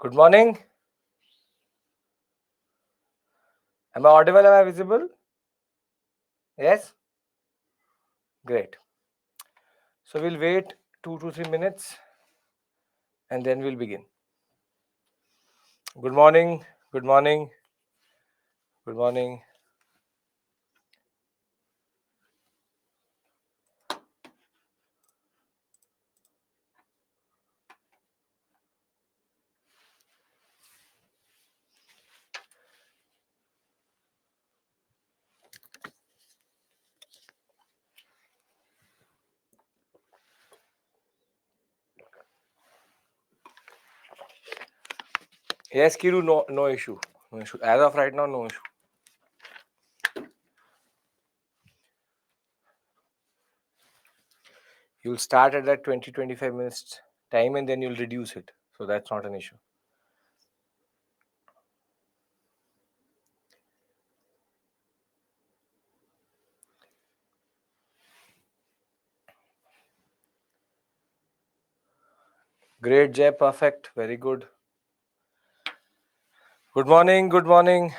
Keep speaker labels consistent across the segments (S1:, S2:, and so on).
S1: Good morning. Am I audible? Am I visible? Yes? Great. So we'll wait 2 to 3 minutes and then we'll begin. Good morning. Good morning. Good morning. Yes, Kiru, no issue. No issue. As of right now, no issue. You'll start at that 20-25 minutes time and then you'll reduce it. So that's not an issue. Great, Jay. Perfect. Very good. Good morning. Good morning.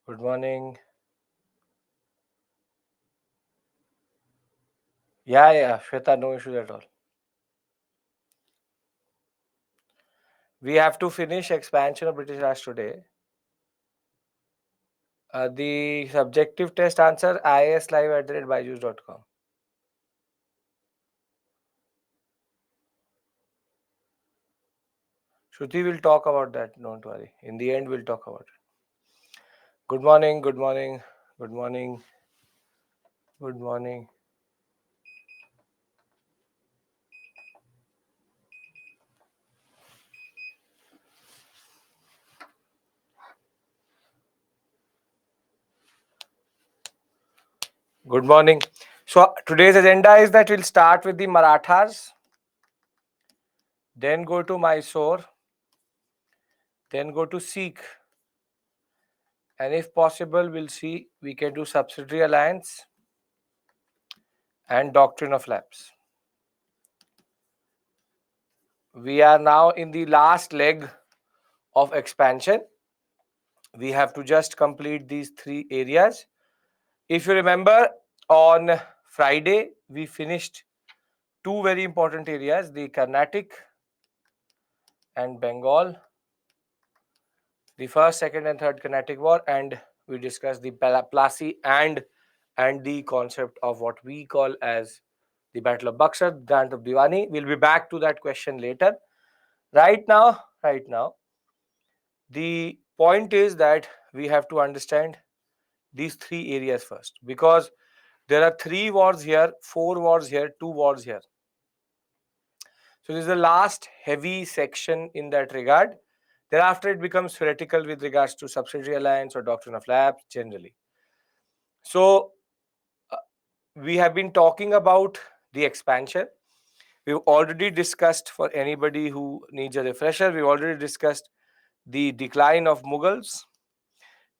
S1: Good morning. Yeah. Shweta, no issue at all. We have to finish expansion of British Raj today. The subjective test answer islive@byju's.com. Shruti will talk about that. Don't worry. In the end, we'll talk about it. Good morning. Good morning. Good morning. Good morning. Good morning. So today's agenda is that we'll start with the Marathas, then go to Mysore, then go to Sikh, and if possible, we'll see we can do subsidiary alliance and doctrine of lapse. We are now in the last leg of expansion. We have to just complete these 3 areas. If you remember, on Friday, we finished 2 very important areas, the Carnatic and Bengal, the first, second, and third Carnatic War, and we discussed the Plassey and the concept of what we call as the Battle of Buxar, Grant of Diwani. We'll be back to that question later. Right now, the point is that we have to understand these 3 areas first, because there are 3 wars here, 4 wars here, 2 wars here. So this is the last heavy section in that regard. Thereafter, it becomes theoretical with regards to subsidiary alliance or doctrine of lapse generally. So we have been talking about the expansion. We've already discussed, for anybody who needs a refresher, we've already discussed the decline of Mughals.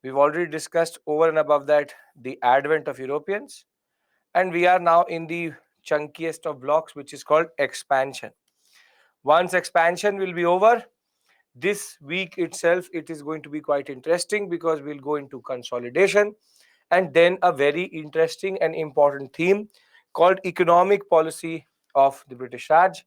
S1: We've already discussed over and above that the advent of Europeans. And we are now in the chunkiest of blocks, which is called expansion. Once expansion will be over, this week itself, it is going to be quite interesting because we'll go into consolidation and then a very interesting and important theme called economic policy of the British Raj.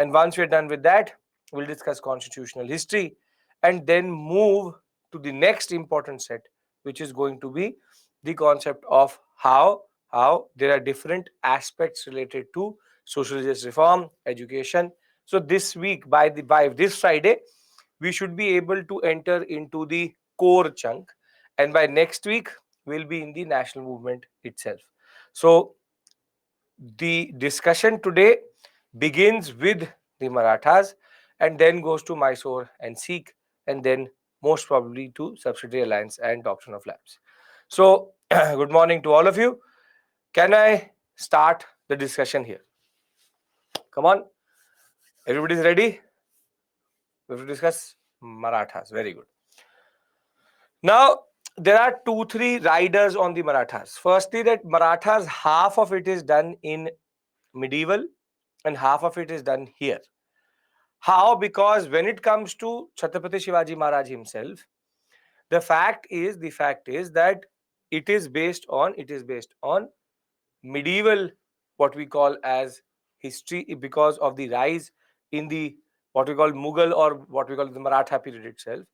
S1: And once we're done with that, we'll discuss constitutional history and then move to the next important set, which is going to be the concept of how there are different aspects related to social justice reform, education. So this week, by this Friday, we should be able to enter into the core chunk, and by next week we'll be in the national movement itself. So the discussion today begins with the Marathas and then goes to Mysore and Sikh, and then most probably to subsidiary alliance and doctrine of lapse. So good morning to all of you. Can I start the discussion here? Come on, everybody's ready? We have to discuss Marathas. Very good. Now, there are 2, 3 riders on the Marathas. Firstly, that Marathas, half of it is done in medieval and half of it is done here. How? Because when it comes to Chhatrapati Shivaji Maharaj himself, the fact is that it is based on medieval, what we call as history, because of the rise in the what we call Mughal or what we call the Maratha period itself.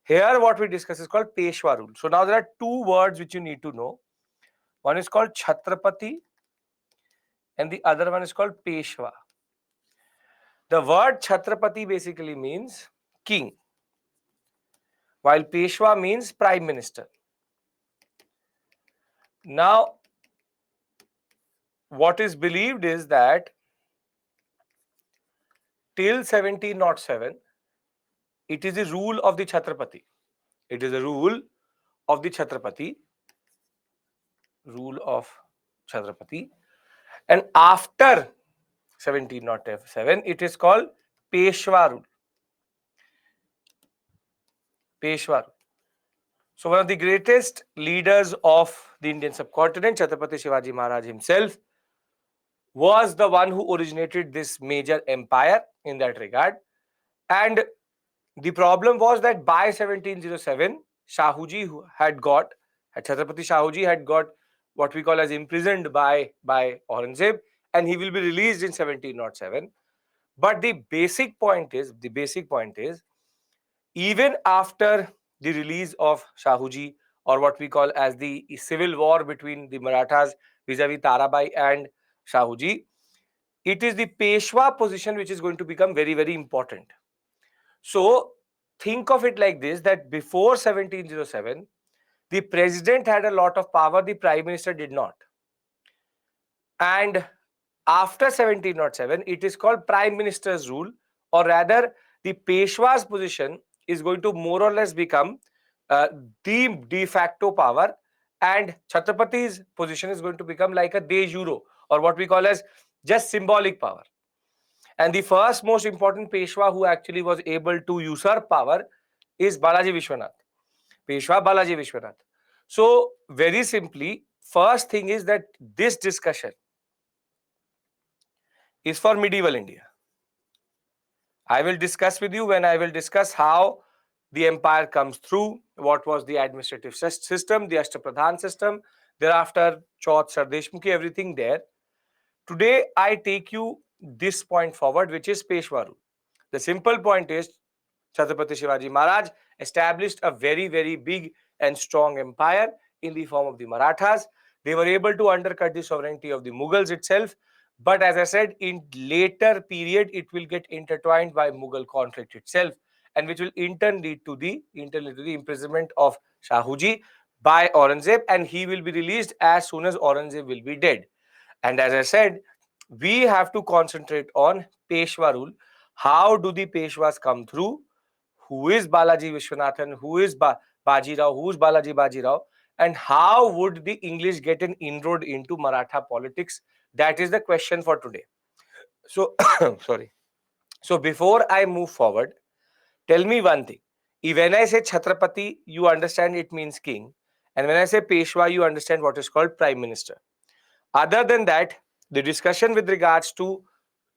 S1: Here, what we discuss is called Peshwa rule. So now there are 2 words which you need to know. One is called Chhatrapati and the other one is called Peshwa. The word Chhatrapati basically means king, while Peshwa means prime minister. Now, what is believed is that till 1707, it is the rule of the Chhatrapati. It is a rule of the Chhatrapati. Rule of Chhatrapati. And after 1707, it is called Peshwa rule. Peshwa. So one of the greatest leaders of the Indian subcontinent, Chhatrapati Shivaji Maharaj himself, was the one who originated this major empire in that regard. And the problem was that by 1707, Shahuji Chhatrapati Shahuji had got what we call as imprisoned by Aurangzeb, and he will be released in 1707. But the basic point is, even after the release of Shahuji, or what we call as the civil war between the Marathas vis-a-vis Tarabai and Shahuji, it is the Peshwa position which is going to become very, very important. So think of it like this, that before 1707, the president had a lot of power, the prime minister did not. And after 1707, it is called prime minister's rule, or rather the Peshwa's position is going to more or less become the de facto power, and Chhatrapati's position is going to become like a de jure, or what we call as just symbolic power. And the first most important Peshwa who actually was able to usurp power is Balaji Vishwanath. Peshwa Balaji Vishwanath. So very simply, first thing is that this discussion is for medieval India. I will discuss with you when I will discuss how the empire comes through, what was the administrative system, the Ashtapradhan system, thereafter Chauth, Sardeshmukhi, everything there. Today, I take you this point forward, which is Peshwa rule. The simple point is Chhatrapati Shivaji Maharaj established a very, very big and strong empire in the form of the Marathas. They were able to undercut the sovereignty of the Mughals itself. But as I said, in later period, it will get intertwined by Mughal conflict itself, and which will in turn lead to the imprisonment of Shahuji by Aurangzeb, and he will be released as soon as Aurangzeb will be dead. And as I said, we have to concentrate on Peshwa rule. How do the Peshwas come through? Who is Balaji Vishwanathan? Who is Baji Rao? Who is Balaji Baji Rao? And how would the English get an inroad into Maratha politics? That is the question for today. So, sorry. So before I move forward, tell me one thing. When I say Chhatrapati, you understand it means king. And when I say Peshwa, you understand what is called prime minister. Other than that, the discussion with regards to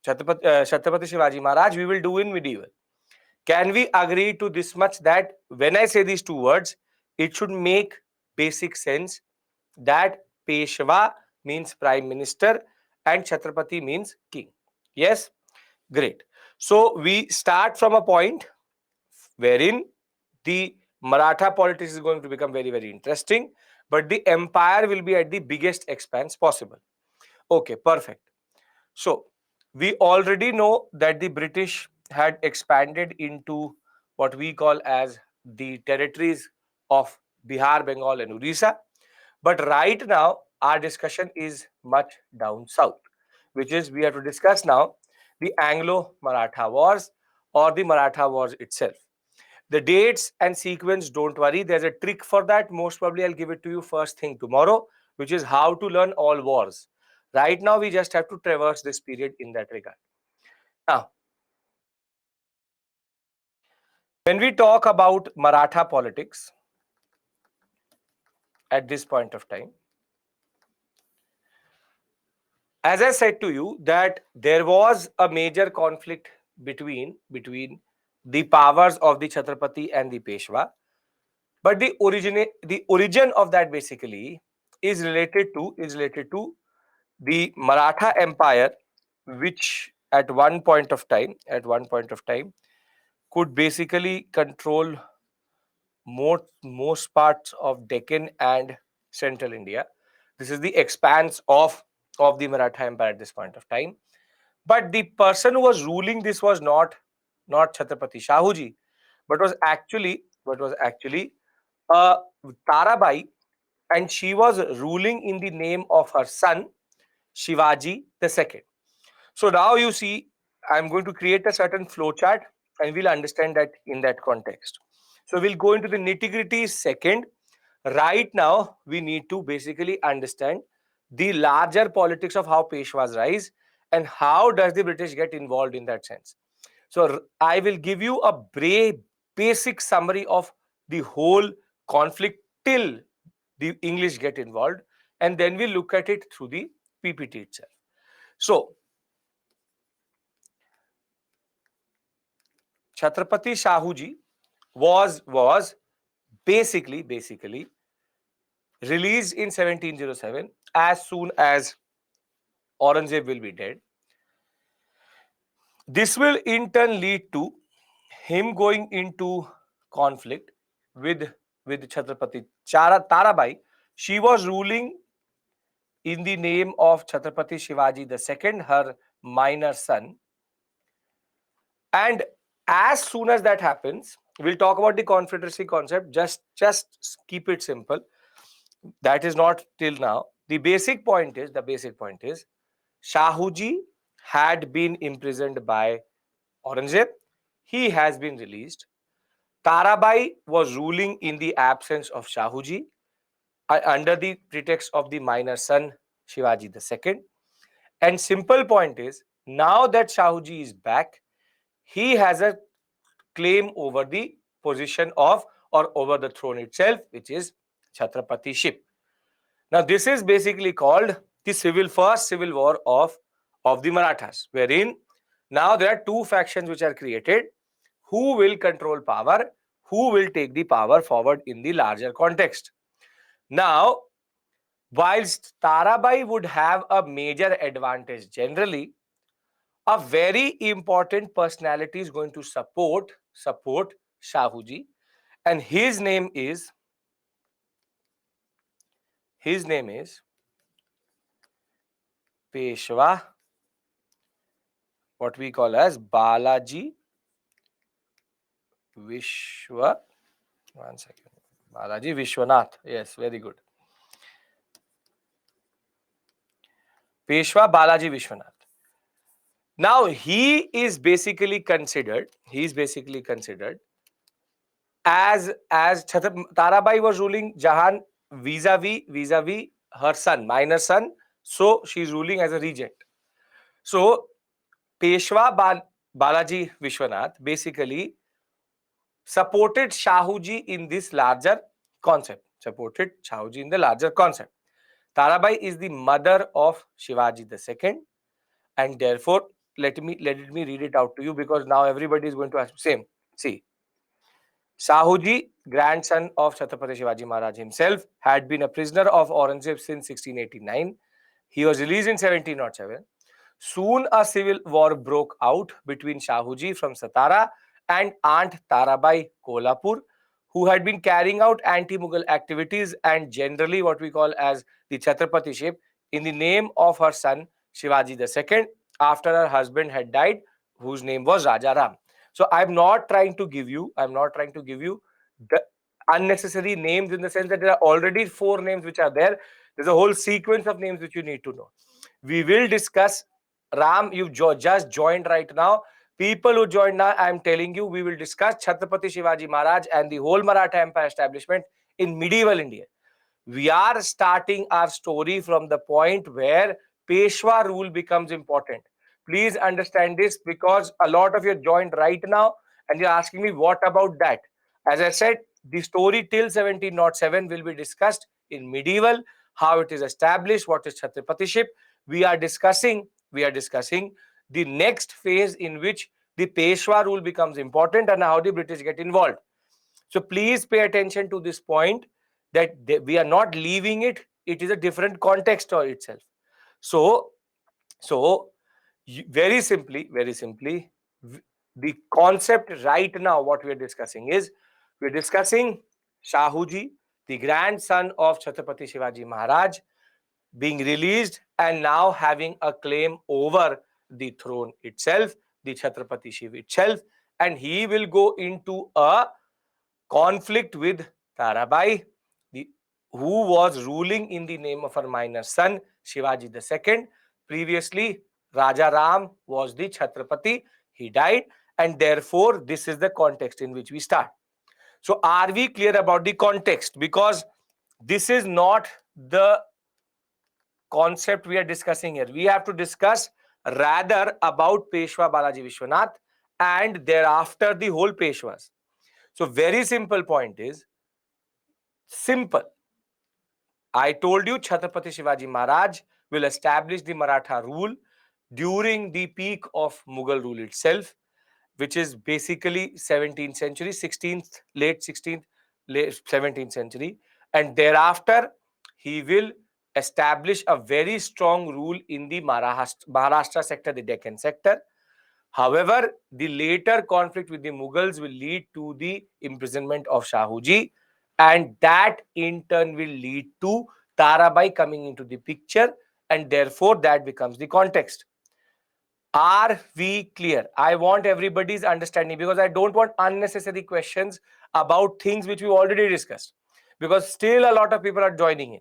S1: Chhatrapati Shivaji Maharaj, we will do in medieval. Can we agree to this much, that when I say these 2 words, it should make basic sense that Peshwa means prime minister and Chhatrapati means king? Yes? Great. So we start from a point wherein the Maratha politics is going to become very, very interesting, but the empire will be at the biggest expanse possible. Okay, perfect. So we already know that the British had expanded into what we call as the territories of Bihar, Bengal, and Orissa. But right now, our discussion is much down south, which is we have to discuss now the Anglo-Maratha Wars, or the Maratha Wars itself. The dates and sequence, don't worry, there's a trick for that. Most probably I'll give it to you first thing tomorrow, which is how to learn all wars. Right now, we just have to traverse this period in that regard. Now, when we talk about Maratha politics at this point of time, as I said to you that there was a major conflict between the powers of the Chhatrapati and the Peshwa, but the origin of that basically is related to the Maratha Empire, which at one point of time could basically control most parts of Deccan and central India. This is the expanse of the Maratha Empire at this point of time. But the person who was ruling this was not Chhatrapati Shahuji, but was actually uh, Tarabai, and she was ruling in the name of her son Shivaji the second. So now you see, I'm going to create a certain flowchart, and we'll understand that in that context. So we'll go into the nitty-gritty second. Right now, we need to basically understand the larger politics of how Peshwas rise and how does the British get involved in that sense. So I will give you a basic summary of the whole conflict till the English get involved, and then we look at it through the PPT itself. So Chhatrapati Shahuji was basically released in 1707 as soon as Aurangzeb will be dead. This will in turn lead to him going into conflict with Chhatrapati Tarabai. She was ruling in the name of Chhatrapati Shivaji II, her minor son. And as soon as that happens, we'll talk about the confederacy concept. Just keep it simple. That is not till now. The basic point is Shahuji had been imprisoned by Aurangzeb. He has been released. Tarabai was ruling in the absence of Shahuji under the pretext of the minor son Shivaji II. And simple point is, now that Shahuji is back, he has a claim over the position of or over the throne itself, which is Chhatrapatiship. Now, this is basically called the first civil war of the Marathas, wherein now there are two factions which are created. Who will control power? Who will take the power forward in the larger context? Now, whilst Tarabai would have a major advantage generally, a very important personality is going to support Shahuji, and his name is Peshwa, what we call as Balaji Vishwa. One second. Balaji Vishwanath. Yes, very good. Peshwa Balaji Vishwanath. Now he is basically considered as Tarabai was ruling Jahan vis-a-vis her son, minor son. So she's ruling as a regent. So Peshwa Balaji Vishwanath basically supported Shahuji in this larger concept. Tarabai is the mother of Shivaji II, and therefore let me read it out to you, because now everybody is going to ask same. See, Shahuji, grandson of Chhatrapati Shivaji Maharaj himself, had been a prisoner of Aurangzeb since 1689. He was released in 1707. Soon a civil war broke out between Shahuji from Satara and Aunt Tarabai Kolhapur, who had been carrying out anti-Mughal activities and generally what we call as the Chhatrapatiship in the name of her son Shivaji II after her husband had died, whose name was Raja Ram. So I'm not trying to give you the unnecessary names, in the sense that there are already 4 names which are there. There's a whole sequence of names which you need to know. We will discuss Ram. You've just joined right now. People who joined now, I'm telling you, we will discuss Chhatrapati Shivaji Maharaj and the whole Maratha Empire establishment in medieval India. We are starting our story from the point where Peshwa rule becomes important. Please understand this, because a lot of you joined right now and you're asking me, what about that? As I said, the story till 1707 will be discussed in medieval, how it is established, what is Chhatrapatiship. We are discussing the next phase in which the Peshwa rule becomes important and how the British get involved. So please pay attention to this point, that we are not leaving it. It is a different context for itself. So, so very simply, the concept right now, what we are discussing is, we are discussing Shahuji, the grandson of Chhatrapati Shivaji Maharaj, being released and now having a claim over the throne itself, the Chhatrapati Shiv itself, and he will go into a conflict with Tarabai, the, who was ruling in the name of her minor son Shivaji II. Previously, Raja Ram was the Chhatrapati. He died, and therefore this is the context in which we start. So are we clear about the context? Because this is not the concept we are discussing here. We have to discuss rather about Peshwa Balaji Vishwanath and thereafter the whole Peshwas. So very simple point is, simple. I told you Chhatrapati Shivaji Maharaj will establish the Maratha rule during the peak of Mughal rule itself, which is basically 17th century, 16th, late 16th, late 17th century. And thereafter, he will establish a very strong rule in the Maharashtra sector, the Deccan sector. However, the later conflict with the Mughals will lead to the imprisonment of Shahuji, and that in turn will lead to Tarabai coming into the picture, and therefore that becomes the context. Are we clear? I want everybody's understanding, because I don't want unnecessary questions about things which we already discussed, because still a lot of people are joining in.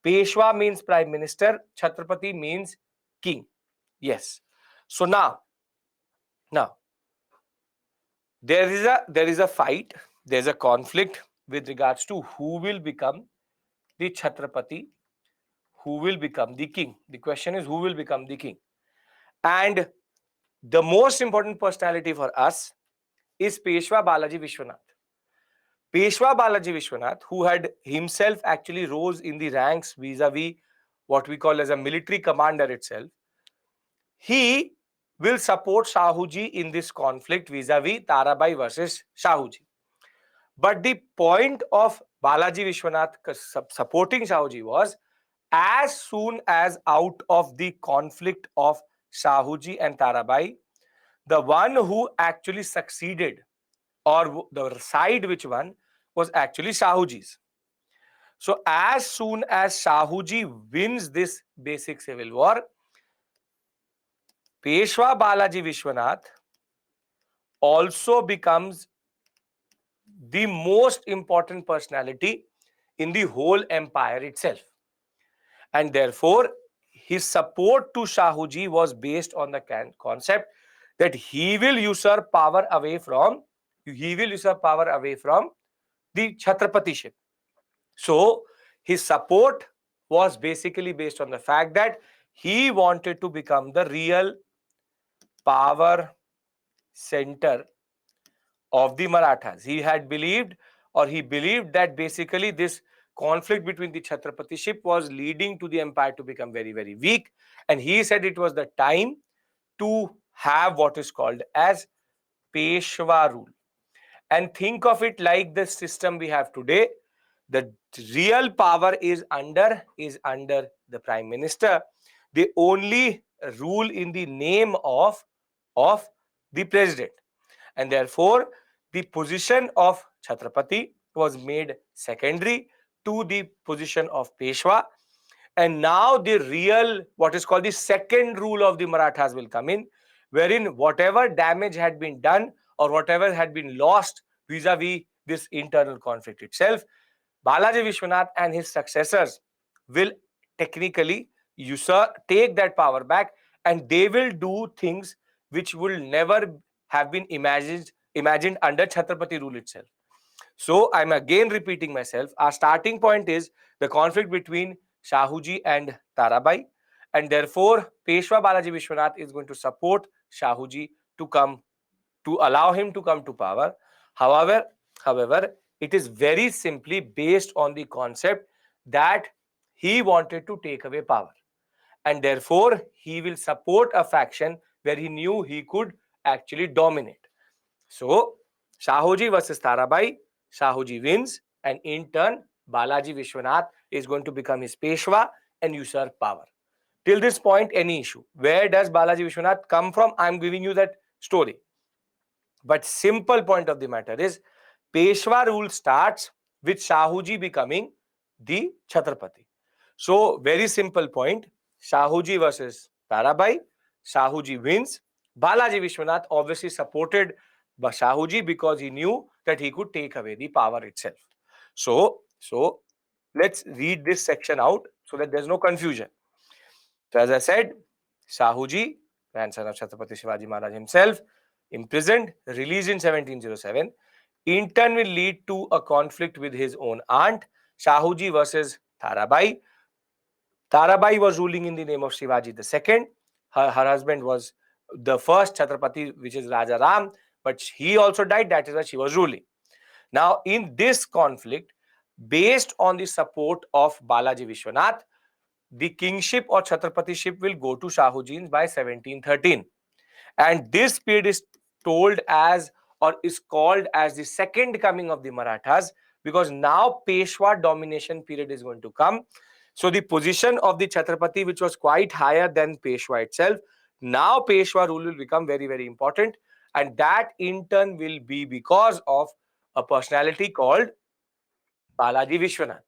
S1: Peshwa means prime minister, Chhatrapati means king. Yes. So now there is a fight, there's a conflict with regards to who will become the Chhatrapati, who will become the king. The question is, who will become the king? And the most important personality for us is Peshwa Balaji Vishwanath. Peshwa Balaji Vishwanath, who had himself actually rose in the ranks vis-a-vis what we call as a military commander itself, he will support Shahuji in this conflict vis-a-vis Tarabai versus Shahuji. But the point of Balaji Vishwanath supporting Shahuji was, as soon as out of the conflict of Shahuji and Tarabai, the one who actually succeeded, or the side which won, was actually Shahuji's. So as soon as Shahuji wins this basic civil war, Peshwa Balaji Vishwanath also becomes the most important personality in the whole empire itself. And therefore, his support to Shahuji was based on the concept that he will usurp power away from the Chhatrapatiship. So his support was basically based on the fact that he wanted to become the real power center of the Marathas. He believed that basically this conflict between the Chhatrapatiship was leading to the empire to become very, very weak. And he said it was the time to have what is called as Peshwa rule. And think of it like the system we have today. The real power is under the prime minister. They only rule in the name of the president. And therefore, the position of Chhatrapati was made secondary to the position of Peshwa. And now the real, what is called the second rule of the Marathas will come in, wherein whatever damage had been done or whatever had been lost vis-a-vis this internal conflict itself, Balaji Vishwanath and his successors will technically take that power back, and they will do things which will never have been imagined under Chhatrapati rule itself. So I'm again repeating myself. Our starting point is the conflict between Shahuji and Tarabai. and therefore Peshwa Balaji Vishwanath is going to support Shahuji to come, to allow him to come to power. However, however, it is very simply based on the concept that he wanted to take away power, and therefore he will support a faction where he knew he could actually dominate. So Shahuji versus Tarabai, Shahuji wins, and in turn Balaji Vishwanath is going to become his Peshwa and usurp power. Till this point, any issue? Where does Balaji Vishwanath come from? I'm giving you that story. But simple point of the matter is, Peshwa rule starts with Shahuji becoming the Chhatrapati. So very simple point, Shahuji versus Tarabai, Shahuji wins. Balaji Vishwanath obviously supported Shahuji because he knew that he could take away the power itself. So let's read this section out so that there's no confusion. So as I said, Shahuji, grandson of Chhatrapati Shivaji Maharaj himself, imprisoned, released in 1707, in turn will lead to a conflict with his own aunt, Shahuji versus Tarabai. Tarabai was ruling in the name of Shivaji II. Her husband was the first Chhatrapati, which is Raja Ram, but he also died. That is why she was ruling. Now, in this conflict, based on the support of Balaji Vishwanath, the kingship or Chhatrapatiship will go to Shahujis by 1713. And this period is told as, or is called as, the second coming of the Marathas, because now Peshwa domination period is going to come. So the position of the Chhatrapati, which was quite higher than Peshwa itself, now Peshwa rule will become very, very important. And that in turn will be because of a personality called Balaji Vishwanath.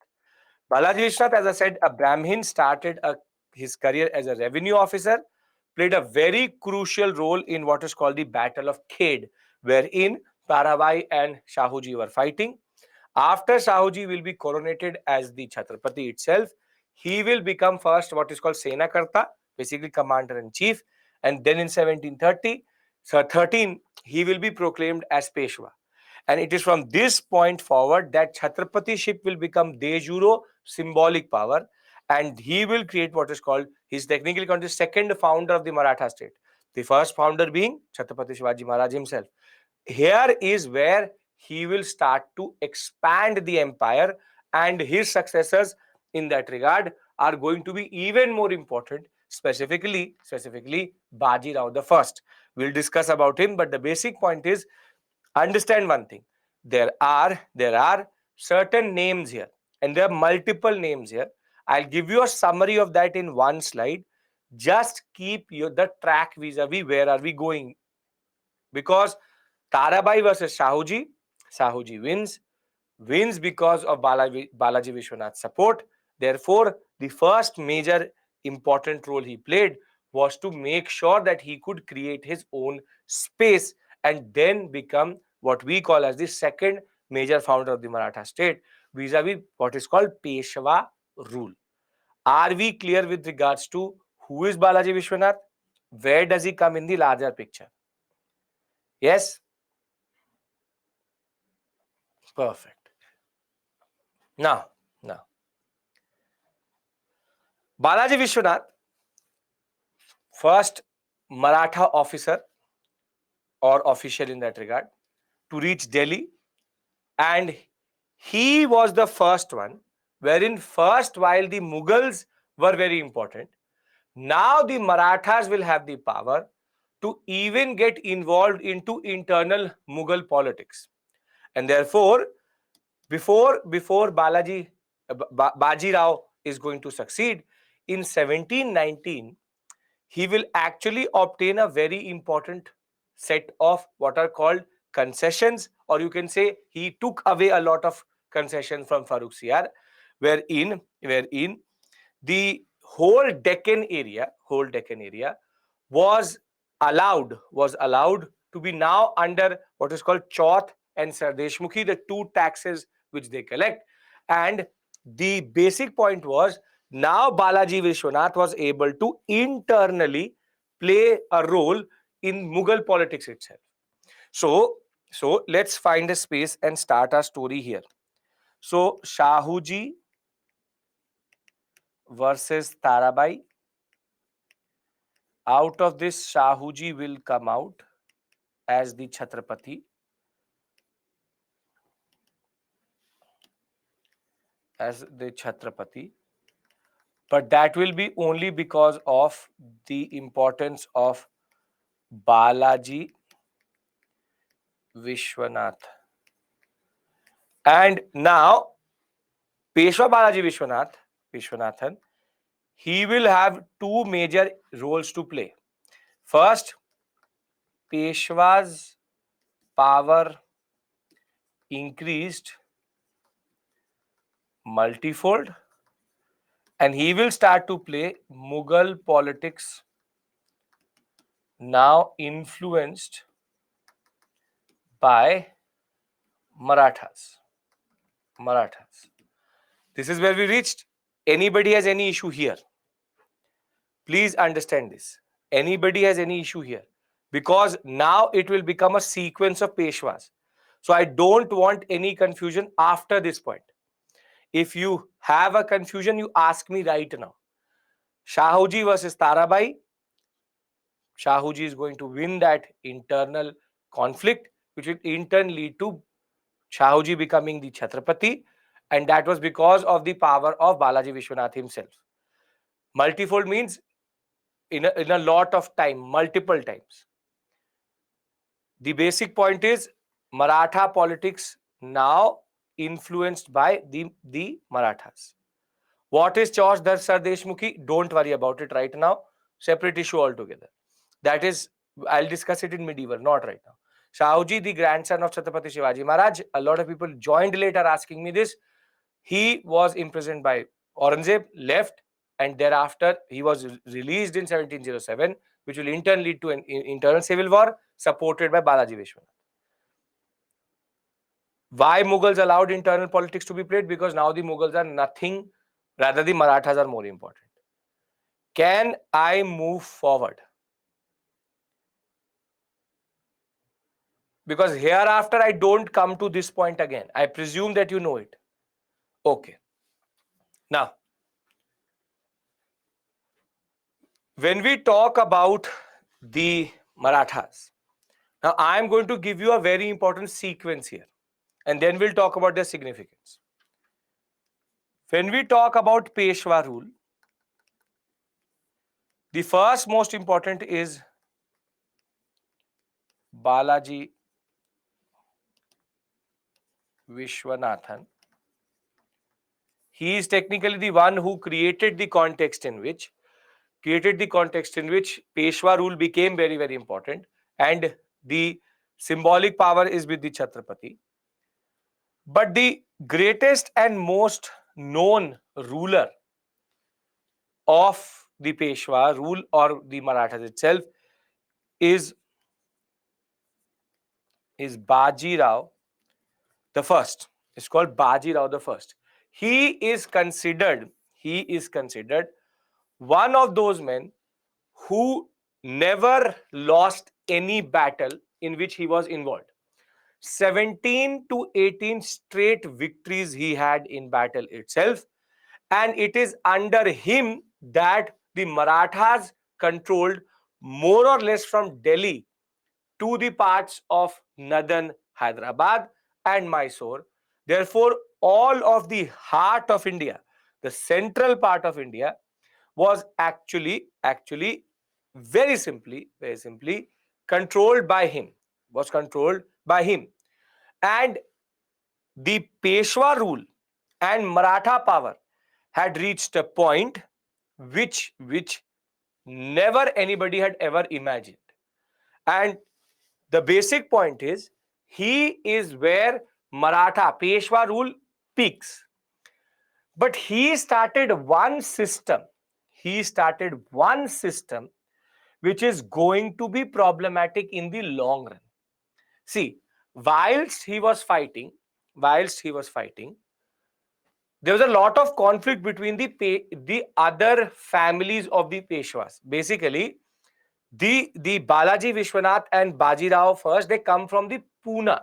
S1: Balaji Vishwanath, as I said, a Brahmin, started his career as a revenue officer, played a very crucial role in what is called the Battle of Khed, wherein Tarabai and Shahuji were fighting. After Shahuji will be coronated as the Chhatrapati itself, he will become first what is called Senakarta, basically commander in chief, and then in 1730, so 13, he will be proclaimed as Peshwa. And it is from this point forward that Chhatrapatiship will become de jure symbolic power, and he will create what is called, his technically called the second founder of the Maratha state. The first founder being Chhatrapati Shivaji Maharaj himself. Here is where he will start to expand the empire, and his successors in that regard are going to be even more important, specifically Baji Rao the first. We'll discuss about him, but the basic point is, understand one thing. There are certain names here, and there are multiple names here. I'll give you a summary of that in one slide. Just keep the track vis-a-vis where are we going, because Tarabai versus Shahuji, Shahuji wins because of Balaji Vishwanath's support. Therefore, the first major important role he played was to make sure that he could create his own space and then become what we call as the second major founder of the Maratha state, vis-a-vis what is called Peshwa rule. Are we clear with regards to who is Balaji Vishwanath? Where does he come in the larger picture? Yes? Perfect. Now, Balaji Vishwanath, first Maratha officer or official in that regard to reach Delhi, and he was the first one wherein first, while the Mughals were very important, now the Marathas will have the power to even get involved into internal Mughal politics. And therefore, before Baji Rao is going to succeed, in 1719, he will actually obtain a very important set of what are called concessions, or you can say he took away a lot of concessions from Farooq Siyar, wherein the whole Deccan area was allowed to be now under what is called Chauth and Sardeshmukhi, the two taxes which they collect. And the basic point was, now Balaji Vishwanath was able to internally play a role in Mughal politics itself. So let's find a space and start our story here. So Shahuji versus Tarabai. Out of this, Shahuji will come out as the Chhatrapati, but that will be only because of the importance of Balaji Vishwanath. And now, Peshwa Balaji Vishwanathan, he will have two major roles to play. First, Peshwa's power increased multifold, and he will start to play Mughal politics now influenced by Marathas. This is where we reached. Anybody has any issue here? Please understand this. Anybody has any issue here? Because now it will become a sequence of Peshwas. So I don't want any confusion after this point. If you have a confusion, you ask me right now. Shahuji versus Tarabai. Shahuji is going to win that internal conflict, which will in turn lead to Shahuji becoming the Chhatrapati, and that was because of the power of Balaji Vishwanath himself. Multifold means in a lot of time, multiple times. The basic point is Maratha politics now influenced by the Marathas. What is Chaush Darsar Deshmukhi? Don't worry about it right now. Separate issue altogether. That is, I'll discuss it in medieval, not right now. Shahuji, the grandson of Chhatrapati Shivaji Maharaj, a lot of people joined later asking me this. He was imprisoned by Aurangzeb, left, and thereafter he was released in 1707, which will in turn lead to an internal civil war supported by Balaji Vishwanath. Why Mughals allowed internal politics to be played? Because now the Mughals are nothing, rather the Marathas are more important. Can I move forward? Because hereafter I don't come to this point again. I presume that you know it. Okay. Now, when we talk about the Marathas, now I am going to give you a very important sequence here, and then we'll talk about their significance. When we talk about Peshwa rule, the first most important is Balaji Vishwanathan. He is technically the one who created the context in which Peshwa rule became very, very important, and the symbolic power is with the Chhatrapati. But the greatest and most known ruler of the Peshwa rule or the Marathas itself is Baji Rao the First. It's called Baji Rao the First. He is considered one of those men who never lost any battle in which he was involved. 17 to 18 straight victories he had in battle itself, and it is under him that the Marathas controlled more or less from Delhi to the parts of northern Hyderabad and Mysore. Therefore, all of the heart of India, the central part of India, was actually very simply controlled by him. And the Peshwa rule and Maratha power had reached a point which never anybody had ever imagined. And the basic point is, he is where Maratha Peshwa rule peaks. But he started one system which is going to be problematic in the long run. See, whilst he was fighting, there was a lot of conflict between the other families of the Peshwas. Basically, the Balaji Vishwanath and Baji Rao first, they come from the Pune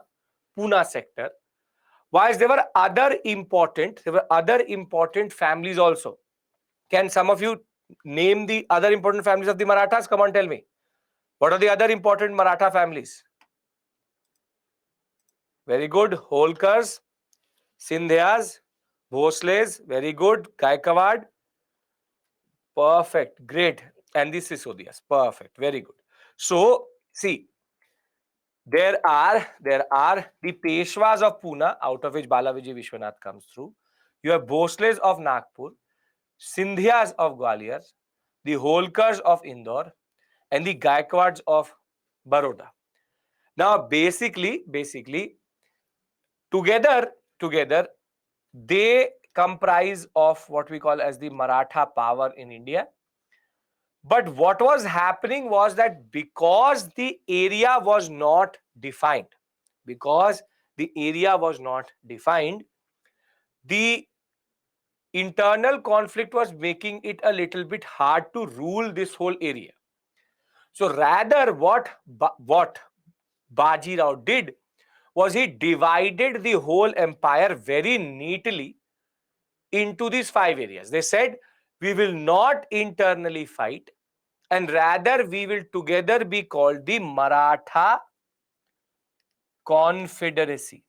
S1: sector. Whilst there were other important families also. Can some of you Name the other important families of the Marathas. Come on, tell me. What are the other important Maratha families? Very good. Holkars, Sindhyas, Bhosles. Very good. Gaikwad. Perfect. Great. And the Sisodias. Perfect. Very good. So, see, there are the Peshwas of Pune, out of which Balaji Vishwanath comes through. You have Bhosles of Nagpur, Sindhyas of Gwalior, the Holkars of Indore, and the Gaikwads of Baroda. Now, basically, together, they comprise of what we call as the Maratha power in India. But what was happening was that because the area was not defined, because the area was not defined, the internal conflict was making it a little bit hard to rule this whole area. So rather, what Baji Rao did was he divided the whole empire very neatly into these 5 areas. They said, we will not internally fight, and rather we will together be called the Maratha Confederacy.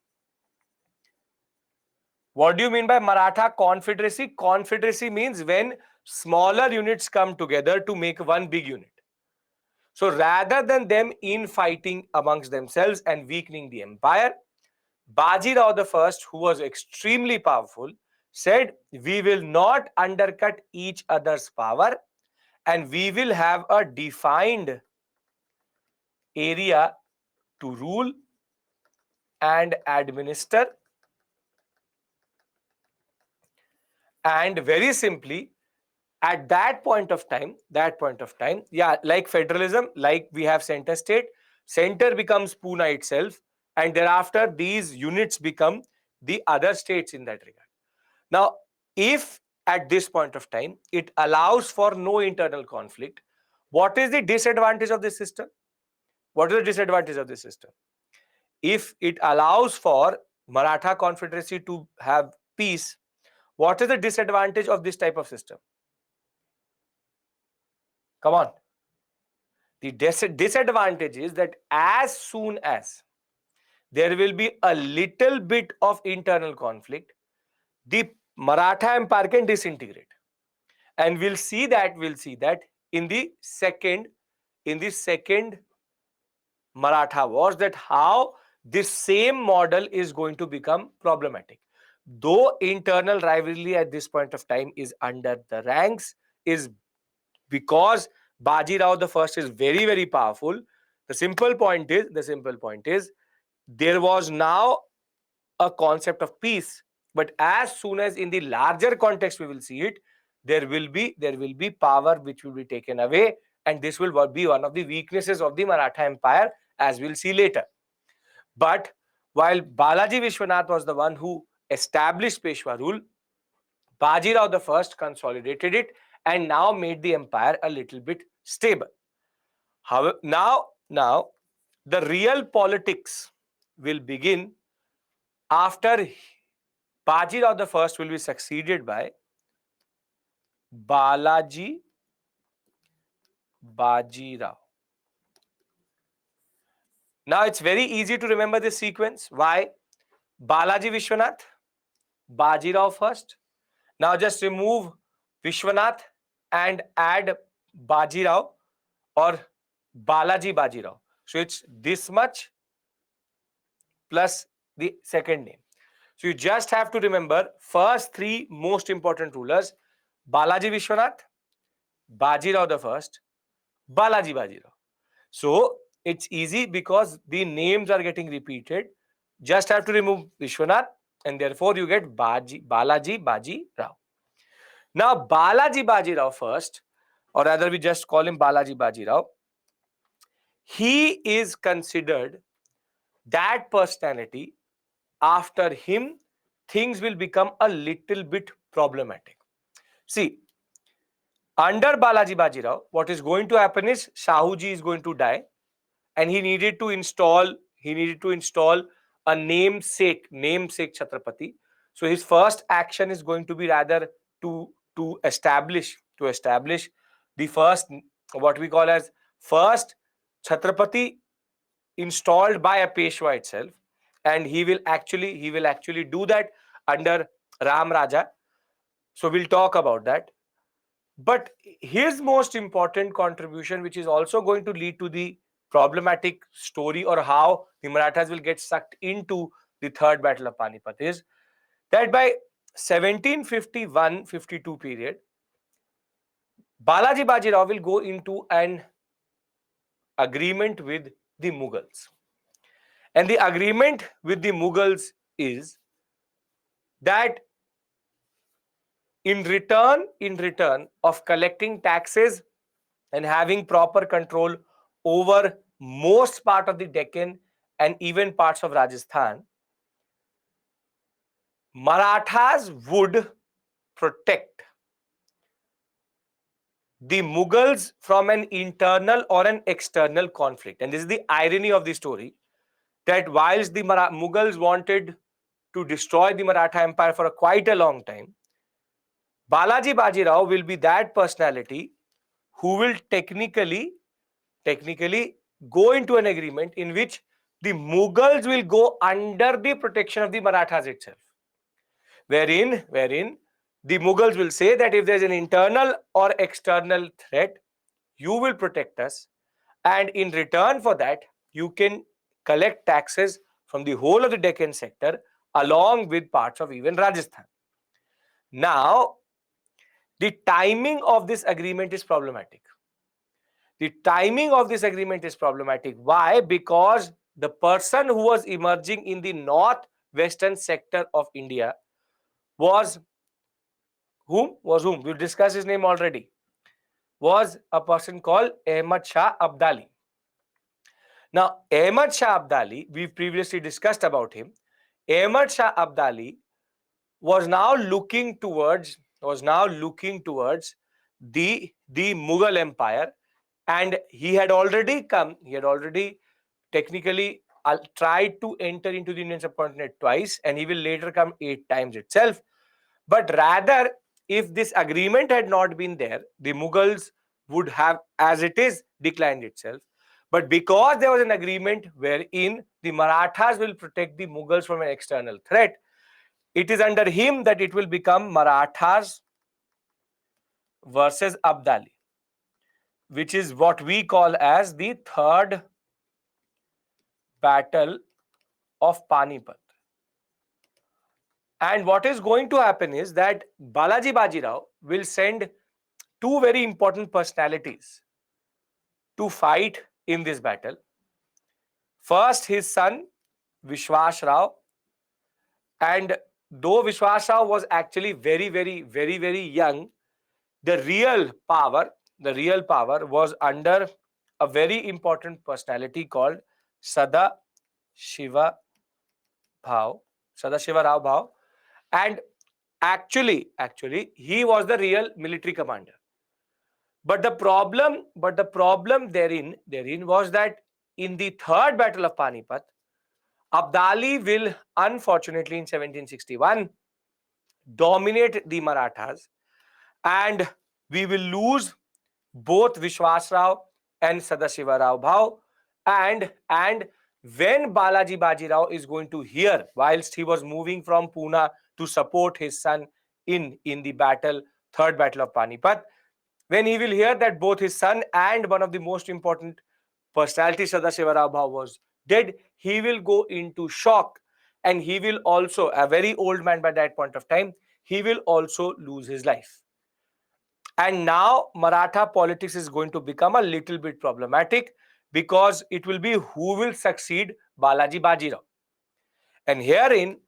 S1: What do you mean by Maratha Confederacy? Confederacy means when smaller units come together to make one big unit. So rather than them infighting amongst themselves and weakening the empire, Baji Rao I, who was extremely powerful, said, we will not undercut each other's power and we will have a defined area to rule and administer. And very simply, at that point of time, yeah, like federalism, like we have center state, center becomes Pune itself, and thereafter these units become the other states in that regard. Now, if at this point of time it allows for no internal conflict, what is the disadvantage of this system? What is the disadvantage of this system? If it allows for Maratha Confederacy to have peace, what is the disadvantage of this type of system? Come on. The disadvantage is that as soon as there will be a little bit of internal conflict, the Maratha Empire can disintegrate. And we'll see that in the second Maratha Wars, that how this same model is going to become problematic. Though internal rivalry at this point of time is under the ranks, is because Baji Rao the First is very, very powerful. The simple point is there was now a concept of peace, but as soon as in the larger context we will see it, there will be power which will be taken away, and this will be one of the weaknesses of the Maratha Empire, as we'll see later. But while Balaji Vishwanath was the one who established Peshwa rule, Baji Rao the First consolidated it and now made the empire a little bit stable. However, now the real politics will begin after Baji Rao the First will be succeeded by Balaji Baji Rao. Now it's very easy to remember this sequence. Why? Balaji Vishwanath, Baji Rao first. Now just remove Vishwanath and add Baji Rao or Balaji Baji Rao. So it's this much plus the second name. So you just have to remember first 3 most important rulers: Balaji Vishwanath, Baji Rao the First, Balaji Baji Rao. So it's easy because the names are getting repeated. Just have to remove Vishwanath and therefore you get Balaji Baji Rao. Now Balaji Baji Rao first, or rather we just call him Balaji Baji Rao, he is considered that personality. After him, things will become a little bit problematic. See, under Balaji Baji Rao, what is going to happen is Shahuji is going to die, and he needed to install a namesake Chhatrapati. So his first action is going to be rather to establish the first, what we call as first Chhatrapati installed by a Peshwa itself, and he will actually do that under Ram Raja. So we'll talk about that. But his most important contribution, which is also going to lead to the problematic story or how the Marathas will get sucked into the third battle of Panipat, is that by 1751-52 period, Balaji Bajirao will go into an agreement with the Mughals. And the agreement with the Mughals is that in return of collecting taxes and having proper control over most part of the Deccan and even parts of Rajasthan, Marathas would protect the Mughals from an internal or an external conflict. And this is the irony of the story, that whilst the Mughals wanted to destroy the Maratha Empire for quite a long time, Balaji Bajirao will be that personality who will technically go into an agreement in which the Mughals will go under the protection of the Marathas itself. Wherein the Mughals will say that if there's an internal or external threat, you will protect us, and in return for that, you can collect taxes from the whole of the Deccan sector along with parts of even Rajasthan. Now, the timing of this agreement is problematic. The timing of this agreement is problematic. Why? Because the person who was emerging in the northwestern sector of India was whom? We've discussed his name already. Was a person called Ahmad Shah Abdali. Now, Ahmad Shah Abdali, we've previously discussed about him. Ahmad Shah Abdali was now looking towards the Mughal Empire, and he had already technically tried to enter into the Indian subcontinent twice, and he will later come 8 times itself. But rather, if this agreement had not been there, the Mughals would have, as it is, declined itself. But because there was an agreement wherein the Marathas will protect the Mughals from an external threat, it is under him that it will become Marathas versus Abdali, which is what we call as the third battle of Panipat. And what is going to happen is that Balaji Bajirao will send two very important personalities to fight in this battle. First, his son Vishwas Rao, and though Vishwas Rao was actually very young, the real power was under a very important personality called Sada Shiva Rao Bhau, and actually he was the real military commander. But the problem therein was that in the third battle of Panipat, Abdali will unfortunately in 1761 dominate the Marathas, and we will lose both Vishwas Rao and Sadashiva Rao Bhau. And when Balaji Bajirao is going to hear, whilst he was moving from Pune to support his son in the third battle of Panipat, when he will hear that both his son and one of the most important personalities, Sadashiva Rao Bhau, was dead, he will go into shock, and he will also, a very old man by that point of time, he will also lose his life. And now Maratha politics is going to become a little bit problematic, because it will be who will succeed Balaji Bajirao. And herein,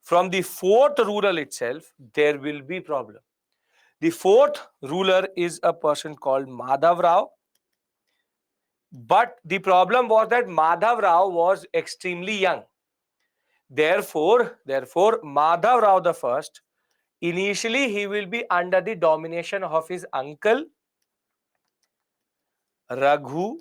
S1: from the fourth ruler itself, there will be problem. The fourth ruler is a person called Madhav Rao. But the problem was that Madhav Rao was extremely young. Therefore, Madhav Rao the first, initially he will be under the domination of his uncle Raghunath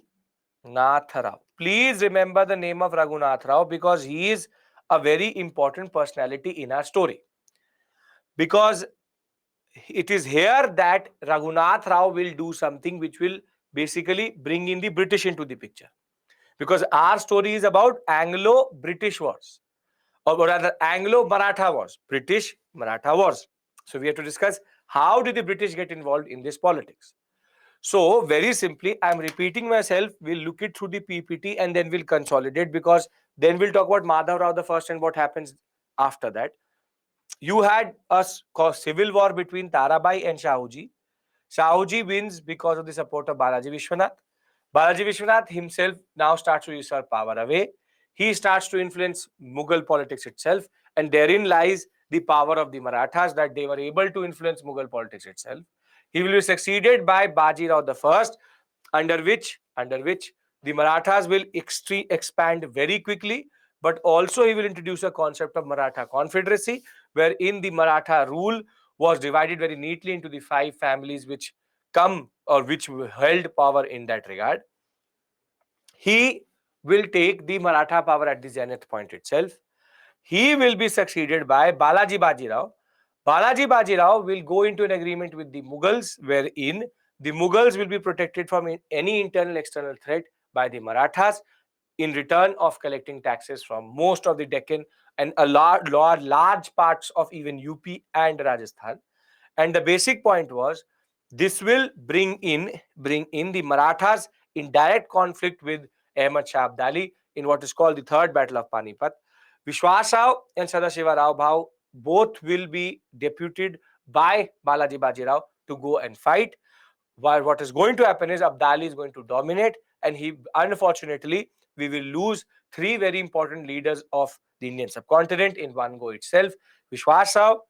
S1: Rao. Please remember the name of Raghunath Rao, because he is a very important personality in our story. Because it is here that Raghunath Rao will do something which will basically bring in the British into the picture. Because our story is about Anglo-British wars, or rather Anglo-Maratha wars, British-Maratha wars. So we have to discuss how did the British get involved in this politics. So very simply, I'm repeating myself. We'll look it through the PPT and then we'll consolidate, because then we'll talk about Madhav Rao the first and what happens after that. You had a civil war between Tarabai and Shahuji. Shahuji wins because of the support of Balaji Vishwanath. Balaji Vishwanath himself now starts to usurp power away. He starts to influence Mughal politics itself, and therein lies the power of the Marathas, that they were able to influence Mughal politics itself. He will be succeeded by Baji Rao the First, under which the Marathas will expand very quickly, but also he will introduce a concept of Maratha Confederacy, wherein the Maratha rule was divided very neatly into the 5 families which come or which held power in that regard. He will take the Maratha power at the zenith point itself. He will be succeeded by Balaji Bajirao. Balaji Bajirao will go into an agreement with the Mughals, wherein the Mughals will be protected from any internal external threat by the Marathas in return of collecting taxes from most of the Deccan and a large parts of even UP and Rajasthan. And the basic point was, this will bring in the Marathas in direct conflict with Ahmad Shah Abdali in what is called the Third Battle of Panipat. Vishwas Rao and Sadashiva Rao Bhau both will be deputed by Balaji Bajirao to go and fight. While what is going to happen is Abdali is going to dominate, and he, unfortunately, we will lose 3 very important leaders of the Indian subcontinent in one go itself: Vishwas Rao,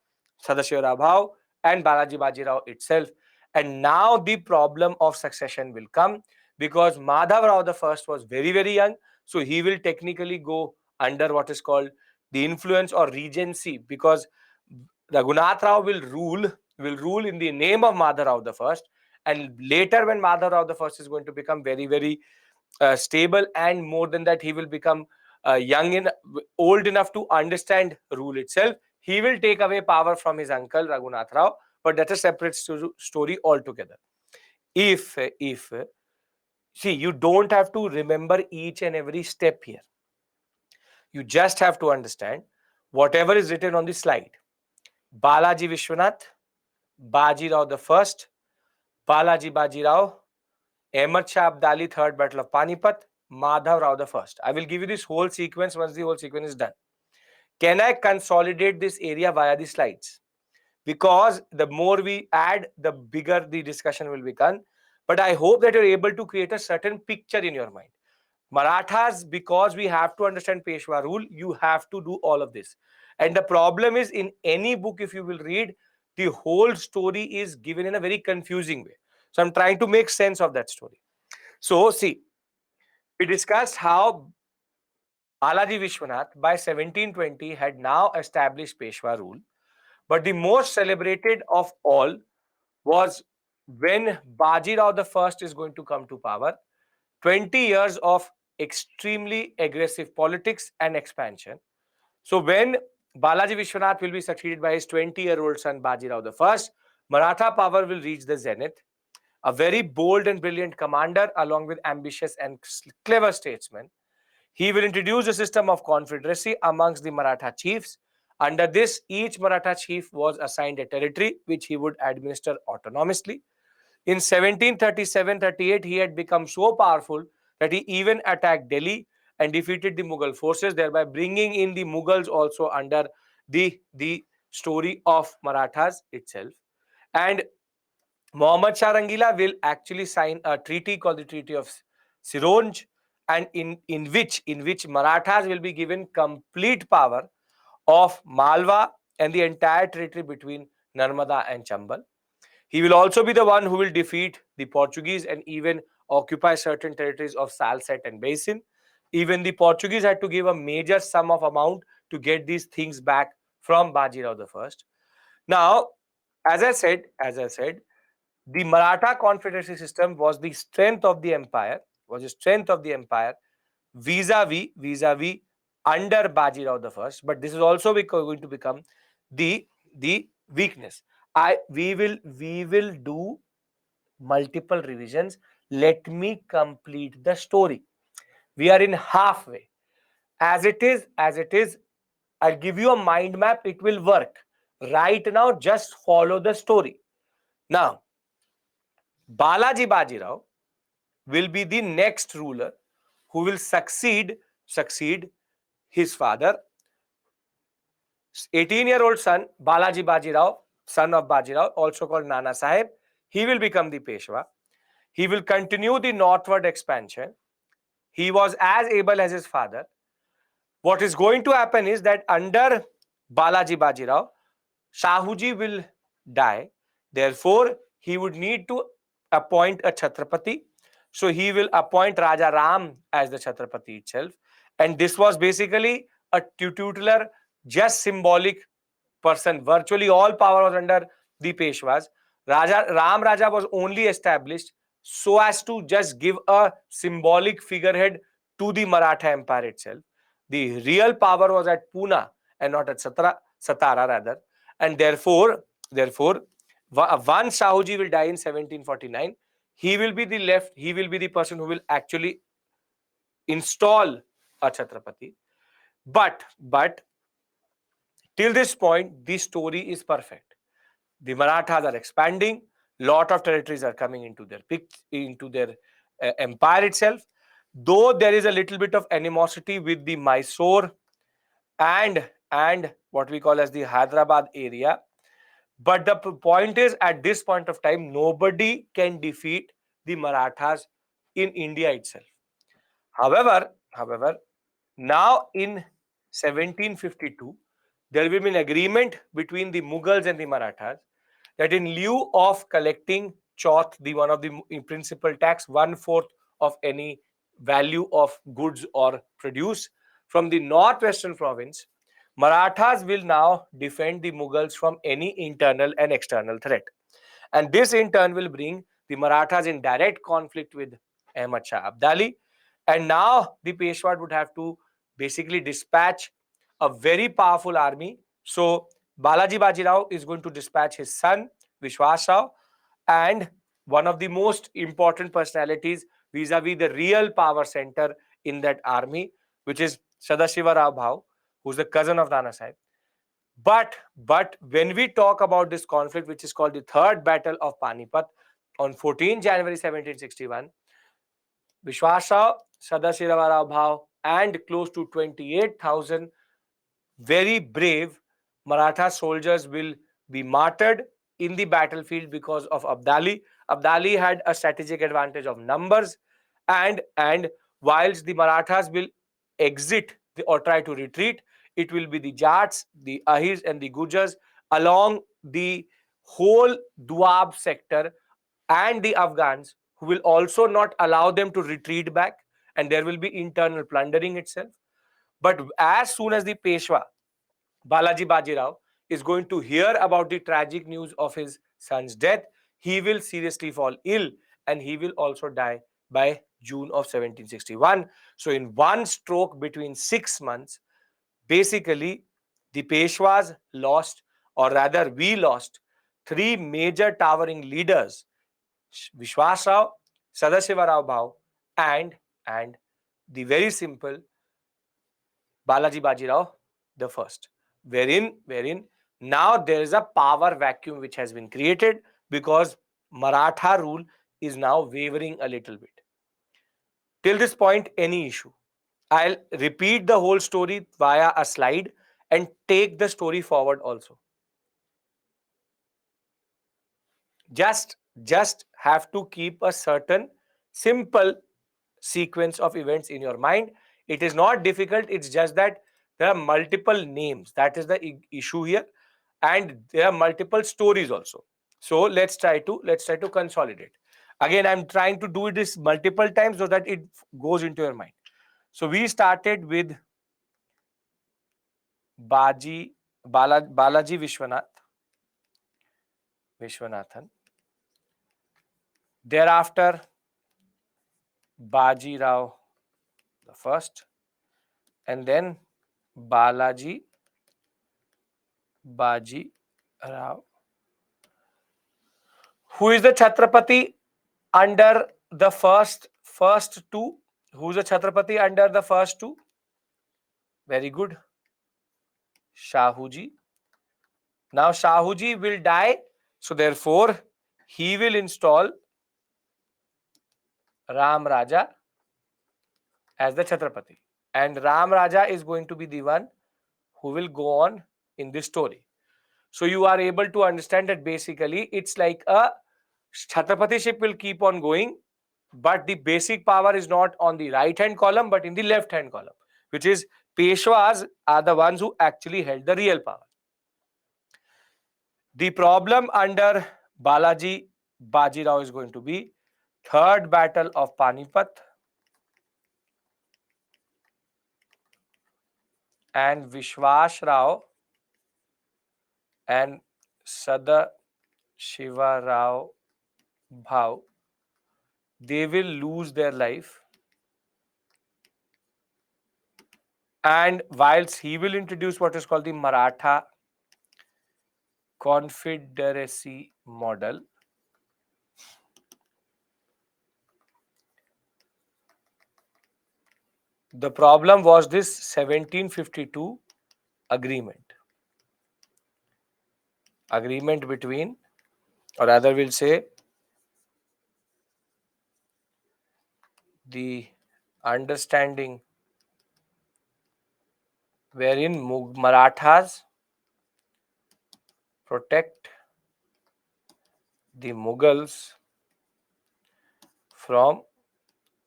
S1: Sadashiva Bhau, and Balaji Bajirao itself. And now the problem of succession will come, because Madhav Rao the first was very, very young, so he will technically go under what is called the influence or regency, because Raghunath Rao will rule in the name of Madhav Rao the first, and later when Madhav Rao the first is going to become very, very stable, and more than that, he will become old enough to understand rule itself. He will take away power from his uncle Raghunath Rao, but that's a separate story altogether. If see, you don't have to remember each and every step here. You just have to understand whatever is written on the slide. Balaji Vishwanath, Baji Rao the first, Balaji Bajirao, Ahmad Shah Abdali, Third Battle of Panipat, Madhav Rao the first. I will give you this whole sequence once the whole sequence is done. Can I consolidate this area via the slides? Because the more we add, the bigger the discussion will become. But I hope that you're able to create a certain picture in your mind. Marathas, because we have to understand Peshwa rule, you have to do all of this. And the problem is, in any book, if you will read, the whole story is given in a very confusing way. So I'm trying to make sense of that story. So see, we discussed how Balaji Vishwanath by 1720 had now established Peshwa rule. But the most celebrated of all was when Bajirao the first is going to come to power. 20 years of extremely aggressive politics and expansion. So when Balaji Vishwanath will be succeeded by his 20-year-old son Bajirao the first, Maratha power will reach the zenith. A very bold and brilliant commander, along with ambitious and clever statesmen. He will introduce a system of confederacy amongst the Maratha chiefs. Under this, each Maratha chief was assigned a territory which he would administer autonomously. In 1737-38, he had become so powerful that he even attacked Delhi and defeated the Mughal forces, thereby bringing in the Mughals also under the story of Marathas itself. And Muhammad Shah Rangila will actually sign a treaty called the Treaty of Sironj, and in which Marathas will be given complete power of Malwa and the entire territory between Narmada and Chambal. He will also be the one who will defeat the Portuguese and even occupy certain territories of Salsette and Basin. Even the Portuguese had to give a major sum of amount to get these things back from Bajirao the First. Now, as I said, the Maratha Confederacy system was the strength of the empire, vis-a-vis under Bajirao the First. But this is also going to become the weakness. We will do multiple revisions. Let me complete the story. We are in halfway. As it is, I'll give you a mind map. It will work. Right now, just follow the story. Now, Balaji Bajirao will be the next ruler who will succeed his father. 18-year-old son, Balaji Bajirao, son of Bajirao, also called Nana Sahib, he will become the Peshwa. He will continue the northward expansion. He was as able as his father. What is going to happen is that under Balaji Bajirao, Shahuji will die. Therefore, he would need to appoint a Chhatrapati. So he will appoint Raja Ram as the Chhatrapati itself. And this was basically a tutelar, just symbolic person. Virtually all power was under the Peshwas. Ram Raja was only established so as to just give a symbolic figurehead to the Maratha Empire itself. The real power was at Pune and not at Satara rather. And therefore, once Shahuji will die in 1749, he will be the person who will actually install a Chhatrapati. But till this point, the story is perfect. The Marathas are expanding. Lot of territories are coming into their empire itself. Though there is a little bit of animosity with the Mysore and what we call as the Hyderabad area, but the point is, at this point of time, nobody can defeat the Marathas in India itself. However, now in 1752, there will be an agreement between the Mughals and the Marathas that in lieu of collecting chauth, the one of the principal tax, 1/4 of any value of goods or produce from the northwestern province, Marathas will now defend the Mughals from any internal and external threat. And this in turn will bring the Marathas in direct conflict with Ahmad Shah Abdali. And now the Peshwa would have to basically dispatch a very powerful army. So Balaji Bajirao is going to dispatch his son Vishwas Rao and one of the most important personalities vis-a-vis the real power center in that army, which is Sadashiva Rao Bhau, who's the cousin of Nana Sahib. But when we talk about this conflict, which is called the Third Battle of Panipat, on 14 January 1761, Vishwas Rao, Sadashiva Rao Bhau, and close to 28,000 very brave Maratha soldiers will be martyred in the battlefield because of Abdali. Abdali had a strategic advantage of numbers, and whilst the Marathas will exit or try to retreat, it will be the Jats, the Ahirs, and the Gujars along the whole Doab sector and the Afghans who will also not allow them to retreat back, and there will be internal plundering itself. But as soon as the Peshwa Balaji Bajirao is going to hear about the tragic news of his son's death, he will seriously fall ill and he will also die by June of 1761. So, in one stroke between 6 months, basically the Peshwas lost, or rather, we lost three major towering leaders: Vishwas Rao, Sadashiva Rao Bhau, and the very simple Balaji Bajirao the first, wherein now there is a power vacuum which has been created because Maratha rule is now wavering a little bit. Till this point, any issue? I'll repeat the whole story via a slide and take the story forward also. Just have to keep a certain simple sequence of events in your mind. It is not difficult, it's just that there are multiple names. That is the issue here, and there are multiple stories also. So let's try to consolidate. Again, I'm trying to do this multiple times so that it goes into your mind. So we started with Balaji Vishwanathan. Thereafter, Baji Rao the first, and then Baji Rao Who is the Chhatrapati under the first two? Who is the Chhatrapati under the first two? Very good. Shahuji. Now Shahuji will die, so therefore he will install Ram Raja as the Chhatrapati. And Ram Raja is going to be the one who will go on in this story. So you are able to understand that basically it's like a Chhatrapatiship will keep on going, but the basic power is not on the right hand column but in the left hand column, which is Peshwas are the ones who actually held the real power. The problem under Balaji Bajirao is going to be Third Battle of Panipat and Vishwas Rao and Sada Shiva Rao Bhav, they will lose their life. And whilst he will introduce what is called the Maratha Confederacy model, the problem was this 1752 agreement. Agreement between, or rather we'll say, the understanding wherein Marathas protect the Mughals from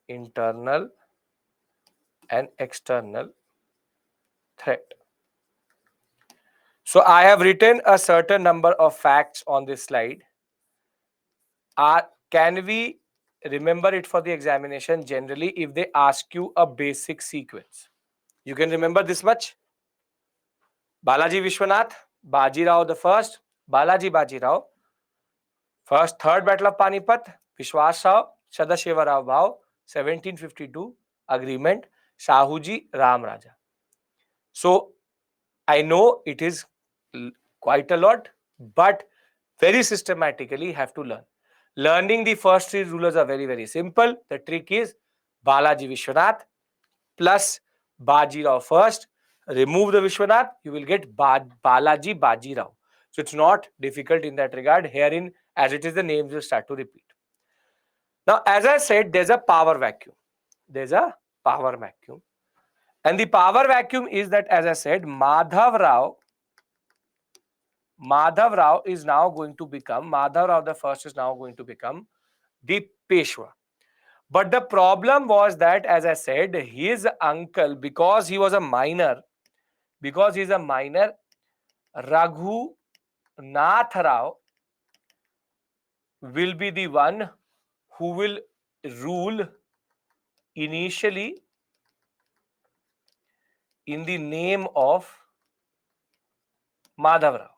S1: internal and external threat. So I have written a certain number of facts on this slide. Can we remember it for the examination generally if they ask you a basic sequence? You can remember this much. Balaji Vishwanath, Bajirao the first, Balaji Bajirao, first, third battle of Panipat, Vishwas Rao, Sadashiva Rao Bhav, 1752 agreement, Shahuji, Ram Raja. So I know it is quite a lot, but very systematically have to learn. Learning the first three rulers are very, very simple. The trick is Balaji Vishwanath plus Bajirao first. Remove the Vishwanath, you will get Balaji Bajirao. So it's not difficult in that regard. Herein, as it is, the names will start to repeat. Now, as I said, there's a power vacuum. There's a power vacuum. And the power vacuum is that, as I said, Madhav Rao is now going to become, Madhav Rao the first is now going to become the Peshwa. But the problem was that, as I said, his uncle, because he was a minor, Raghu Nath Rao will be the one who will rule initially in the name of Madhav Rao.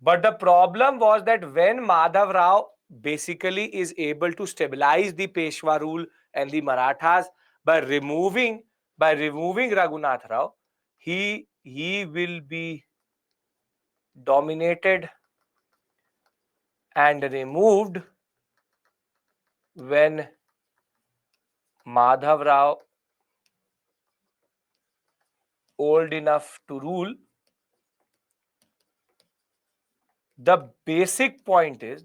S1: But the problem was that when Madhav Rao basically is able to stabilize the Peshwa rule and the Marathas by removing Raghunath Rao, he will be dominated and removed when Madhav Rao old enough to rule. The basic point is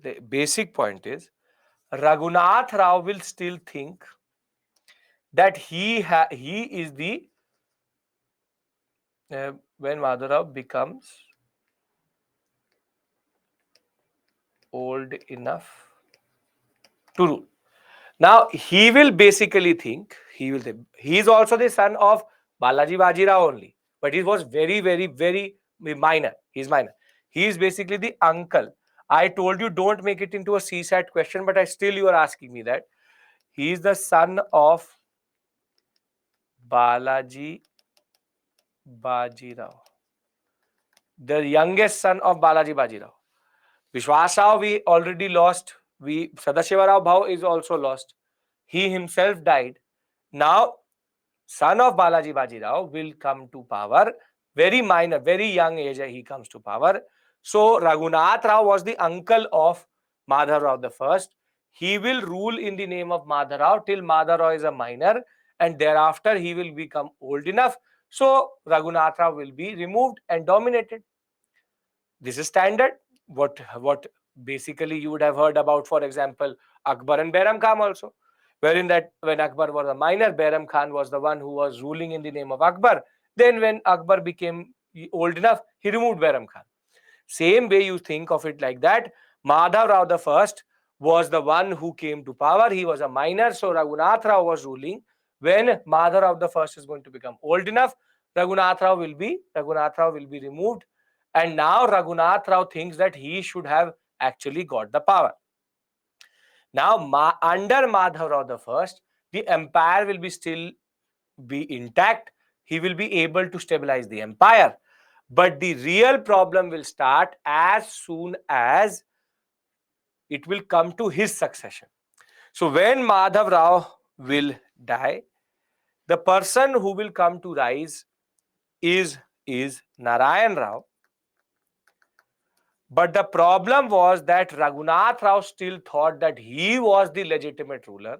S1: Raghunath Rao will still think that he is the when Madhav Rao becomes old enough to rule. Now he will basically think he is also the son of Balaji Bajirao only, but he was very, very, very minor. He's minor. He is basically the uncle. I told you don't make it into a CSAT question, but you are asking me that. He is the son of Balaji Bajirao, the youngest son of Balaji Bajirao. Vishwas Rao we already lost. Sadashiva Rao Bhav is also lost. He himself died. Now, son of Balaji Bajirao will come to power. Very minor, very young age he comes to power. So Raghunath Rao was the uncle of Madhav Rao the first. He will rule in the name of Madhav Rao till Madhav Rao is a minor, and thereafter he will become old enough. So Raghunath Rao will be removed and dominated. This is standard. What basically you would have heard about, for example, Akbar and Behram Khan also, wherein that when Akbar was a minor, Behram Khan was the one who was ruling in the name of Akbar. Then when Akbar became old enough, he removed Behram Khan. Same way you think of it like that. Madhav Rao the first was the one who came to power. He was a minor, so Raghunath Rao was ruling. When Madhav Rao the first is going to become old enough, Raghunath Rao will be removed, and now Raghunath Rao thinks that he should have actually got the power. Now, under Madhav Rao the first, the empire will be still be intact. He will be able to stabilize the empire. But the real problem will start as soon as it will come to his succession. So when Madhav Rao will die, the person who will come to rise is Narayan Rao. But the problem was that Raghunath Rao still thought that he was the legitimate ruler.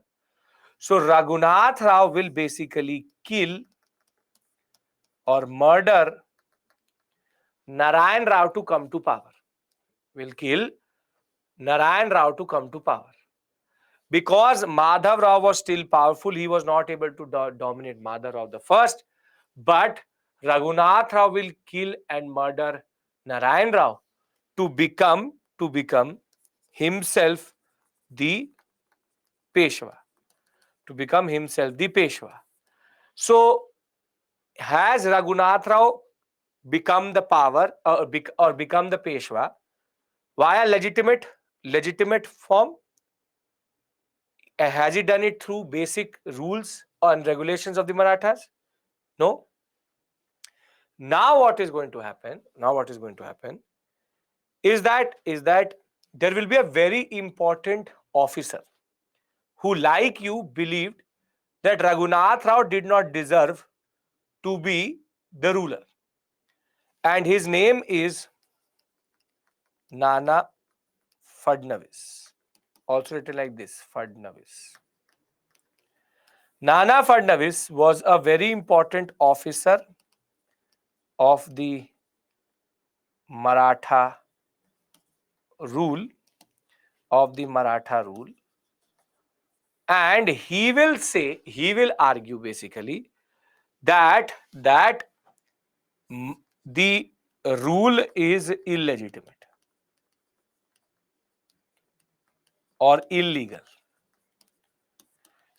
S1: So Raghunath Rao will basically kill or murder Narayan Rao to come to power. Will kill Narayan Rao to come to power. Because Madhav Rao was still powerful, he was not able to dominate Madhav Rao the first. But Raghunath Rao will kill and murder Narayan Rao to become himself the Peshwa. To become himself the Peshwa. So has Raghunath Rao become the power or become the Peshwa via legitimate form? Has he done it through basic rules and regulations of the Marathas? No. Now what is going to happen? Is that there will be a very important officer who, like you, believed that Raghunath Rao did not deserve to be the ruler, and his name is Nana Fadnavis, also written like this, Fadnavis. Nana Fadnavis was a very important officer of the Maratha rule, and he will argue basically that the rule is illegitimate or illegal,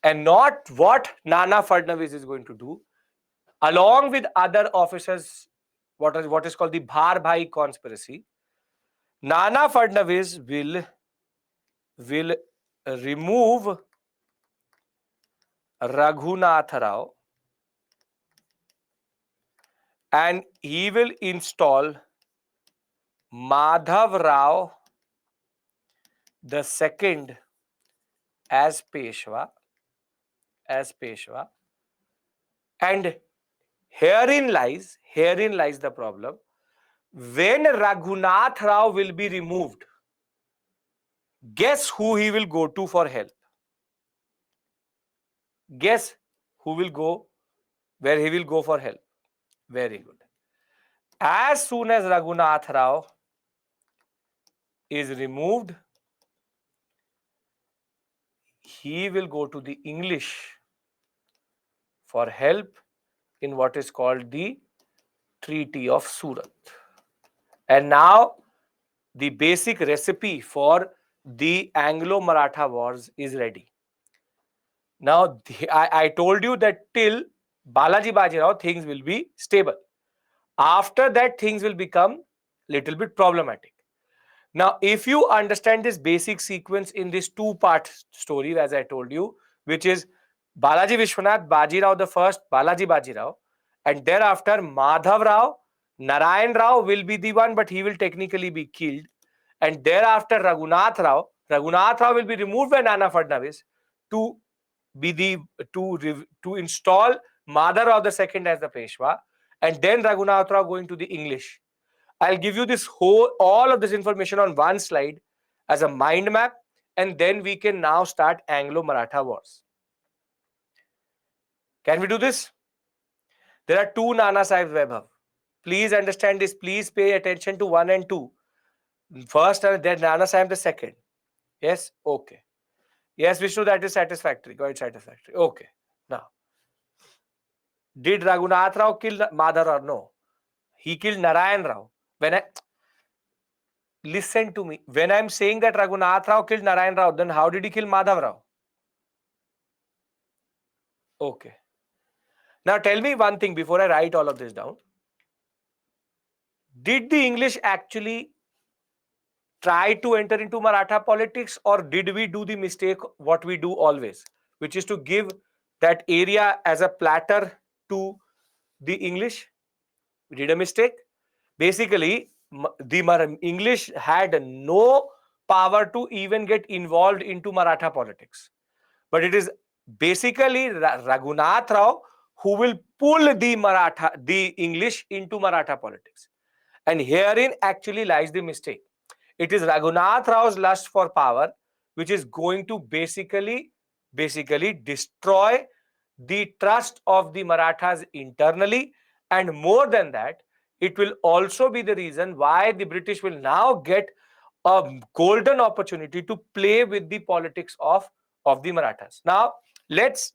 S1: and not what Nana Fadnavis is going to do, along with other officers, what is called the Bhar Bhai conspiracy. Nana Fadnavis will remove Raghunath Rao, and he will install Madhav Rao the second as Peshwa, and herein lies the problem. When Raghunath Rao will be removed, guess who he will go to for help? Guess who will go, where he will go for help? Very good. As soon as Raghunath Rao is removed, he will go to the English for help in what is called the Treaty of Surat. And now the basic recipe for the Anglo-Maratha wars is ready. Now, I told you that till Balaji Bajirao, things will be stable. After that, things will become little bit problematic. Now, if you understand this basic sequence in this two-part story, as I told you, which is Balaji Vishwanath, Bajirao the first, Balaji Bajirao, and thereafter Madhav Rao, Narayan Rao will be the one, but he will technically be killed. And thereafter Raghunath Rao will be removed by Nana Fadnavis to be the to install Madhav Rao the second as the Peshwa, and then Raghunath Rao going to the English. I'll give you this whole, all of this information on one slide as a mind map, and then we can now start Anglo-Maratha wars. Can we do this? There are two Nana Sahib Vaibhav. Please understand this. Please pay attention to 1 and 2. First, and then Nana Sahib the second. Yes? Okay. Yes, Vishnu, that is satisfactory. Quite satisfactory. Okay. Now, did Raghunath Rao kill Madhav Rao? No. He killed Narayan Rao. When I listen to me, when I'm saying that Raghunath Rao killed Narayan Rao, then how did he kill Madhav Rao? Okay. Now tell me one thing before I write all of this down. Did the English actually try to enter into Maratha politics, or did we do the mistake what we do always, which is to give that area as a platter to the English? We did a mistake. Basically, the English had no power to even get involved into Maratha politics. But it is basically Raghunath Rao who will pull the English into Maratha politics. And herein actually lies the mistake. It is Raghunath Rao's lust for power which is going to basically destroy the trust of the Marathas internally, and more than that, it will also be the reason why the British will now get a golden opportunity to play with the politics of the Marathas. Now let's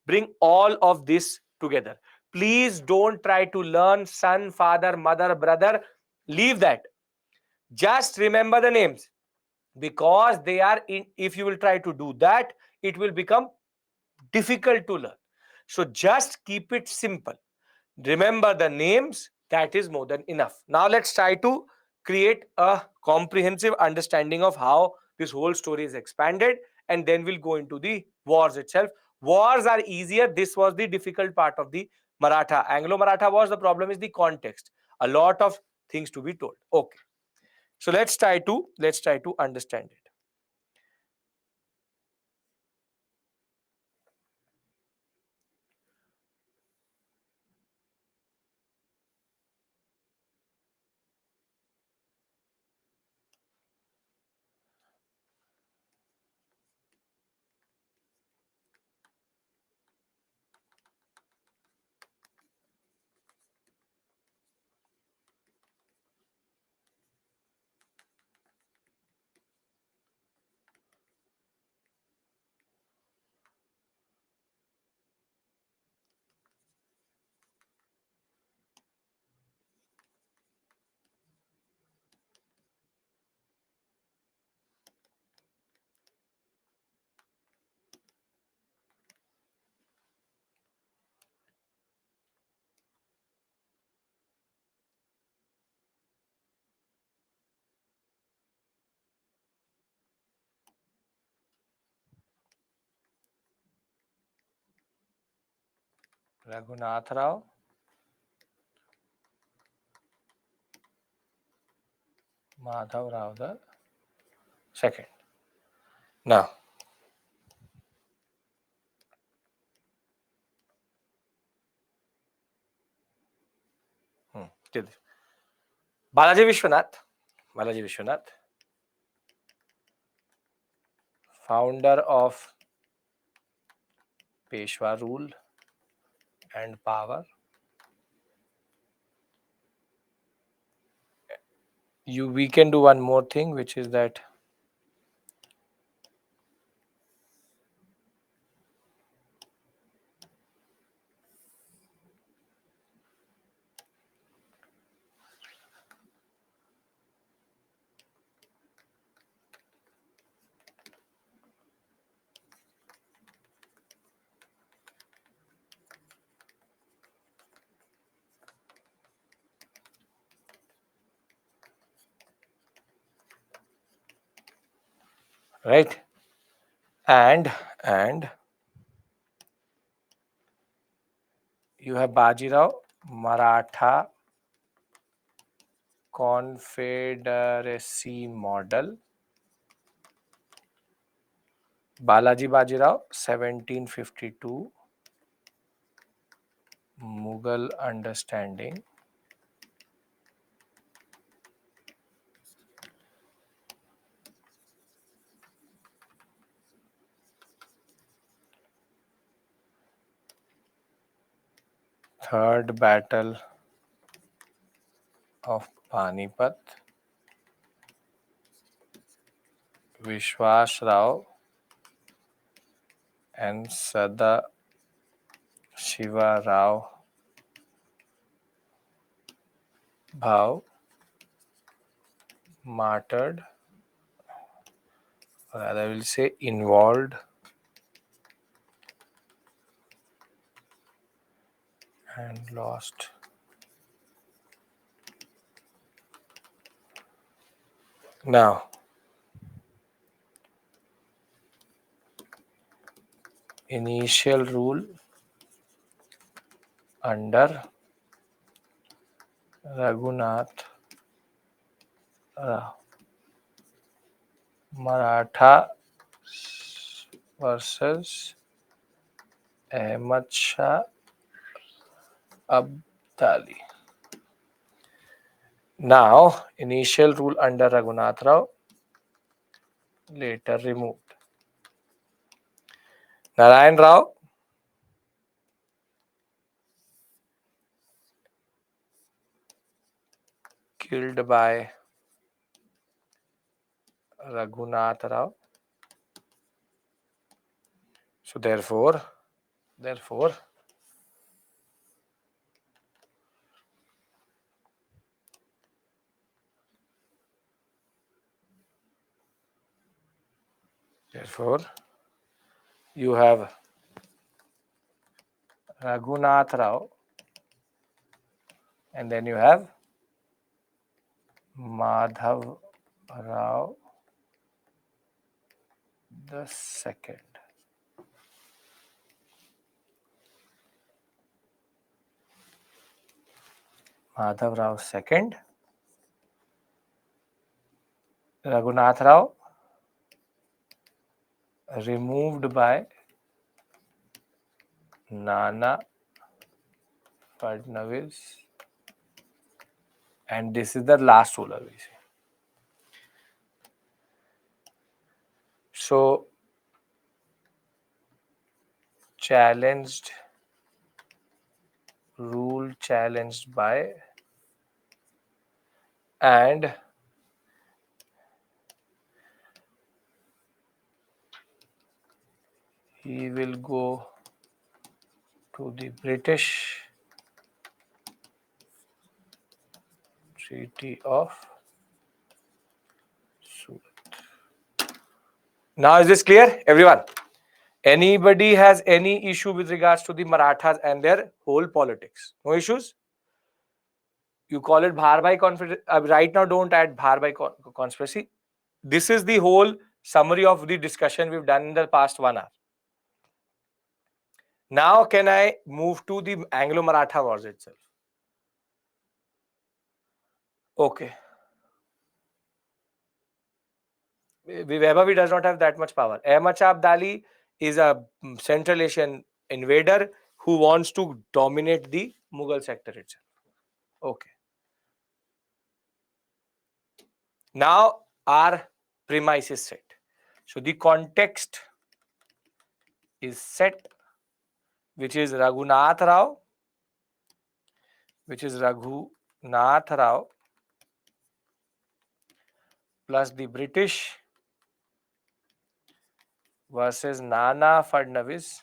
S1: bring all of this together. Please don't try to learn son, father, mother, brother. Leave that. Just remember the names, because they are in. If you will try to do that, it will become difficult to learn. So just keep it simple. Remember the names, that is more than enough. Now let's try to create a comprehensive understanding of how this whole story is expanded, and then we'll go into the wars itself. Wars are easier. This was the difficult part of the Maratha. Anglo-Maratha wars, the problem is the context. A lot of things to be told. Okay. So let's try to understand it. Raghunath Rao, Madhav Rao the second. Now, Balaji Vishwanath, Balaji Vishwanath, founder of Peshwa rule and power. We can do one more thing, which is that right, and you have Bajirao Maratha Confederacy model. Balaji Bajirao 1752 Mughal understanding. Third Battle of Panipat. Vishwas Rao and Sada Shiva Rao Bhav martyred, or rather I will say involved and lost. Now, initial rule under Raghunath Rao. Maratha versus MH5 Abdali. Now, initial rule under Raghunath Rao, later removed. Narayan Rao killed by Raghunath Rao. So therefore, you have Raghunath Rao and then you have Madhav Rao the second. Madhav Rao second. Raghunath Rao removed by Nana Fadnavis, and this is the last ruler we see. So challenged, rule challenged by, and he will go to the British Treaty of Surat. Now is this clear, everyone? Anybody has any issue with regards to the Marathas and their whole politics? No issues? You call it Bharbhai conspiracy. Right now, don't add Bharbhai conspiracy. This is the whole summary of the discussion we've done in the past 1 hour. Now, can I move to the Anglo-Maratha wars itself? Okay. Vaibhavi does not have that much power. Ahmad Shah Abdali is a Central Asian invader who wants to dominate the Mughal sector itself. Okay. Now our premise is set. So the context is set, which is Raghunath Rao, plus the British versus Nana Fadnavis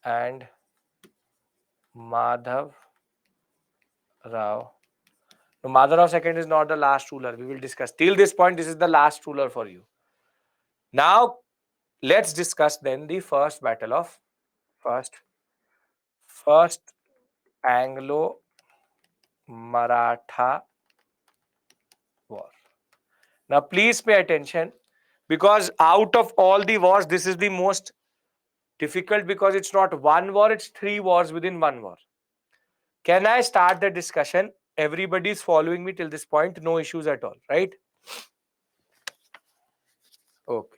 S1: and Madhav Rao. No, Madhav Rao second is not the last ruler. We will discuss. Till this point, this is the last ruler for you. Now, let's discuss then the first battle of first Anglo-Maratha war. Now, please pay attention, because out of all the wars, this is the most difficult, because it's not one war, it's 3 wars within 1 war. Can I start the discussion? Everybody is following me till this point, no issues at all, right? Okay.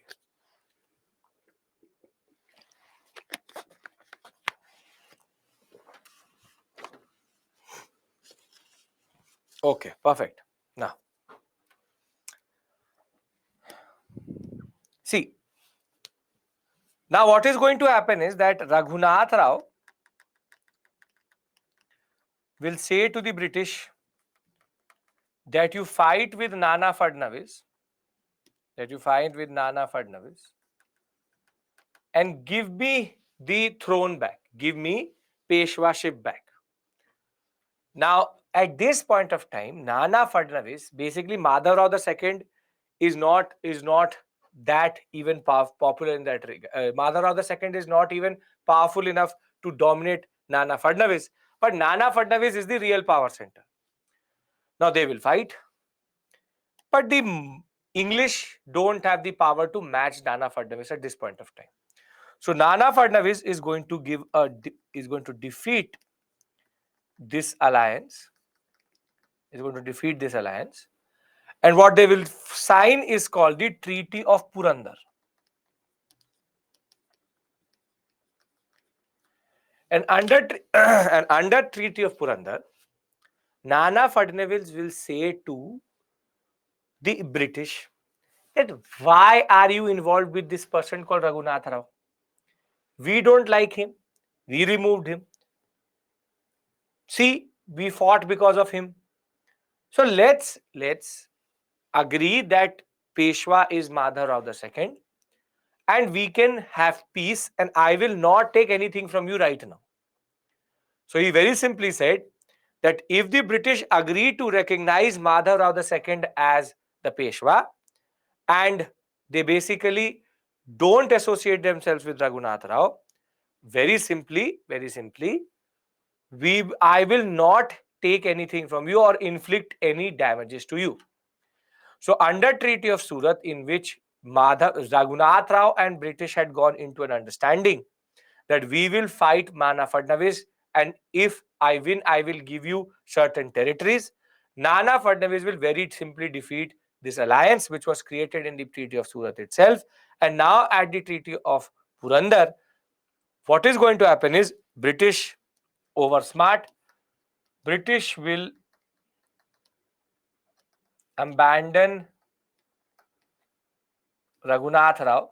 S1: Okay, perfect. Now, see, Now what is going to happen is that Raghunath Rao will say to the British that you fight with Nana Fadnavis, and give me the throne back, give me Peshwaship back. Now, at this point of time, Nana Fadnavis, basically Madhavrao II, is not that even popular in that regard. Madhavrao II is not even powerful enough to dominate Nana Fadnavis, but Nana Fadnavis is the real power center. Now they will fight, but the English don't have the power to match Nana Fadnavis at this point of time. So Nana Fadnavis is going to defeat this alliance. And what they will sign is called the Treaty of Purandar. And under and under Treaty of Purandar, Nana Fadnavis will say to the British that why are you involved with this person called Raghunath Rao? We don't like him. We removed him. See, we fought because of him. So let's agree that Peshwa is Madhavrao II, and we can have peace, and I will not take anything from you right now. So he very simply said that if the British agree to recognize Madhavrao II as the Peshwa, and they basically don't associate themselves with Raghunath Rao, very simply, I will not take anything from you or inflict any damages to you. So under Treaty of Surat, in which Raghunath Rao and British had gone into an understanding that we will fight Nana Fadnavis, and if I win, I will give you certain territories. Nana Fadnavis will very simply defeat this alliance, which was created in the Treaty of Surat itself. And now at the Treaty of Purandar, what is going to happen is British over smart. British will abandon Raghunath Rao.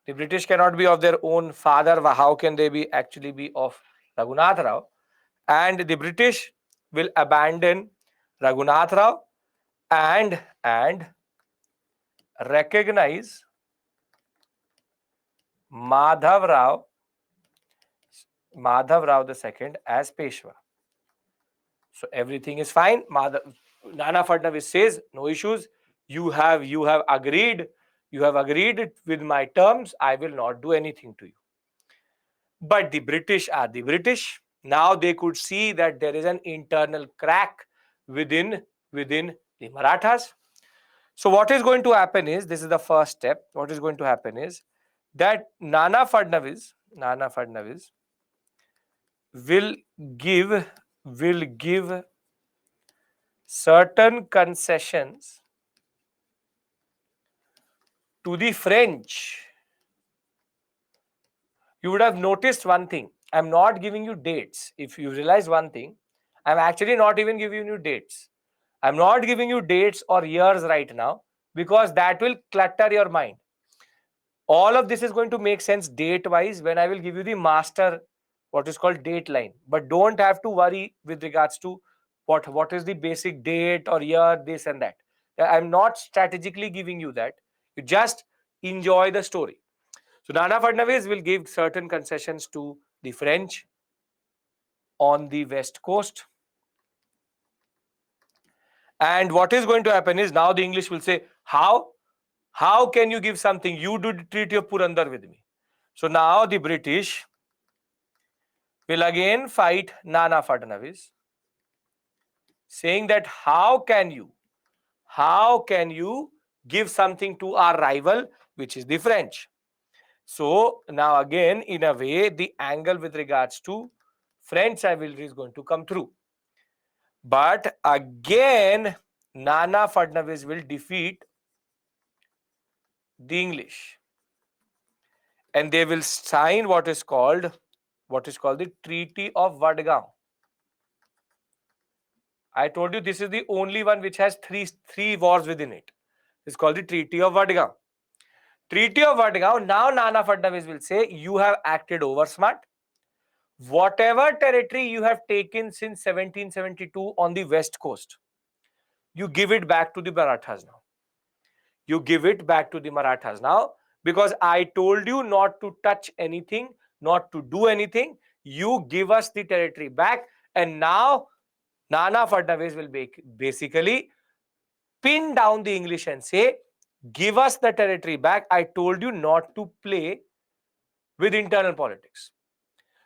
S1: The British cannot be of their own father. How can they be actually be of Raghunath Rao? And the British will abandon Raghunath Rao and recognize Madhav Rao II as Peshwa. So everything is fine. Nana Fadnavis says no issues. You have agreed with my terms. I will not do anything to you. But the British are the British. Now they could see that there is an internal crack within the Marathas. So what is going to happen is, this is the first step. What is going to happen is that Nana Fadnavis will give certain concessions to the French. You would have noticed one thing. I'm not giving you dates. If you realize one thing, I'm actually not even giving you dates. I'm not giving you dates or years right now, because that will clutter your mind. All of this is going to make sense date wise when I will give you the master, what is called date line. But don't have to worry with regards to what is the basic date or year, this and that. I'm not strategically giving you that. You just enjoy the story. So Nana Fadnavis will give certain concessions to the French on the west coast. And what is going to happen is, now the English will say, how can you give something? You did Treaty of Purandar with me. So now the British will again fight Nana Fadnavis, saying that how can you give something to our rival, which is the French? So now again, in a way, the angle with regards to French rivalry is going to come through. But again, Nana Fadnavis will defeat the English, and they will sign what is called the Treaty of Vadgaon. I told you this is the only one which has three wars within it. It's called the Treaty of Vadgaon. Treaty of Vadgaon, now Nana Fadnavis will say, you have acted over smart. Whatever territory you have taken since 1772 on the west coast, you give it back to the Marathas now. You give it back to the Marathas now, because I told you not to touch anything, not to do anything. You give us the territory back, and now Nana Fadnavis will basically pin down the English and say, give us the territory back. I told you not to play with internal politics.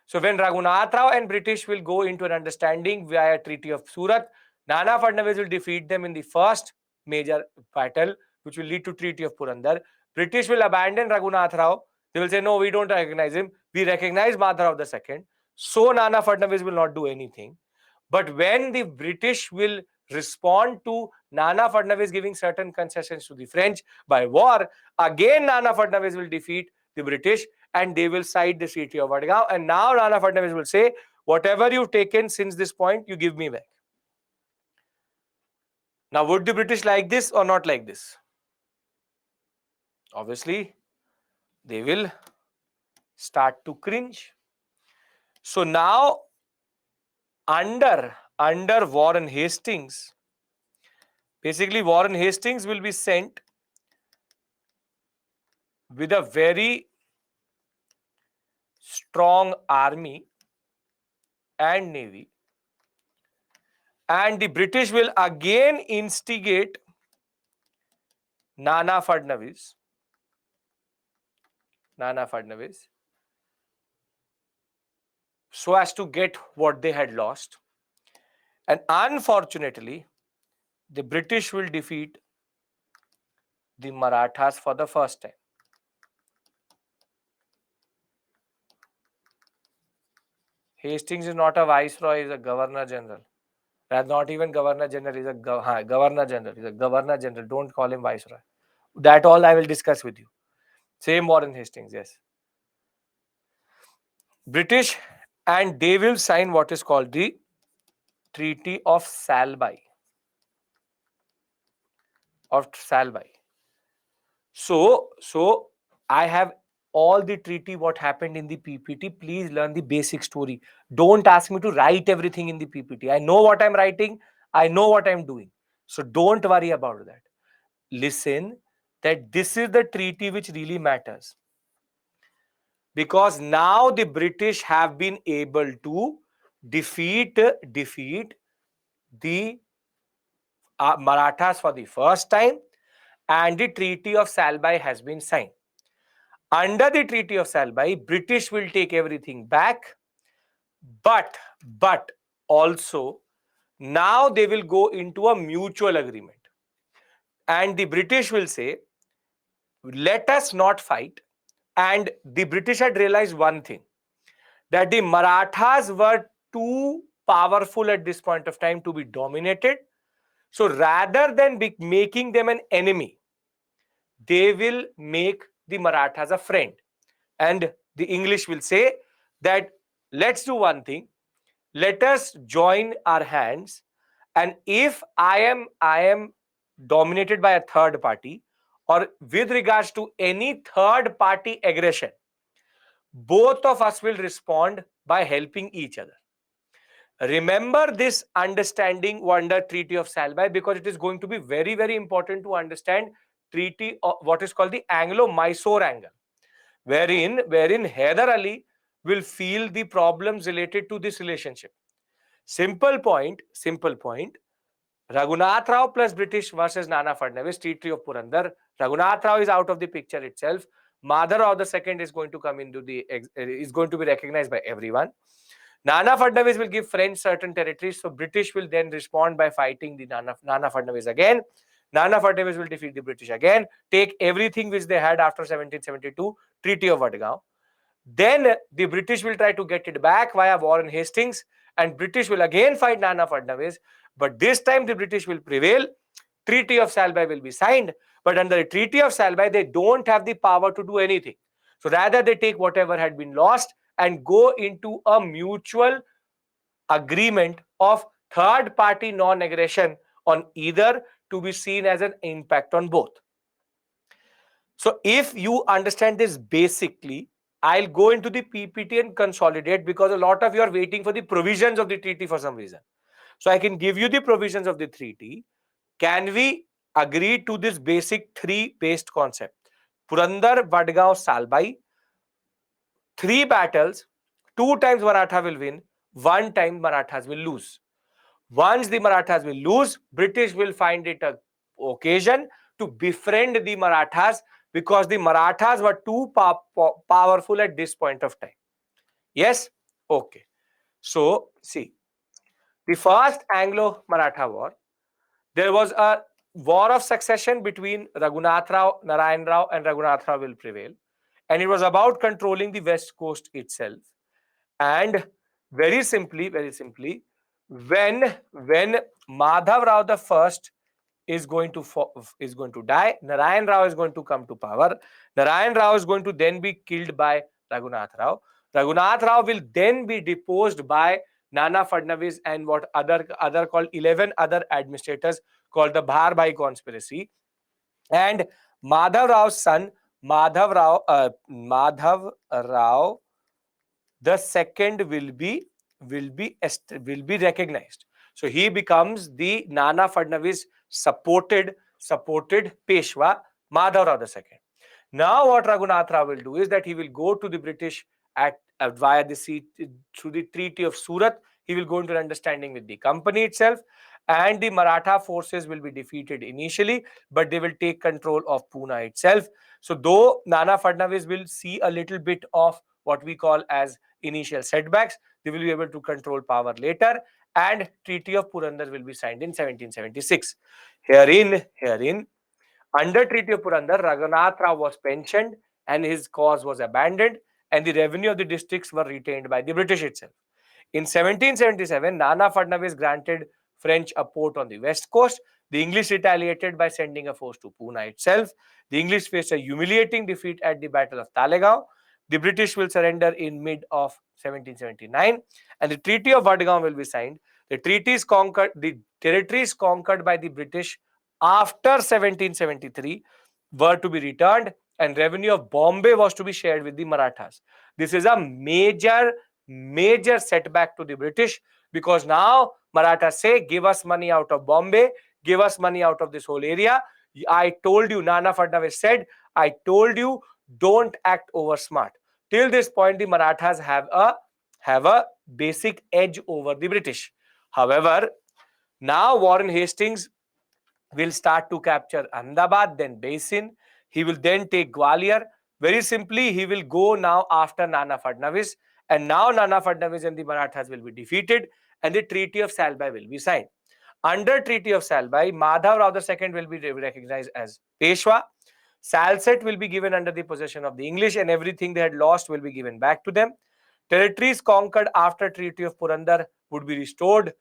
S1: So when Raghunath Rao and British will go into an understanding via Treaty of Surat, Nana Fadnavis will defeat them in the first major battle, which will lead to Treaty of Purandar. British will abandon Raghunath Rao. They will say, no, we don't recognize him. We recognize Madhav II. So Nana Fadnavis will not do anything. But when the British will respond to Nana Fadnavis giving certain concessions to the French by war, again Nana Fadnavis will defeat the British and they will cite the Treaty of Vadgaon. And now Nana Fadnavis will say, whatever you've taken since this point, you give me back. Now, would the British like this or not like this? Obviously, they will start to cringe. So now, under Warren Hastings, basically Warren Hastings will be sent with a very strong army and navy, and the British will again instigate Nana Fadnavis, so as to get what they had lost. And unfortunately, the British will defeat the Marathas for the first time. Hastings is not a viceroy, he is a governor general. Not even governor general, he is a governor general. He is a governor general. Don't call him viceroy. That all I will discuss with you. Same Warren Hastings, yes. British, and they will sign what is called the Treaty of Salbai. So I have all the treaty what happened in the PPT. Please learn the basic story. Don't ask me to write everything in the PPT. I know what I'm writing. I know what I'm doing. So don't worry about that. Listen, that this is the treaty which really matters. Because now the British have been able to defeat the Marathas for the first time, and the Treaty of Salbai has been signed. Under the Treaty of Salbai, British will take everything back, but also now they will go into a mutual agreement, and the British will say, let us not fight. And the British had realized one thing, that the Marathas were too powerful at this point of time to be dominated. So rather than making them an enemy, they will make the Marathas a friend. And the English will say that let's do one thing, let us join our hands, and if I am dominated by a third party, or with regards to any third party aggression, both of us will respond by helping each other. Remember this understanding under Treaty of Salbai, because it is going to be very, very important to understand treaty of what is called the Anglo-Mysore angle, wherein Hyder Ali will feel the problems related to this relationship. Simple point. Raghunath Rao plus British versus Nana Fadnavis, Treaty of Purandar. Raghunath Rao is out of the picture itself. Madhav II is going to come into is going to be recognized by everyone. Nana Fadnavis will give French certain territories, so British will then respond by fighting the Nana Fadnavis again. Nana Fadnavis will defeat the British again, take everything which they had after 1772, Treaty of Vadgaon. Then the British will try to get it back via Warren Hastings, and British will again fight Nana Fadnavis, but this time the British will prevail. Treaty of Salbai will be signed, but under the Treaty of Salbai, they don't have the power to do anything. So rather they take whatever had been lost and go into a mutual agreement of third party non-aggression on either, to be seen as an impact on both. So if you understand this basically, I'll go into the PPT and consolidate, because a lot of you are waiting for the provisions of the treaty for some reason. So I can give you the provisions of the treaty. Can we agree to this basic three based concept? Purandar, Vadgaon, Salbai, three battles, two times Maratha will win, one time Marathas will lose. Once the Marathas will lose, British will find it a occasion to befriend the Marathas, because the Marathas were too powerful at this point of time. Yes? Okay. So, see, the first Anglo-Maratha war, there was a war of succession between Raghunath Rao, Narayan Rao, and Raghunath Rao will prevail. And it was about controlling the west coast itself. And very simply, when Madhav Rao the first is going to die, Narayan Rao is going to come to power. Narayan Rao is going to then be killed by Raghunath Rao. Raghunath Rao will then be deposed by Nana Fadnavis and what other called 11 other administrators, called the Bharbhai conspiracy. And Madhav Rao's son, Madhav Rao the second will be recognized. So he becomes the Nana Fadnavis supported Peshwa, Madhav Rao II. Now what Raghunath Rao will do is that he will go to the British at via the sea, through the Treaty of Surat. He will go into an understanding with the company itself, and the Maratha forces will be defeated initially, but they will take control of Pune itself. So though Nana Fadnavis will see a little bit of what we call as initial setbacks, they will be able to control power later, and Treaty of Purandar will be signed in 1776. Herein, under Treaty of Purandar, Raghunath Rao was pensioned and his cause was abandoned, and the revenue of the districts were retained by the British itself. In 1777, Nana Fadnavis granted French a port on the west coast. The English retaliated by sending a force to Pune itself. The English faced a humiliating defeat at the Battle of Talegaon. The British will surrender in mid of 1779, and the Treaty of Vadgaon will be signed. The territories conquered by the British after 1773 were to be returned, and revenue of Bombay was to be shared with the Marathas. This is a major setback to the British, because now Marathas say, give us money out of Bombay, give us money out of this whole area. I told you, Nana Fadnavis said, I told you, don't act over smart. Till this point, the Marathas have a basic edge over the British. However, now Warren Hastings will start to capture Ahmedabad, then Basin. He will then take Gwalior. Very simply, he will go now after Nana Fadnavis, and now Nana Fadnavis and the Marathas will be defeated, and the Treaty of Salbai will be signed. Under Treaty of Salbai, Madhav Rao II will be recognized as Peshwa. Salsette will be given under the possession of the English, and everything they had lost will be given back to them. Territories conquered after Treaty of Purandar would be restored,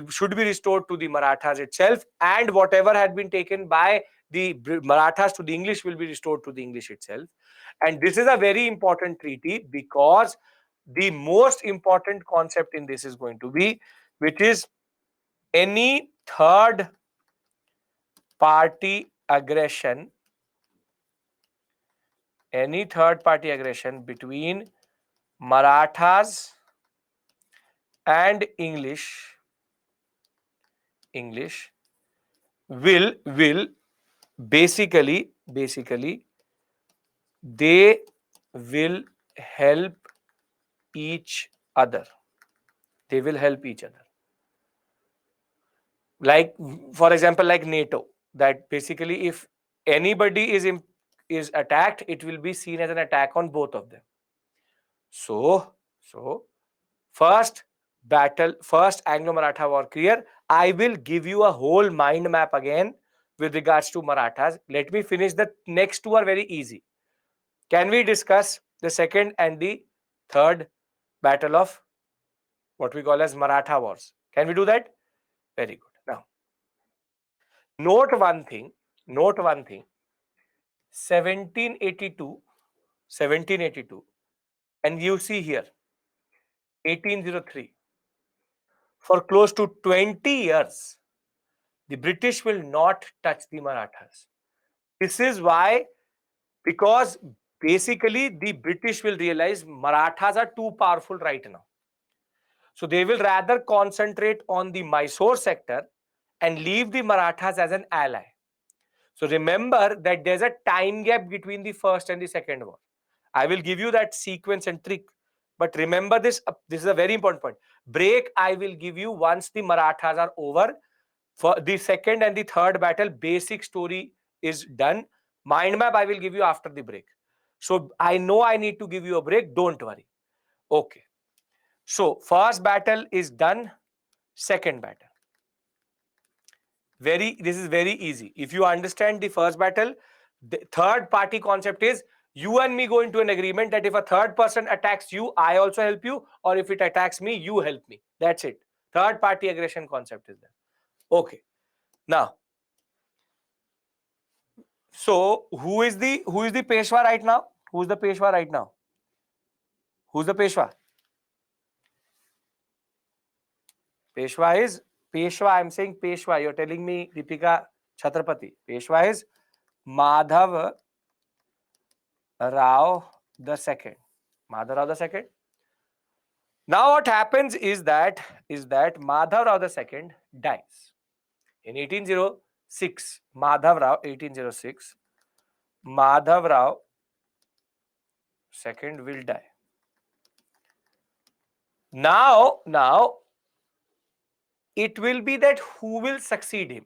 S1: should be restored to the Marathas itself, and whatever had been taken by the Marathas to the English will be restored to the English itself. And this is a very important treaty, because the most important concept in this is going to be, which is any third party aggression, between Marathas and English will basically they will help each other. They will help each other. Like, for example, like NATO, that basically if anybody is attacked, it will be seen as an attack on both of them. So first Anglo-Maratha war clear. I will give you a whole mind map again with regards to Marathas. Let me finish. The next two are very easy. Can we discuss the second and the third battle of what we call as Maratha wars? Can we do that? Very good. Now, note one thing. 1782, 1782, and you see here 1803. For close to 20 years, the British will not touch the Marathas. This is why because basically the British will realize Marathas are too powerful right now. So they will rather concentrate on the Mysore sector and leave the Marathas as an ally. So remember that there's a time gap between the first and the second war. I will give you that sequence and trick. But remember this, this is a very important point. Break I will give you once the Marathas are over. For the second and the third battle, basic story is done. Mind map I will give you after the break. So I know I need to give you a break. Don't worry. Okay. So first battle is done. Second battle. This is very easy. If you understand the first battle, the third party concept is you and me go into an agreement that if a third person attacks you, I also help you, or if it attacks me, you help me. That's it. Third party aggression concept is there. Okay. Now, so who is the Peshwa right now? Who's the Peshwa right now? Who's the Peshwa? Peshwa. I'm saying Peshwa. You're telling me Deepika Chhatrapati. Peshwa is Madhav Rao the second. Madhav Rao the second. Now what happens is that Madhav Rao the second dies in 1806. Madhav Rao 1806. Madhav Rao second will die. Now it will be that who will succeed him?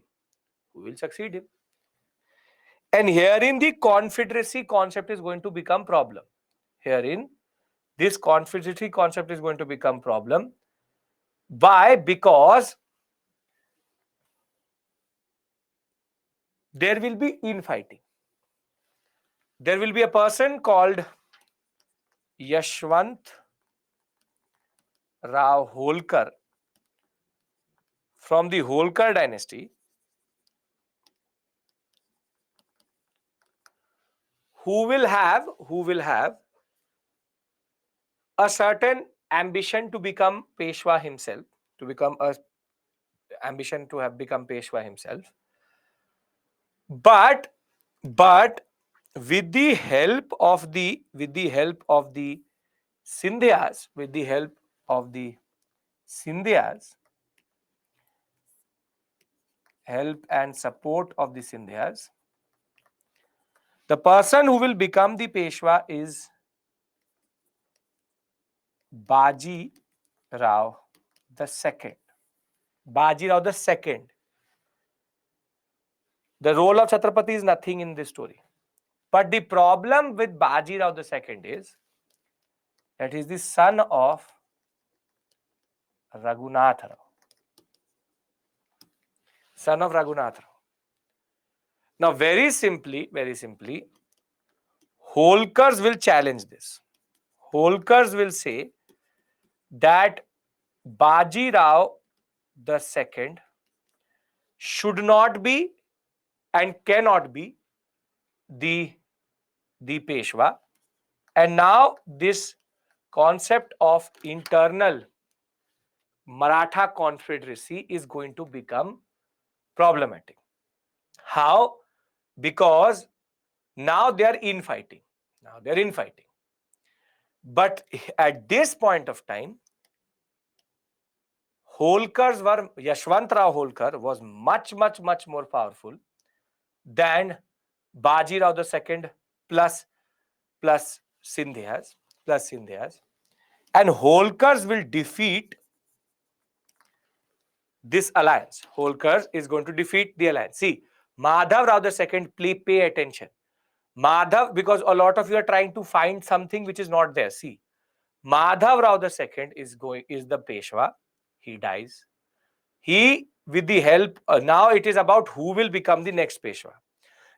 S1: Who will succeed him? And herein the confederacy concept is going to become problem. Herein this confederacy concept is going to become problem. Why? Because there will be infighting. There will be a person called Yashwant Rao Holkar from the Holkar dynasty who will have a certain ambition to become Peshwa himself, Peshwa himself. But with the help of the Scindias, help and support of the Scindias, the person who will become the Peshwa is Baji Rao the second. Baji Rao the second. The role of Chhatrapati is nothing in this story. But the problem with Baji Rao the second is that he is the son of Raghunath Rao. Son of Raghunath Rao. Now, very simply, Holkars will challenge this. Holkars will say that Baji Rao the second should not be and cannot be the Peshwa. And now this concept of internal Maratha confederacy is going to become problematic. How? Because now they are infighting. But at this point of time, Yashwant Rao Holkar was much more powerful than Baji Rao II plus Scindias. And Holkars will defeat this alliance. Holkar is going to defeat the alliance. See, Madhav Rao II, pay attention. Madhav, because a lot of you are trying to find something which is not there. See, Madhav Rao II is the Peshwa. He dies. He, with the help, now it is about who will become the next Peshwa.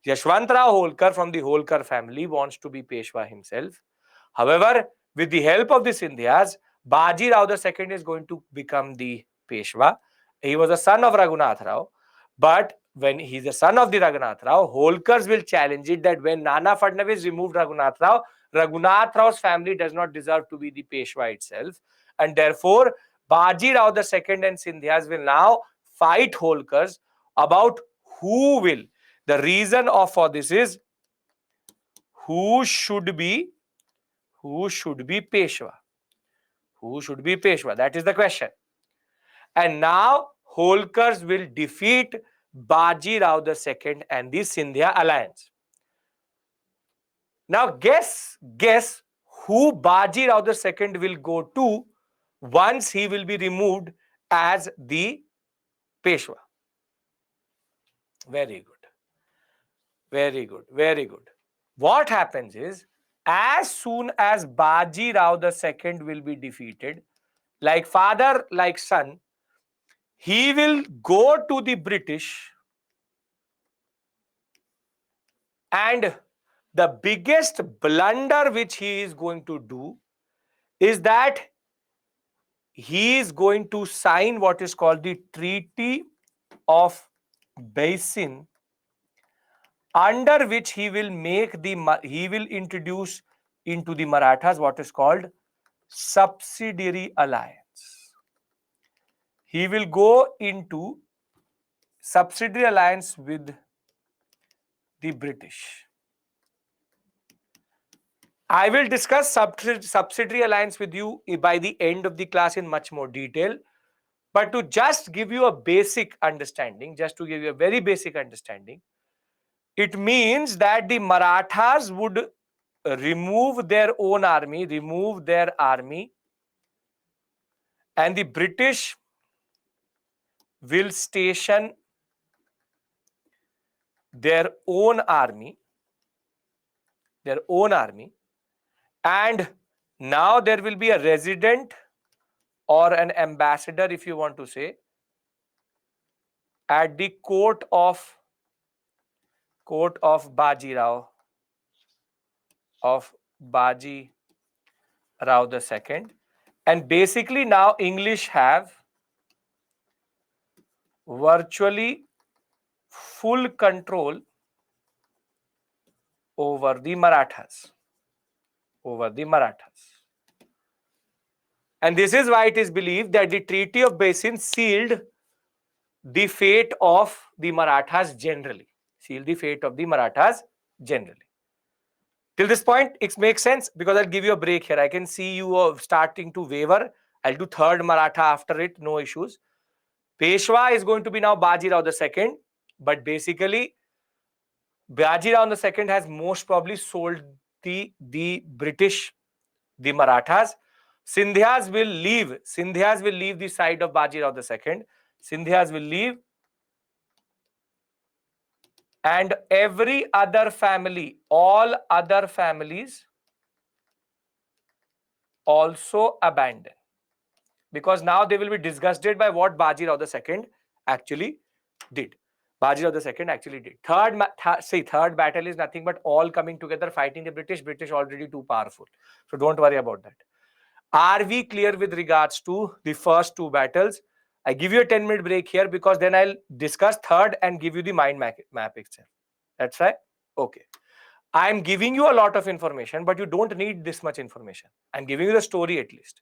S1: Yashwant Rao Holkar from the Holkar family wants to be Peshwa himself. However, with the help of the Scindias, Baji Rao II is going to become the Peshwa. He was a son of Raghunath Rao. But when he's the son of the Raghunath Rao, Holkars will challenge it that when Nana Fadnavis removed Raghunath Rao's family does not deserve to be the Peshwa itself. And therefore, Baji Rao II and Scindias will now fight Holkars about who will. The reason for this is who should be Peshwa? Who should be Peshwa? That is the question. And now Holkars will defeat Baji Rao II and the Scindia alliance. Now guess who Baji Rao II will go to once he will be removed as the Peshwa. Very good. Very good. Very good. What happens is, as soon as Baji Rao II will be defeated, like father, like son, he will go to the British, and the biggest blunder which he is going to do is that he is going to sign what is called the Treaty of Basin, under which he will introduce into the Marathas what is called subsidiary alliance. He will go into subsidiary alliance with the British. I will discuss subsidiary alliance with you by the end of the class in much more detail. But to just give you a basic understanding, just to give you a very basic understanding, it means that the Marathas would remove their army, and the British will station their own army, and now there will be a resident or an ambassador, if you want to say, at the court of Baji Rao II. And basically now English have virtually full control over the Marathas. And this is why it is believed that the Treaty of Basin sealed the fate of the Marathas generally. Till this point, it makes sense because I'll give you a break here. I can see you starting to waver. I'll do third Maratha after it, no issues. Peshwa is going to be now Baji Rao II, but basically Baji Rao II has most probably sold the British the Marathas. Sindhyas will leave the side of Baji Rao II. Sindhyas will leave, and every other family, all other families also abandon, because now they will be disgusted by what Baji Rao II actually did. Third battle is nothing but all coming together fighting the British. British already too powerful, so don't worry about that. Are we clear with regards to the first two battles? I give you a 10-minute break here because then I'll discuss third and give you the mind map itself. That's right. Okay. I'm giving you a lot of information, but you don't need this much information. I'm giving you the story at least.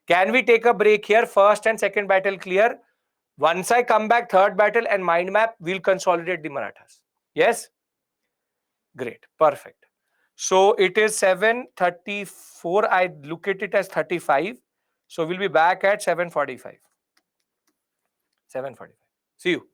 S1: Can we take a break here? First and second battle clear. Once I come back, third battle and mind map, we'll consolidate the Marathas. Yes? Great. Perfect. So it is 7:34. I look at it as 35. So we'll be back at 7:45. 7:45. See you.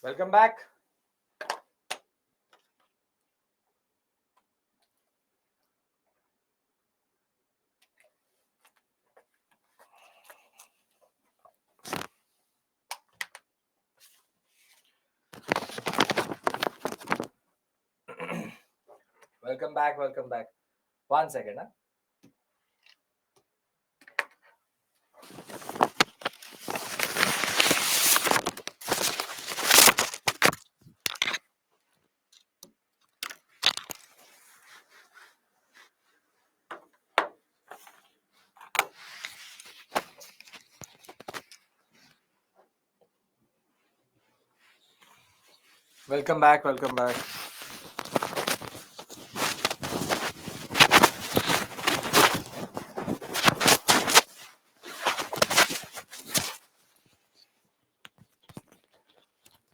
S1: Welcome back. Welcome back. Welcome back. 1 second. Huh? Welcome back. Welcome back.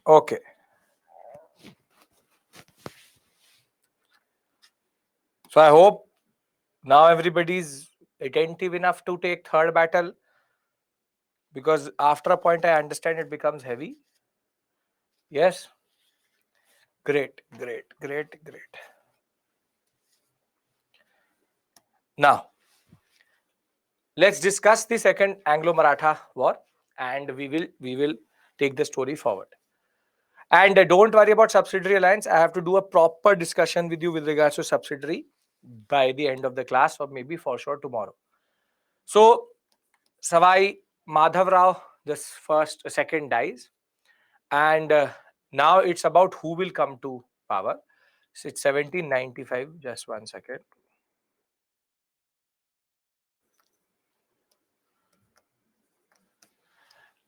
S1: Okay. So I hope now everybody's attentive enough to take third battle, because after a point I understand it becomes heavy. Yes. Great. Great. Great. Great. Now let's discuss the second Anglo-Maratha war, and we will take the story forward. And don't worry about subsidiary alliance. I have to do a proper discussion with you with regards to subsidiary by the end of the class, or maybe for sure tomorrow. So Savai Madhav Rao, this second dies, and now it's about who will come to power. So it's 1795. Just 1 second.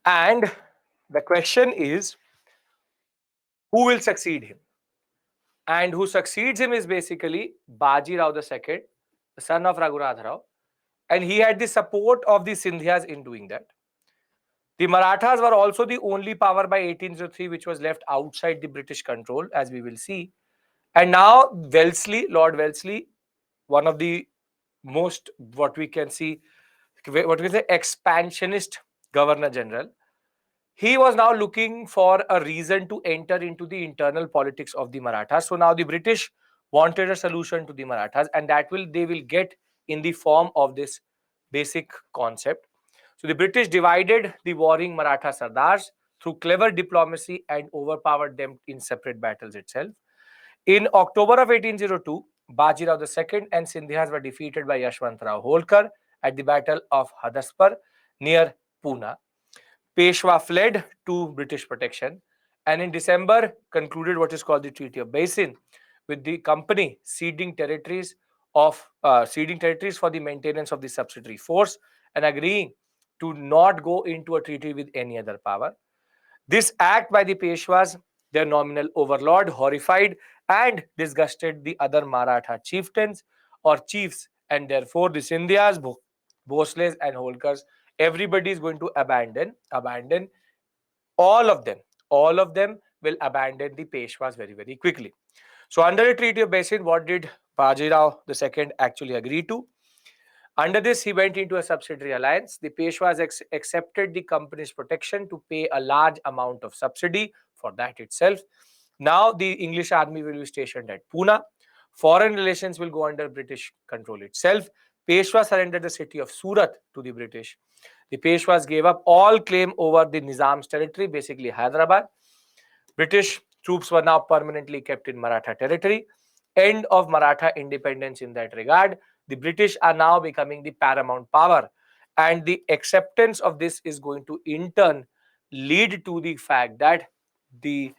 S1: And the question is, who will succeed him? And who succeeds him is basically Baji Rao II, the son of Raghunath Rao, and he had the support of the Sindhyas in doing that. The Marathas were also the only power by 1803 which was left outside the British control, as we will see. And now Wellesley, Lord Wellesley, one of the most, what we can see, what we say, expansionist Governor General, he was now looking for a reason to enter into the internal politics of the Marathas. So now the British wanted a solution to the Marathas, and that they will get in the form of this basic concept. So the British divided the warring Maratha Sardars through clever diplomacy and overpowered them in separate battles itself. In October of 1802, Bajirao II and Sindhyas were defeated by Yashwantrao Holkar at the Battle of Hadaspar near Pune. Peshwa fled to British protection, and in December concluded what is called the Treaty of Basin, with the company ceding territories for the maintenance of the subsidiary force and agreeing to not go into a treaty with any other power. This act by the Peshwas, their nominal overlord, horrified and disgusted the other Maratha chieftains or chiefs, and therefore the Sindhyas, Bhosles, and Holkars, everybody is going to abandon all of them will abandon the Peshwas very, very quickly. So under the Treaty of Basin, what did Bajirao II actually agree to? Under this, he went into a subsidiary alliance. The Peshwas accepted the company's protection to pay a large amount of subsidy for that itself. Now, the English army will be stationed at Pune. Foreign relations will go under British control itself. Peshwa surrendered the city of Surat to the British. The Peshwas gave up all claim over the Nizam's territory, basically Hyderabad. British troops were now permanently kept in Maratha territory. End of Maratha independence in that regard. The British are now becoming the paramount power. And the acceptance of this is going to in turn lead to the fact that the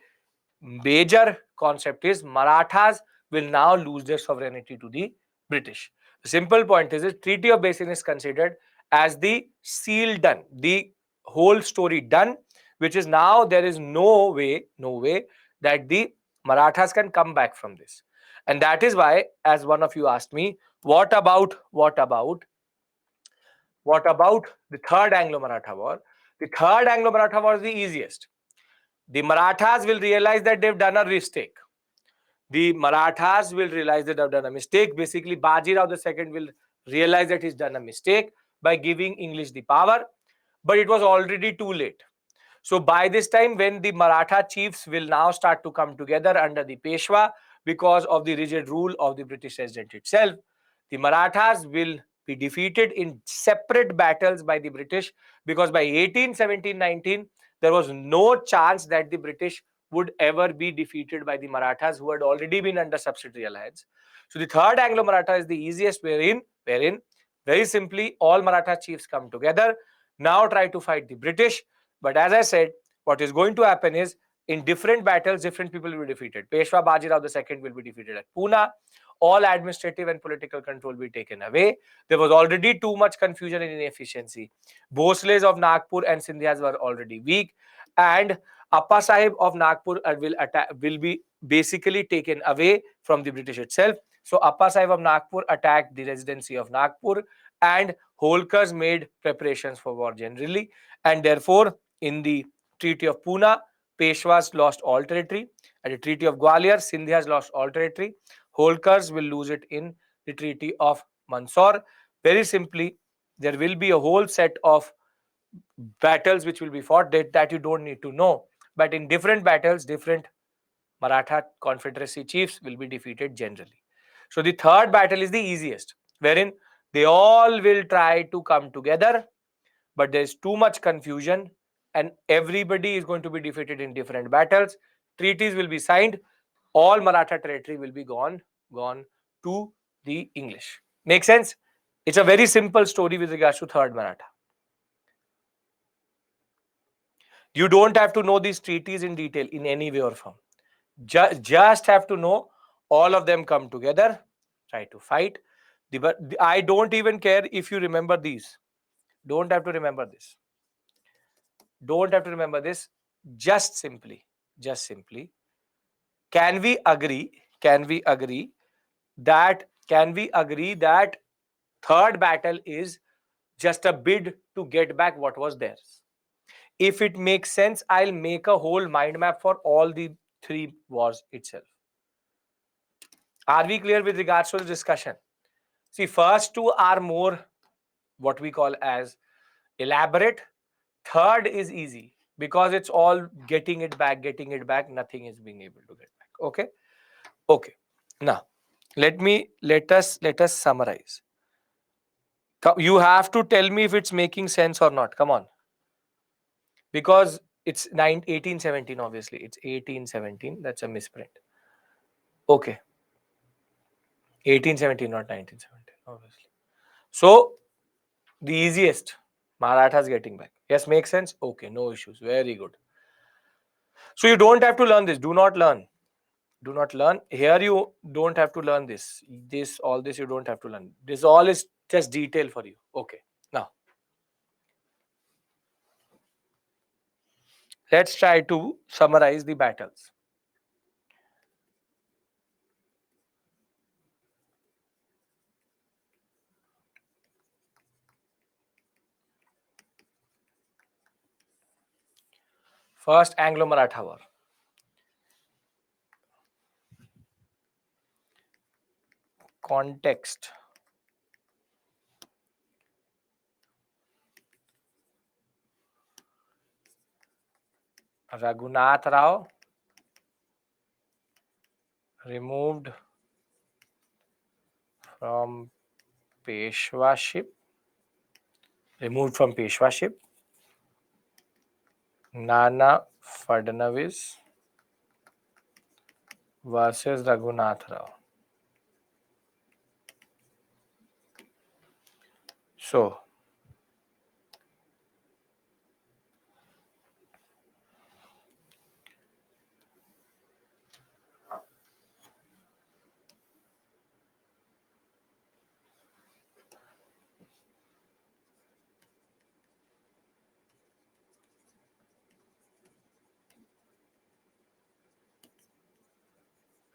S1: major concept is Marathas will now lose their sovereignty to the British. The simple point is, Treaty of Basin is considered as the seal done, the whole story done, which is now there is no way that the Marathas can come back from this. And that is why, as one of you asked me, what about the third Anglo-Maratha war? The third Anglo-Maratha war is the easiest. The Marathas will realize that they've done a mistake. The Marathas will realize that they've done a mistake. Basically, Bajirao II will realize that he's done a mistake by giving English the power, but it was already too late. So by this time, when the Maratha chiefs will now start to come together under the Peshwa, because of the rigid rule of the British Resident itself, the Marathas will be defeated in separate battles by the British, because by 1817-19 there was no chance that the British would ever be defeated by the Marathas, who had already been under subsidiary alliance. So the third Anglo-Maratha is the easiest, wherein very simply all Maratha chiefs come together, now try to fight the British. But as I said, what is going to happen is, in different battles, different people will be defeated. Peshwa Bajirao II will be defeated at Pune. All administrative and political control will be taken away. There was already too much confusion and inefficiency. Bhosles of Nagpur and Sindhyas were already weak, and Appa Sahib of Nagpur will be basically taken away from the British itself. So Appa Sahib of Nagpur attacked the residency of Nagpur, and Holkars made preparations for war generally, and therefore in the Treaty of Pune, Peshwas lost all territory. At the Treaty of Gwalior, Sindhyas lost all territory. Holkars will lose it in the Treaty of Mandsaur. Very simply, there will be a whole set of battles which will be fought that you don't need to know. But in different battles, different Maratha Confederacy chiefs will be defeated generally. So the third battle is the easiest, wherein they all will try to come together, but there is too much confusion and everybody is going to be defeated in different battles. Treaties will be signed, all Maratha territory will be gone to the English. Make sense? It's a very simple story with regards to third Maratha. You don't have to know these treaties in detail in any way or form. Just have to know all of them come together, try to fight. I don't even care if you remember these. Don't have to remember this. Don't have to remember this. Just simply, can we agree? Can we agree that third battle is just a bid to get back what was theirs? If it makes sense, I'll make a whole mind map for all the three wars itself. Are we clear with regards to the discussion? See, first two are more what we call as elaborate. Third is easy because it's all getting it back. Nothing is being able to get back. Okay. Okay. Now, let us summarize. You have to tell me if it's making sense or not. Come on. Because it's 1817, obviously. It's 1817. That's a misprint. Okay. 1817, not 1917, obviously. So, the easiest, Marathas getting back. Yes, makes sense? Okay, no issues. Very good. So, you don't have to learn this. Do not learn. Do not learn. Here, you don't have to learn this. All this, you don't have to learn. This all is just detail for you. Okay. Now, let's try to summarize the battles. First Anglo-Maratha War. Context. Raghunath Rao removed from Peshwaship. Nana Fadnavis versus Raghunath Rao. So,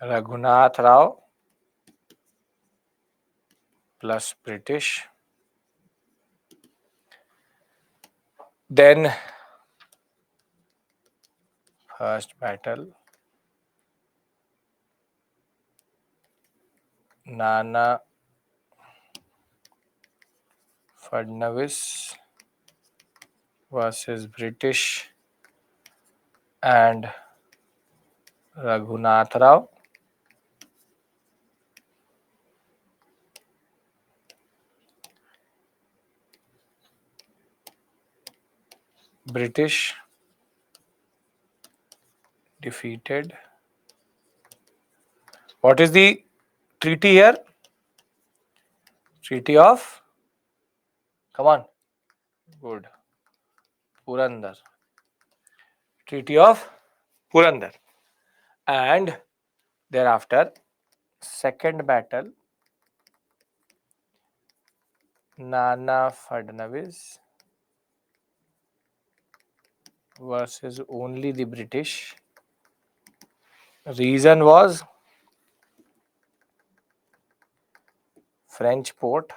S1: Raghunath Rao plus British. Then first battle, Nana Fadnavis versus British and Raghunath Rao. British defeated. What is the treaty here? Treaty of, come on, good, Purandar. Treaty of Purandar. And thereafter, second battle, Nana Fadnavis versus only the British. Reason was French port,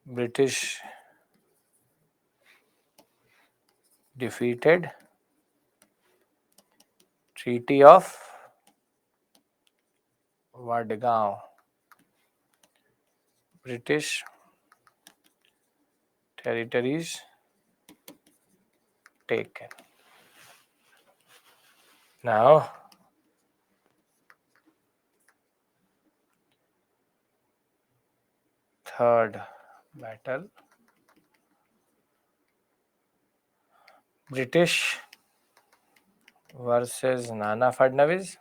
S1: British defeated, Treaty of Vadgaon, British territories taken. Now, third battle, British versus Nana Fadnavis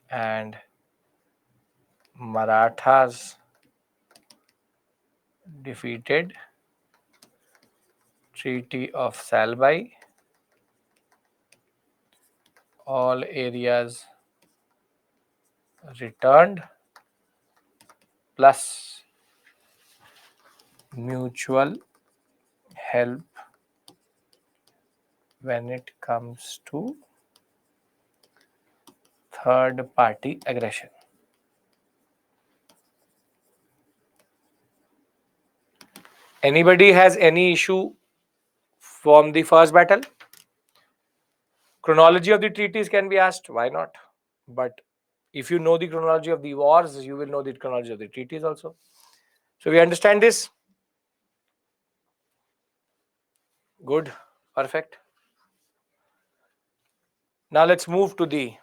S1: and Marathas defeated, Treaty of Salbai, all areas returned, plus mutual help when it comes to third party aggression. Anybody has any issue from the first battle? Chronology of the treaties can be asked, why not? But if you know the chronology of the wars, you will know the chronology of the treaties also. So we understand this? Good, perfect. Now let's move to the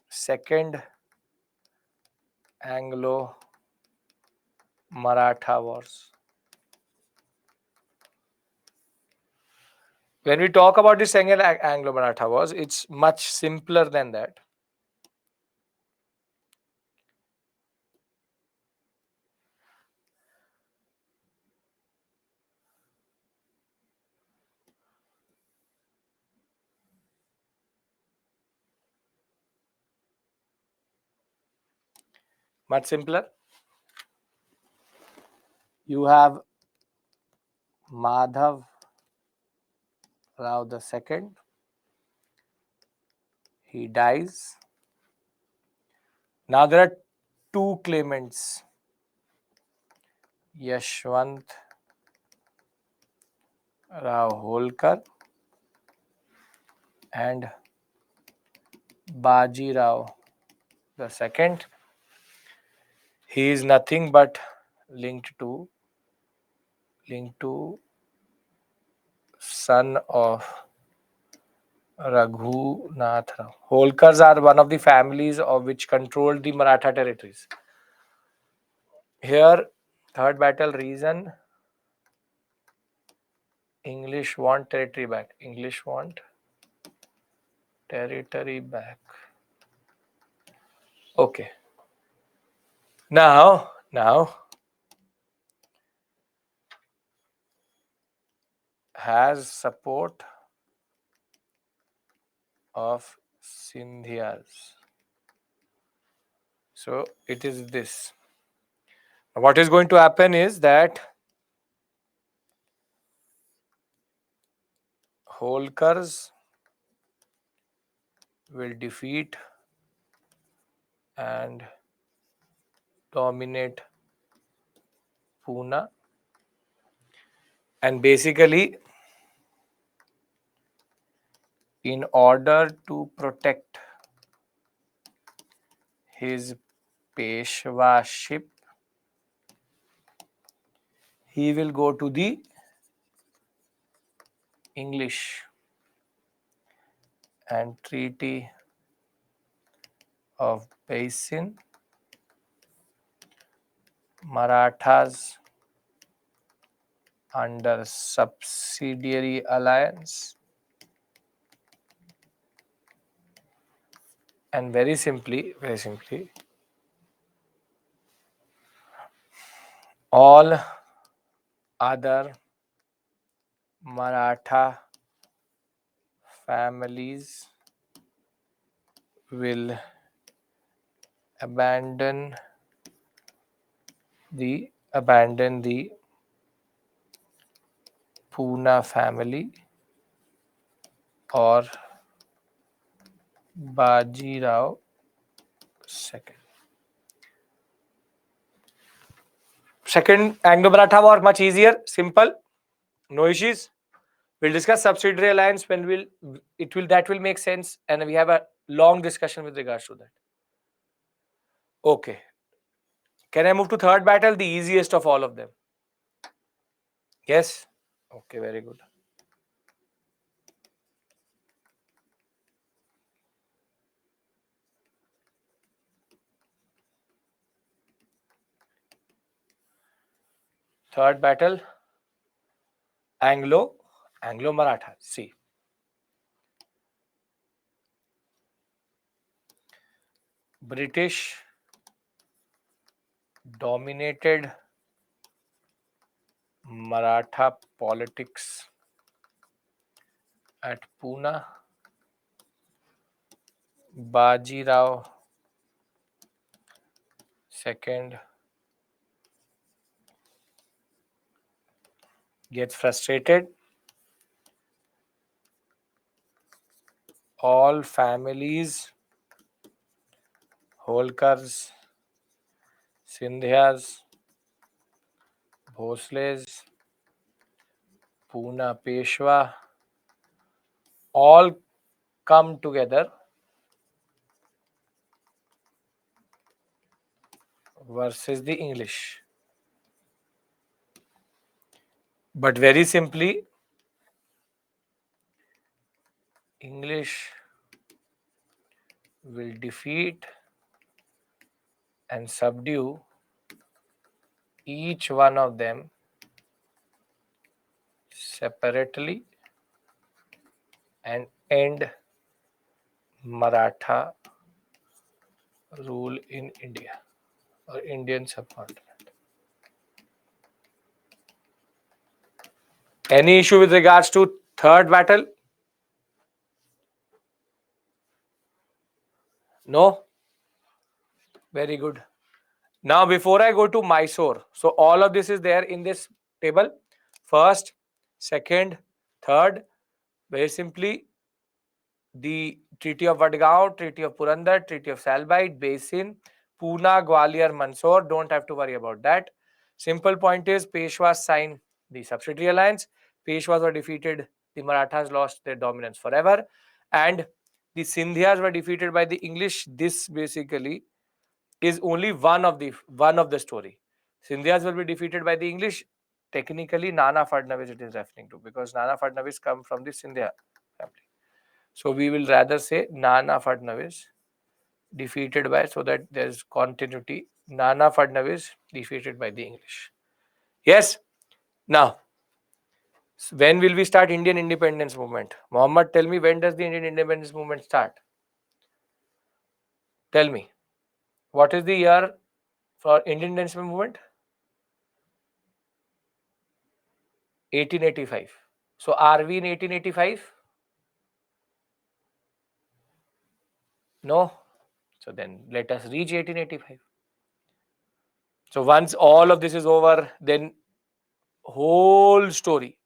S1: second Anglo-Maratha wars. When we talk about the second Anglo-Maratha wars, it's much simpler than that. Much simpler. You have Madhav Rao II. He dies. Now there are two claimants, Yashwant Rao Holkar and Baji Rao II. He is nothing but linked to son of Raghunath Rao. Holkars are one of the families of which controlled the Maratha territories. Here, third battle reason, English want territory back. English want territory back. Okay. Now has support of Sindhyas. So it is this. What is going to happen is that Holkars will defeat and dominate Pune, and basically in order to protect his Peshwaship, he will go to the English and Treaty of Basin, Marathas under subsidiary alliance, and very simply, all other Maratha families will abandon the Poona family or Bajirao second. Second Anglo-Maratha War, much easier, simple, no issues. We'll discuss subsidiary alliance when that will make sense, and we have a long discussion with regards to that. Okay. Can I move to third battle, the easiest of all of them? Yes. Okay, very good. Third battle, Anglo-Maratha. See, British dominated Maratha politics at Poona. Bajirao second gets frustrated. All families, Holkars, Sindhyas, Bhosles, Poona Peshwa, all come together versus the English. But very simply, English will defeat and subdue each one of them separately and end Maratha rule in India or Indian subcontinent. Any issue with regards to third battle? No? Very good. Now, before I go to Mysore, so all of this is there in this table. First, second, third. Very simply, the Treaty of Vadgaon, Treaty of Purandar, Treaty of Salbite, Basin, Poona, Gwalior, Mandsaur. Don't have to worry about that. Simple point is Peshwas signed the subsidiary alliance. Peshwas were defeated. The Marathas lost their dominance forever. And the Sindhyas were defeated by the English. This basically is only one of the story. Sindhyas will be defeated by the English. Technically, Nana Fadnavis it is referring to, because Nana Fadnavis come from the Sindhya family. So we will rather say Nana Fadnavis defeated by, so that there is continuity. Nana Fadnavis defeated by the English. Yes. Now, when will we start Indian independence movement? Mohammed, tell me, when does the Indian independence movement start? Tell me, what is the year for Indian independence movement? 1885. So are we in 1885? No. So then let us reach 1885. So once all of this is over, then whole story.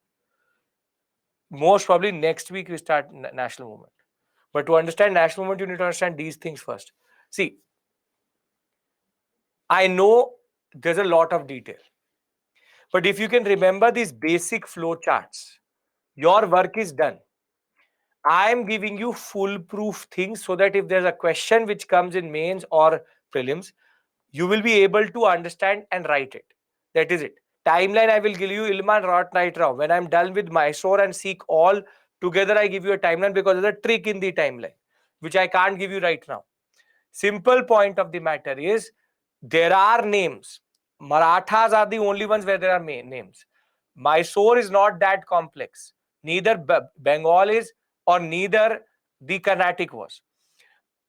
S1: Most probably next week we start national movement. But to understand national movement, you need to understand these things first. See, I know there's a lot of detail, but if you can remember these basic flow charts, your work is done. I am giving you foolproof things so that if there's a question which comes in mains or prelims, you will be able to understand and write it. That is it. Timeline I will give you Ilman Rot Night Rao. When I'm done with Mysore and Seek all together, I give you a timeline because there's a trick in the timeline, which I can't give you right now. Simple point of the matter is there are names. Marathas are the only ones where there are names. Mysore is not that complex. Neither Bengal is or neither the Carnatic was.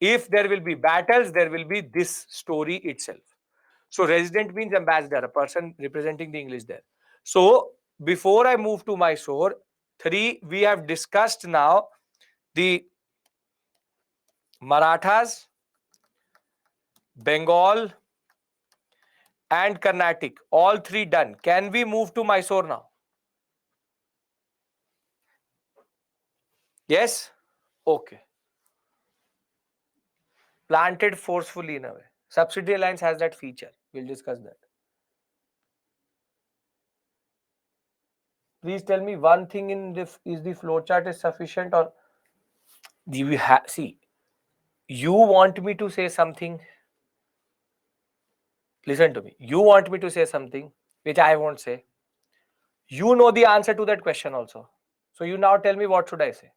S1: If there will be battles, there will be this story itself. So resident means ambassador, a person representing the English there. So before I move to Mysore, three, we have discussed now the Marathas, Bengal, and Carnatic. All three done. Can we move to Mysore now? Yes? Okay. Planted forcefully in a way. Subsidiary alliance has that feature. We'll discuss that. Please tell me one thing in the is the flowchart is sufficient or do we have see you want me to say something. Listen to me. You want me to say something which I won't say. You know the answer to that question also. So you now tell me what should I say.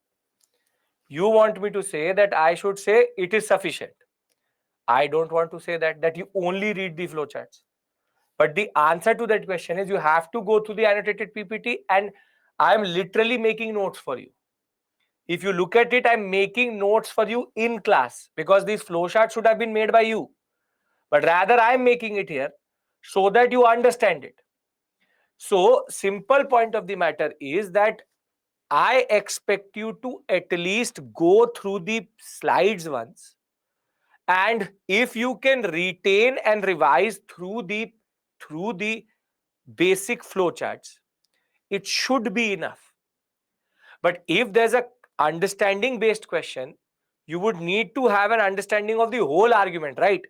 S1: You want me to say that I should say it is sufficient. I don't want to say that you only read the flowcharts. But the answer to that question is you have to go through the annotated PPT and I am literally making notes for you. If you look at it, I'm making notes for you in class because these flowcharts should have been made by you. But rather I'm making it here so that you understand it. So simple point of the matter is that I expect you to at least go through the slides once. And if you can retain and revise through the basic flowcharts, it should be enough. But if there's a understanding based question, you would need to have an understanding of the whole argument, right?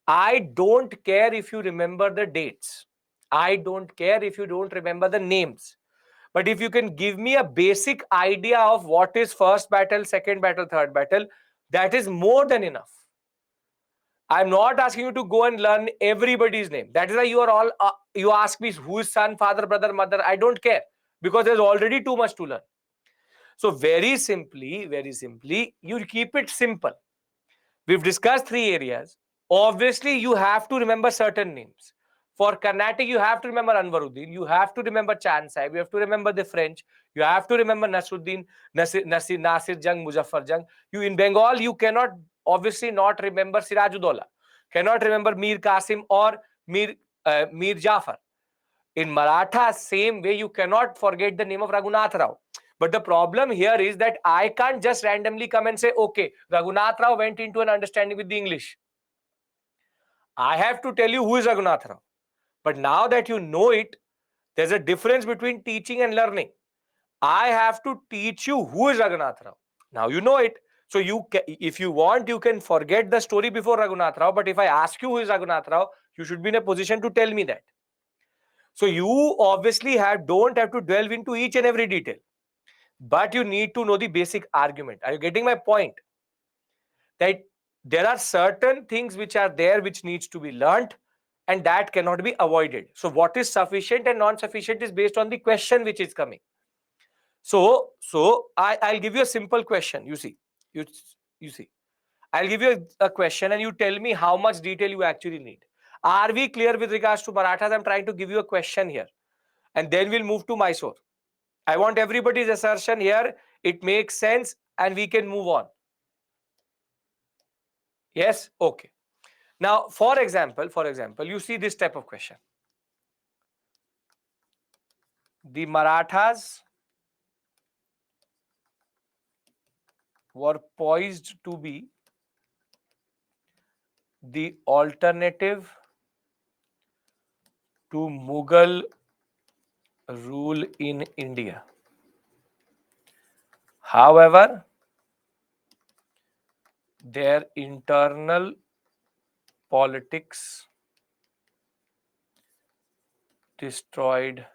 S1: I don't care if you remember the dates. I don't care if you don't remember the names. But if you can give me a basic idea of what is first battle, second battle, third battle, that is more than enough. I'm not asking you to go and learn everybody's name. That is why you are all, you ask me who is son, father, brother, mother. I don't care because there's already too much to learn. So very simply, you keep it simple. We've discussed three areas. Obviously, you have to remember certain names. For Carnatic, you have to remember Anwaruddin. You have to remember Chand Sahib. You have to remember the French. You have to remember Nasruddin, Nasir Jang, Muzaffar Jang. You in Bengal, you cannot obviously not remember Sirajuddaulah. Cannot remember Mir Qasim or Mir Jafar. In Maratha, same way, you cannot forget the name of Raghunath Rao. But the problem here is that I can't just randomly come and say, okay, Raghunath Rao went into an understanding with the English. I have to tell you who is Raghunath Rao. But now that you know it, there's a difference between teaching and learning. I have to teach you who is Raghunath Rao. Now you know it. So if you want, you can forget the story before Raghunath Rao. But if I ask you who is Raghunath Rao, you should be in a position to tell me that. So you obviously don't have to delve into each and every detail. But you need to know the basic argument. Are you getting my point? That there are certain things which are there which needs to be learnt and that cannot be avoided. So what is sufficient and non-sufficient is based on the question which is coming. So I'll give you a simple question. You see. I'll give you a question and you tell me how much detail you actually need. Are we clear with regards to Marathas? I'm trying to give you a question here. And then we'll move to Mysore. I want everybody's assertion here. It makes sense and we can move on. Yes? Okay. Now, for example, you see this type of question. The Marathas were poised to be the alternative to Mughal rule in India. However, their internal politics destroyed.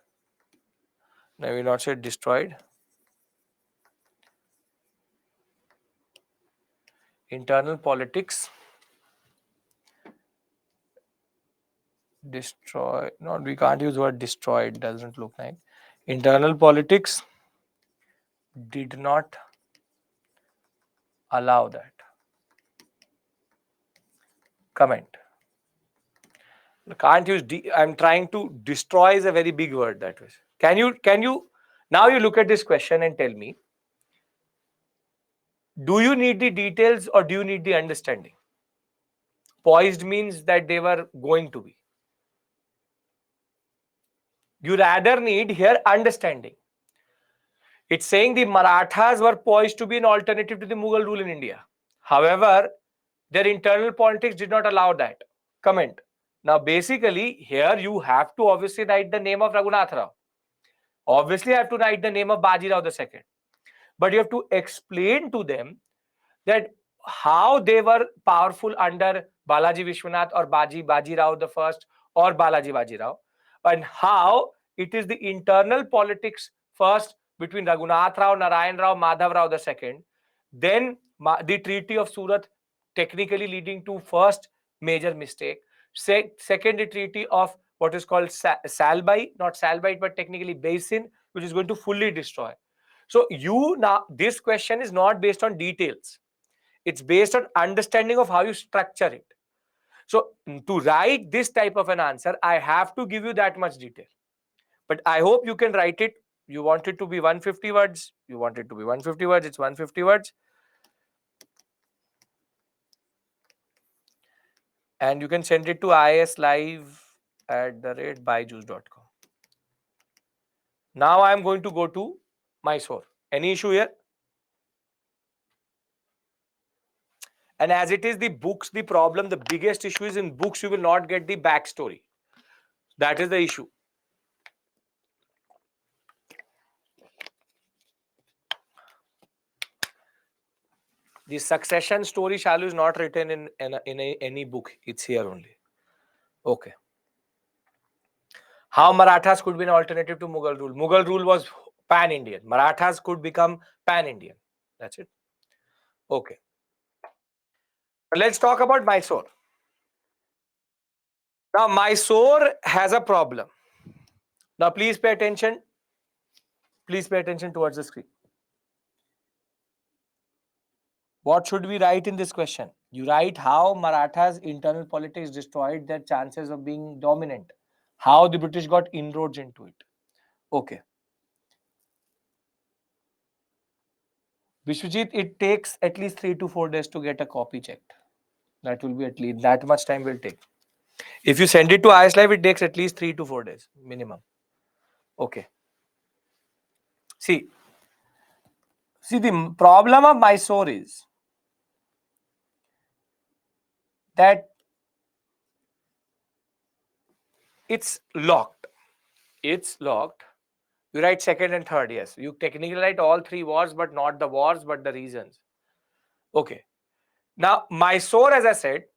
S1: Now, we not say destroyed. Internal politics destroy. No, we can't use word destroy. It doesn't look like. Internal politics did not allow that. Comment. Can't use I'm trying to destroy is a very big word that was. Can you now you look at this question and tell me, do you need the details or do you need the understanding? Poised means that they were going to be. You rather need here understanding. It's saying the Marathas were poised to be an alternative to the Mughal rule in India. However, their internal politics did not allow that. Comment. Now, basically, here you have to obviously write the name of Raghunath Rao. Obviously, you have to write the name of Baji Rao II. But you have to explain to them that how they were powerful under Balaji Vishwanath or Baji Rao the first or Balaji Baji Rao, and how it is the internal politics first between Raghunath Rao, Narayan Rao, Madhav Rao the second, then the Treaty of Surat technically leading to first major mistake, second the Treaty of what is called Salbai, not Salbite but technically Basin, which is going to fully destroy. So you now this question is not based on details. It's based on understanding of how you structure it. So to write this type of an answer, I have to give you that much detail. But I hope you can write it. You want it to be 150 words. You want it to be 150 words. It's 150 words. And you can send it to islive@byjuice.com. Now I am going to go to Mysore. Any issue here? And as it is the books, the problem, the biggest issue is in books, you will not get the backstory. That is the issue. The succession story, Shalu, is not written in any book. It's here only. Okay. How Marathas could be an alternative to Mughal rule? Mughal rule was pan-Indian. Marathas could become pan-Indian. That's it. Okay. Let's talk about Mysore. Now, Mysore has a problem. Now, please pay attention. Please pay attention towards the screen. What should we write in this question? You write how Marathas' internal politics destroyed their chances of being dominant. How the British got inroads into it. Okay. Vishwajit, it takes at least 3 to 4 days to get a copy checked. That will be at least that much time will take. If you send it to ISLive, it takes at least 3 to 4 days minimum. Okay. See, the problem of Mysore is that it's locked. It's locked. You write second and third, yes. You technically write all 3 wars, but not the wars, but the reasons. Okay. Now, Mysore, as I said,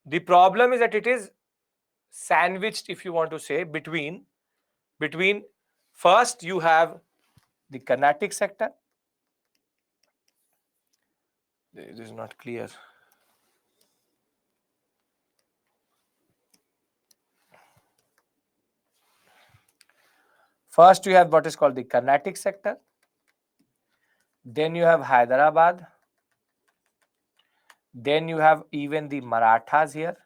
S1: the problem is that it is sandwiched, if you want to say, between first you have the Carnatic sector. This is not clear. First, you have what is called the Carnatic sector. Then you have Hyderabad. Then you have even the Marathas here.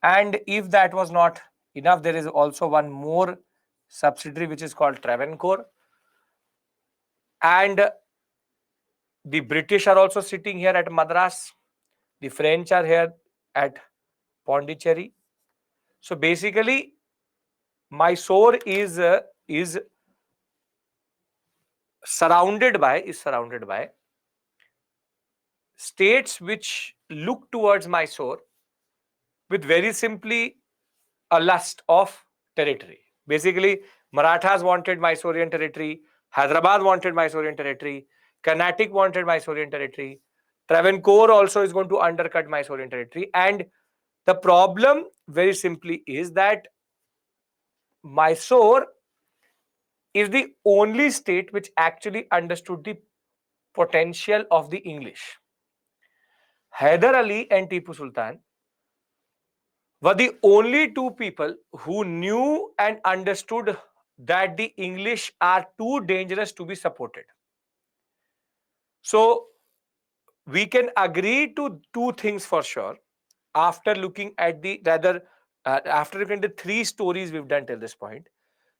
S1: And if that was not enough, there is also one more subsidiary which is called Travancore. And the British are also sitting here at Madras. The French are here at Pondicherry. So basically, Mysore is surrounded by states which look towards Mysore with very simply a lust of territory. Basically, Marathas wanted Mysorean territory, Hyderabad wanted Mysorean territory, Carnatic wanted Mysorean territory, Travancore also is going to undercut Mysorean territory. And the problem very simply is that Mysore is the only state which actually understood the potential of the English. Hyder Ali and Tipu Sultan were the only two people who knew and understood that the English are too dangerous to be supported. So we can agree to two things for sure after looking at the after looking at the three stories we've done till this point: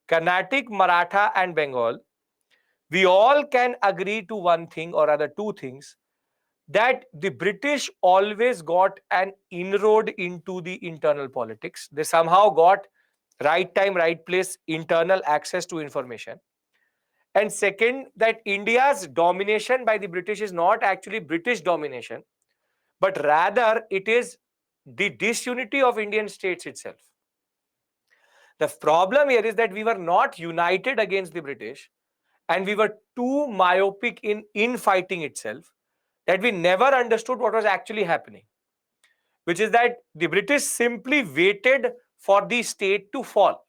S1: Carnatic, Maratha, and Bengal. We all can agree to one thing or rather two things, that the British always got an inroad into the internal politics. They somehow got right time, right place, internal access to information. And second, that India's domination by the British is not actually British domination, but rather it is the disunity of Indian states itself. The problem here is that we were not united against the British, and we were too myopic in infighting itself, that we never understood what was actually happening, which is that the British simply waited for the state to fall.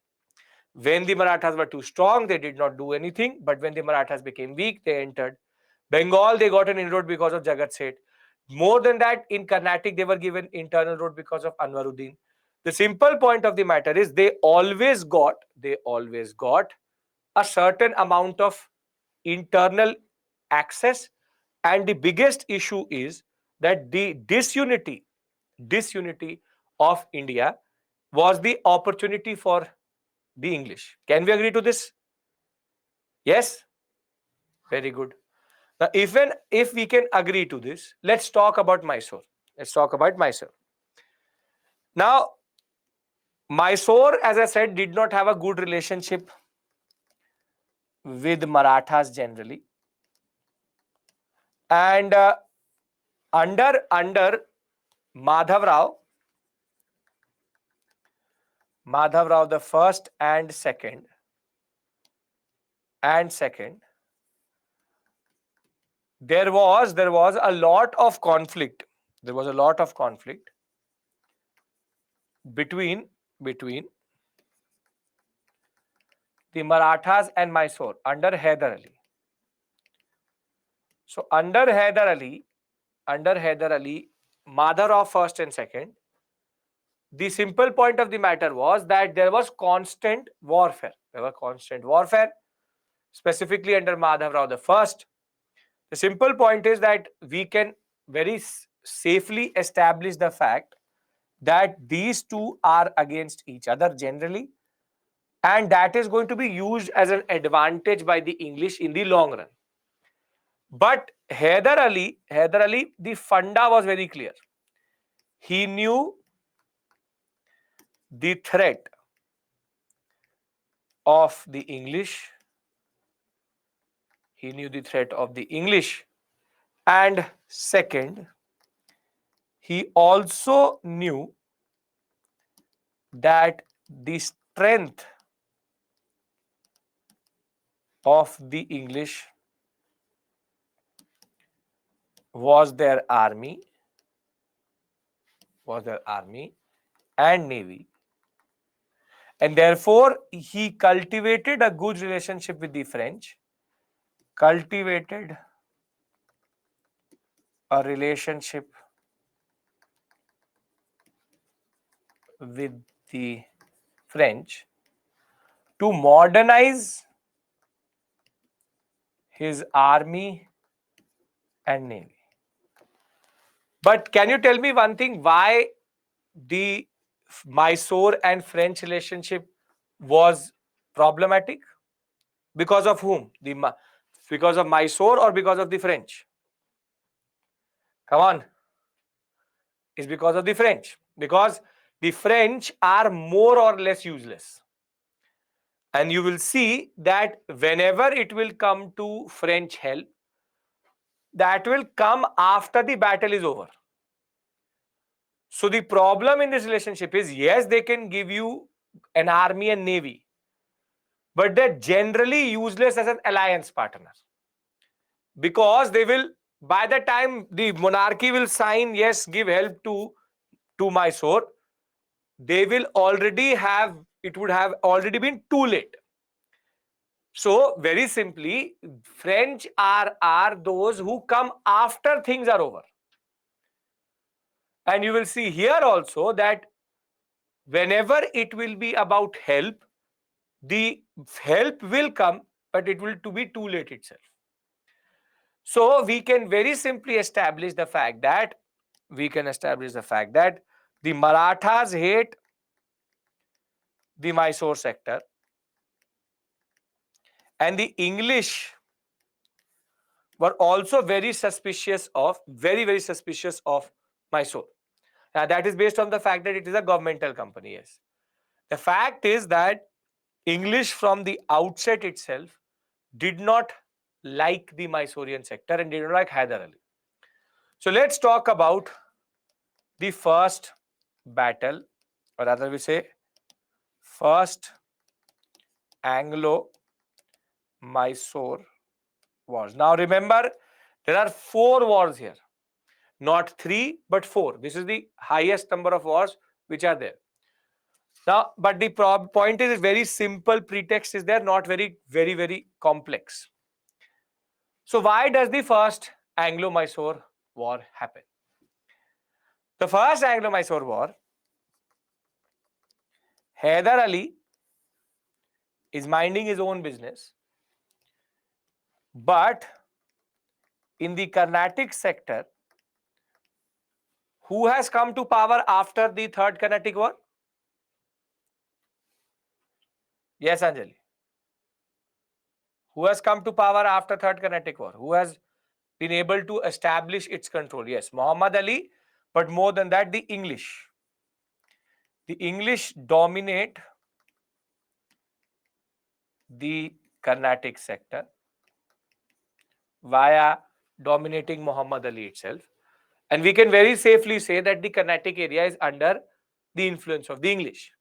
S1: When the Marathas were too strong, they did not do anything. But when the Marathas became weak, they entered. Bengal, they got an inroad because of Jagat Seth. More than that, in Carnatic, they were given internal road because of Anwaruddin. The simple point of the matter is they always got a certain amount of internal access. And the biggest issue is that the disunity of India was the opportunity for the English. Can we agree to this? Yes? Very good. Now, even if we can agree to this, let's talk about Mysore. Let's talk about Mysore. Now, Mysore, as I said, did not have a good relationship with Marathas generally. And under Madhav Rao the first and second, there was a lot of conflict. There was a lot of conflict between the Marathas and Mysore under Hyder Ali. So under Hyder Ali, Madhav Rao first and second, the simple point of the matter was that there was constant warfare. Specifically under Madhav Rao the first. The simple point is that we can very safely establish the fact that these two are against each other generally, and that is going to be used as an advantage by the English in the long run. But Hyder Ali, the funda was very clear. He knew the threat of the English. And second, he also knew that the strength of the English was their army and navy, and therefore he cultivated a good relationship with the French, to modernize his army and navy. But can you tell me one thing, why the Mysore and French relationship was problematic? Because of whom? Because of Mysore or because of the French? Come on. It's because of the French. Because the French are more or less useless. And you will see that whenever it will come to French help, that will come after the battle is over. So the problem in this relationship is, yes, they can give you an army and navy, but they're generally useless as an alliance partner. Because they will, by the time the monarchy will sign, yes, give help to Mysore, they will already have, it would have already been too late. So very simply, French are those who come after things are over. And you will see here also that whenever it will be about help, the help will come, but it will to be too late itself. So we can very simply establish the fact that the Marathas hate the Mysore sector, and the English were also very suspicious of Mysore. Now that is based on the fact that it is a governmental company. Yes, the fact is that English from the outset itself did not like the Mysorean sector and did not like Hyder Ali. So let's talk about the first battle, or rather we say first Anglo-Mysore wars. Now remember, there are 4 wars here, not 3 but 4. This is the highest number of wars which are there. Now, but the point is very simple. Pretext is there, not very complex. So why does the first Anglo-Mysore war happen? The first Anglo-Mysore war, Hyder Ali is minding his own business, but in the Carnatic sector, who has come to power after the third Carnatic war? Yes, Anjali. Who has come to power after third Carnatic war? Who has been able to establish its control? Yes, Muhammad Ali, but more than that, the English. The English dominate the Carnatic sector via dominating Muhammad Ali itself. And we can very safely say that the Carnatic area is under the influence of the English.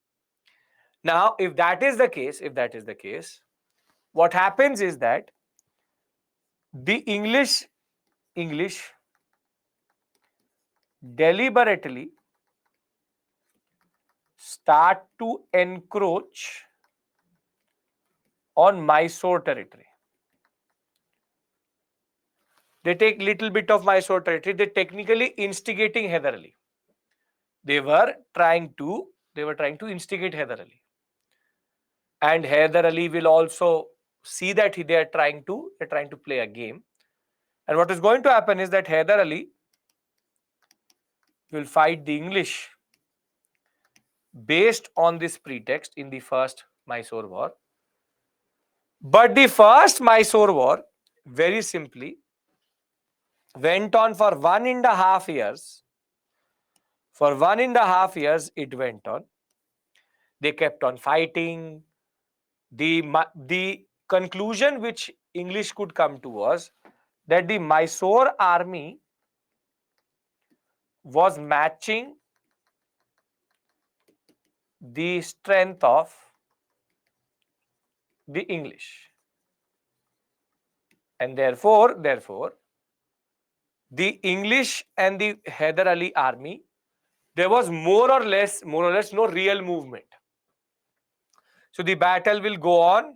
S1: Now, if that is the case, what happens is that the English deliberately start to encroach on Mysore territory. They take little bit of Mysore territory. They technically instigating Hyder Ali. They were trying to instigate Hyder Ali, and Hyder Ali will also see that they are trying to play a game. And what is going to happen is that Hyder Ali will fight the English based on this pretext in the first Mysore war. But the first Mysore war very simply went on for 1.5 years. For 1.5 years, it went on. They kept on fighting. The conclusion which English could come to was that the Mysore army was matching the strength of the English, and therefore the English and the Hyder Ali army, there was more or less no real movement. So the battle will go on,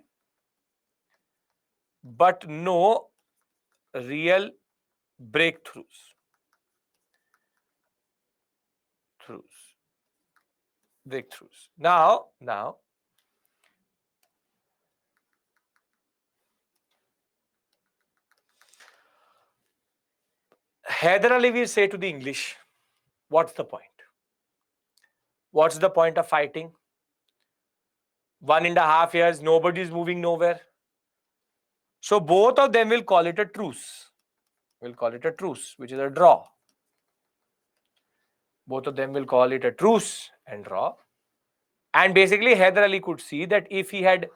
S1: but no real breakthroughs. Breakthroughs. Now, Hyder Ali will say to the English, what's the point? What's the point of fighting? 1.5 years, nobody is moving nowhere. So both of them will call it a truce. Which is a draw. Both of them will call it a truce and draw. And basically, Hyder Ali could see that if he had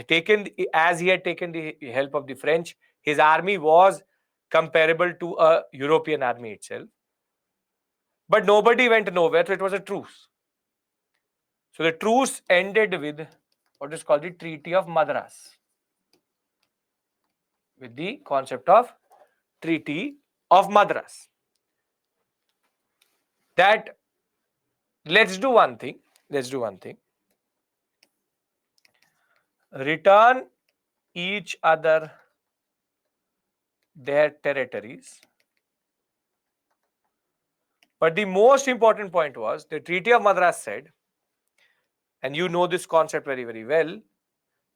S1: taken the help of the French, his army was comparable to a European army itself. But nobody went nowhere, so it was a truce. So the truce ended with what is called the Treaty of Madras. With the concept of Treaty of Madras. That let's do one thing. Return each other their territories. But the most important point was the Treaty of Madras said and you know this concept very, very well.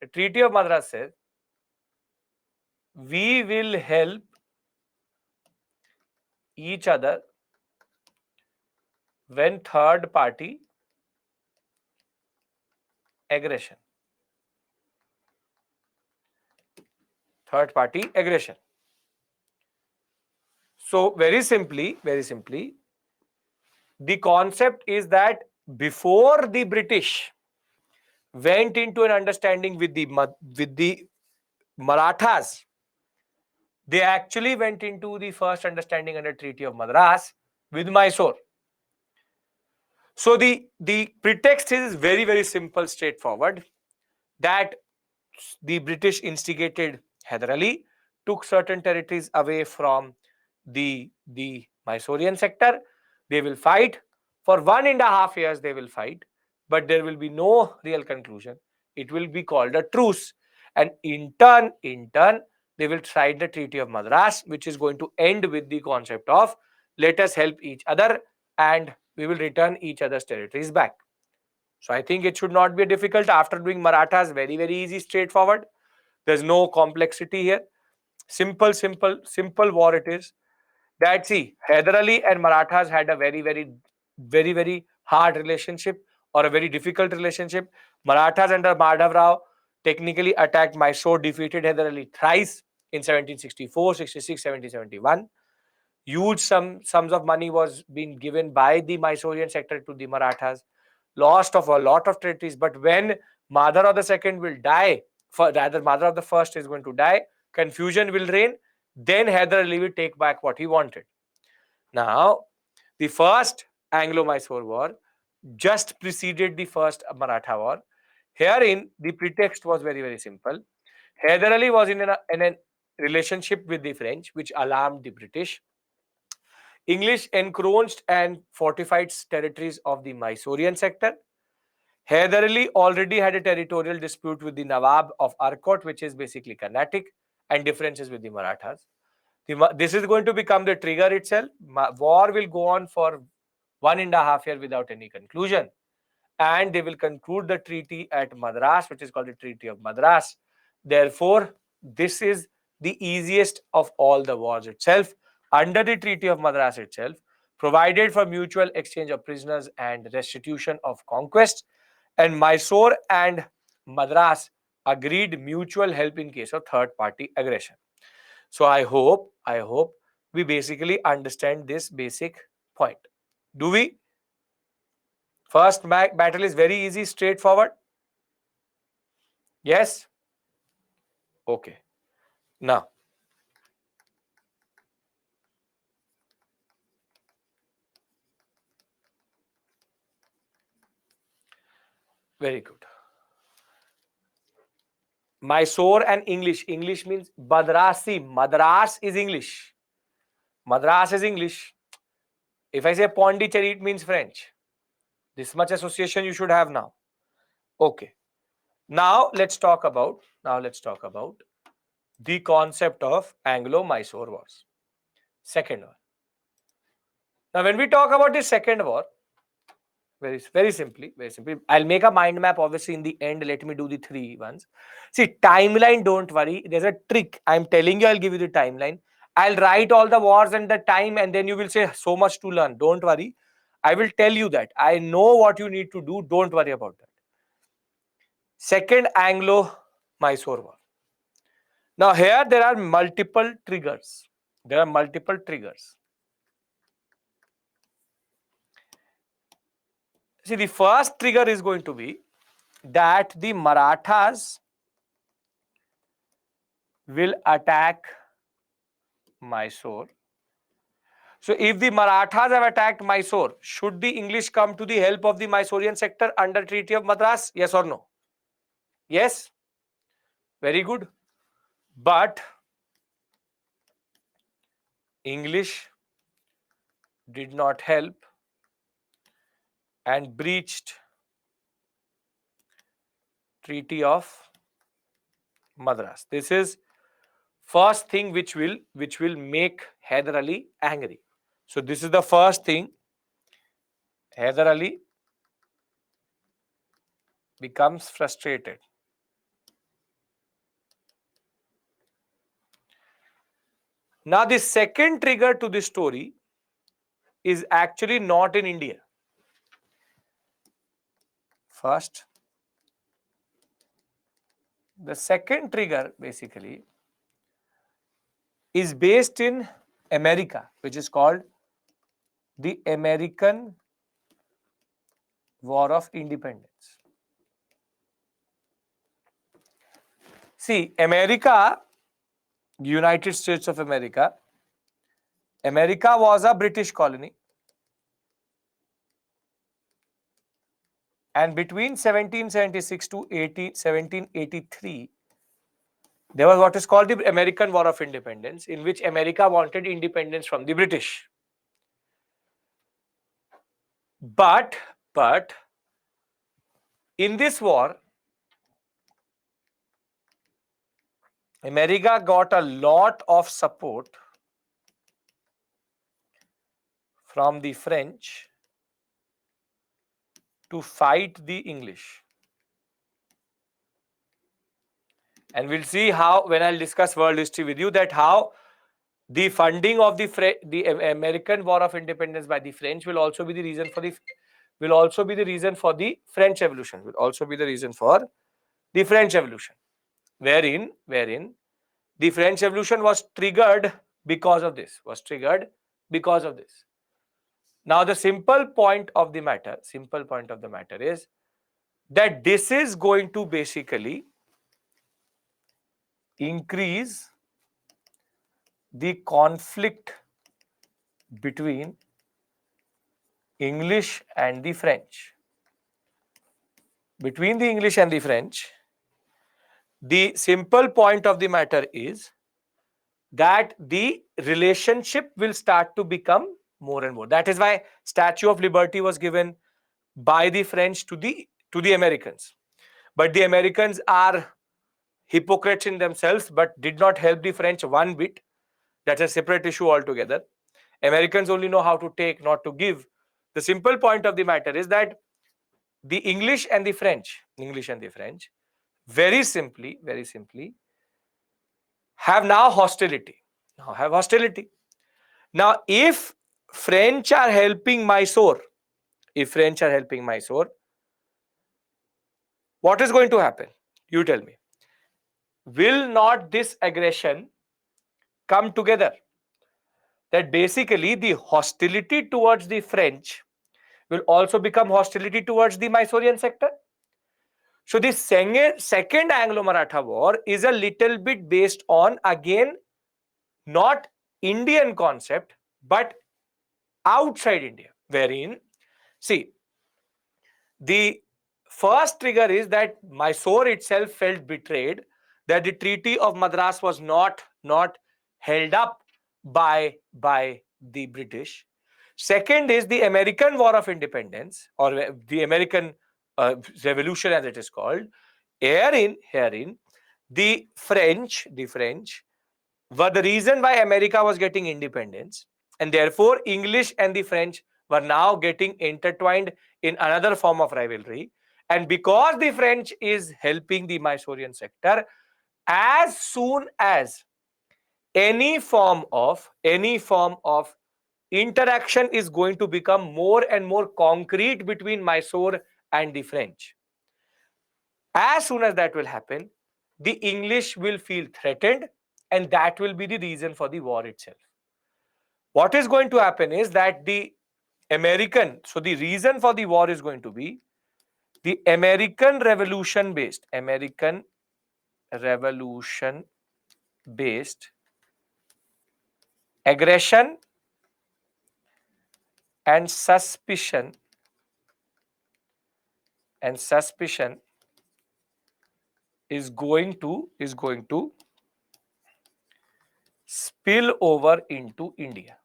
S1: The Treaty of Madras says we will help each other when third party aggression. Third party aggression. So very simply, the concept is that before the British went into an understanding with the Marathas, they actually went into the first understanding under Treaty of Madras with Mysore. So the pretext is very, very simple, straightforward, that the British instigated Hyder Ali, took certain territories away from the Mysorean sector. They will fight for 1.5 years. They will fight, but there will be no real conclusion. It will be called a truce, and in turn, they will sign the Treaty of Madras, which is going to end with the concept of let us help each other and we will return each other's territories back. So I think it should not be difficult. After doing Marathas, very, very easy, straightforward. There's no complexity here. Simple war it is. That see, Hyder Ali and Marathas had a very hard relationship, or a very difficult relationship. Marathas under Madhav Rao technically attacked Mysore, defeated Hyder Ali thrice in 1764, 66, 70, 71. Huge sums of money was being given by the Mysorean sector to the Marathas. Lost of a lot of territories. But when Madhara the second will die, rather Madhara the first is going to die, confusion will reign. Then Hyder Ali will take back what he wanted. Now, the first Anglo-Mysore war just preceded the first Maratha war. Herein, the pretext was very, very simple. Hyder Ali was in a relationship with the French, which alarmed the British. English encroached and fortified territories of the Mysorean sector. Hyder Ali already had a territorial dispute with the Nawab of Arcot, which is basically Carnatic, and differences with the Marathas. This is going to become the trigger itself. War will go on for 1.5 years without any conclusion. And they will conclude the treaty at Madras, which is called the Treaty of Madras. Therefore, this is the easiest of all the wars itself. Under the Treaty of Madras itself, provided for mutual exchange of prisoners and restitution of conquest, and Mysore and Madras agreed mutual help in case of third party aggression. So I hope we basically understand this basic point. Do we? First battle is very easy, straightforward. Yes? Okay. Now, very good. Mysore and English. English means Madrasi. Madras is English. Madras is English. If I say Pondicherry, it means French. This much association you should have now. Okay. Now let's talk about the concept of Anglo-Mysore wars. Second war. Now, when we talk about the second war, very simply, I'll make a mind map. Obviously, in the end, let me do the three ones. See, timeline, don't worry. There's a trick. I'm telling you, I'll give you the timeline. I'll write all the wars and the time, and then you will say so much to learn. Don't worry. I will tell you that. I know what you need to do. Don't worry about that. Second Anglo-Mysore war. Now, here there are multiple triggers. See, the first trigger is going to be that the Marathas will attack Mysore. So, if the Marathas have attacked Mysore, should the English come to the help of the Mysorean sector under Treaty of Madras? Yes or no? Yes? Very good. But English did not help and breached Treaty of Madras. This is first thing which will make Hyder Ali angry. So this is the first thing. Hyder Ali becomes frustrated. Now, the second trigger to this story is actually not in India. First, the second trigger basically is based in America, which is called the American War of Independence. See, America, United States of America, America was a British colony, and between 1776 to 1783, there was what is called the American War of Independence, in which America wanted independence from the British. But in this war, America got a lot of support from the French to fight the English. And we'll see how, when I'll discuss world history with you, that how the funding of the American War of Independence by the French will also be the reason for the French Revolution. Will also be the reason for the French Revolution, wherein the French Revolution was triggered because of this. Now, the simple point of the matter is that this is going to basically increase the conflict between English and the French. Between the English and the French, the simple point of the matter is that the relationship will start to become more and more. That is why Statue of Liberty was given by the French to the Americans. But the Americans are hypocrites in themselves, but did not help the French one bit. That's a separate issue altogether. Americans only know how to take, not to give. The simple point of the matter is that the English and the French, very simply, have now hostility. Now, if French are helping Mysore, what is going to happen? You tell me. Will not this aggression come together? That basically the hostility towards the French will also become hostility towards the Mysorean sector. So the second Anglo-Maratha War is a little bit based on, again, not Indian concept, but outside India, wherein, see, the first trigger is that Mysore itself felt betrayed, that the Treaty of Madras was not held up by the British. Second is the American War of Independence, or the American Revolution as it is called. Herein, the French were the reason why America was getting independence, and therefore English and the French were now getting intertwined in another form of rivalry. And because the French is helping the Mysorean sector, as soon as any form of interaction is going to become more and more concrete between Mysore and the French, as soon as that will happen, the English will feel threatened, and that will be the reason for the war itself. What is going to happen is that the reason for the war is going to be the American Revolution based aggression and suspicion is going to spill over into India.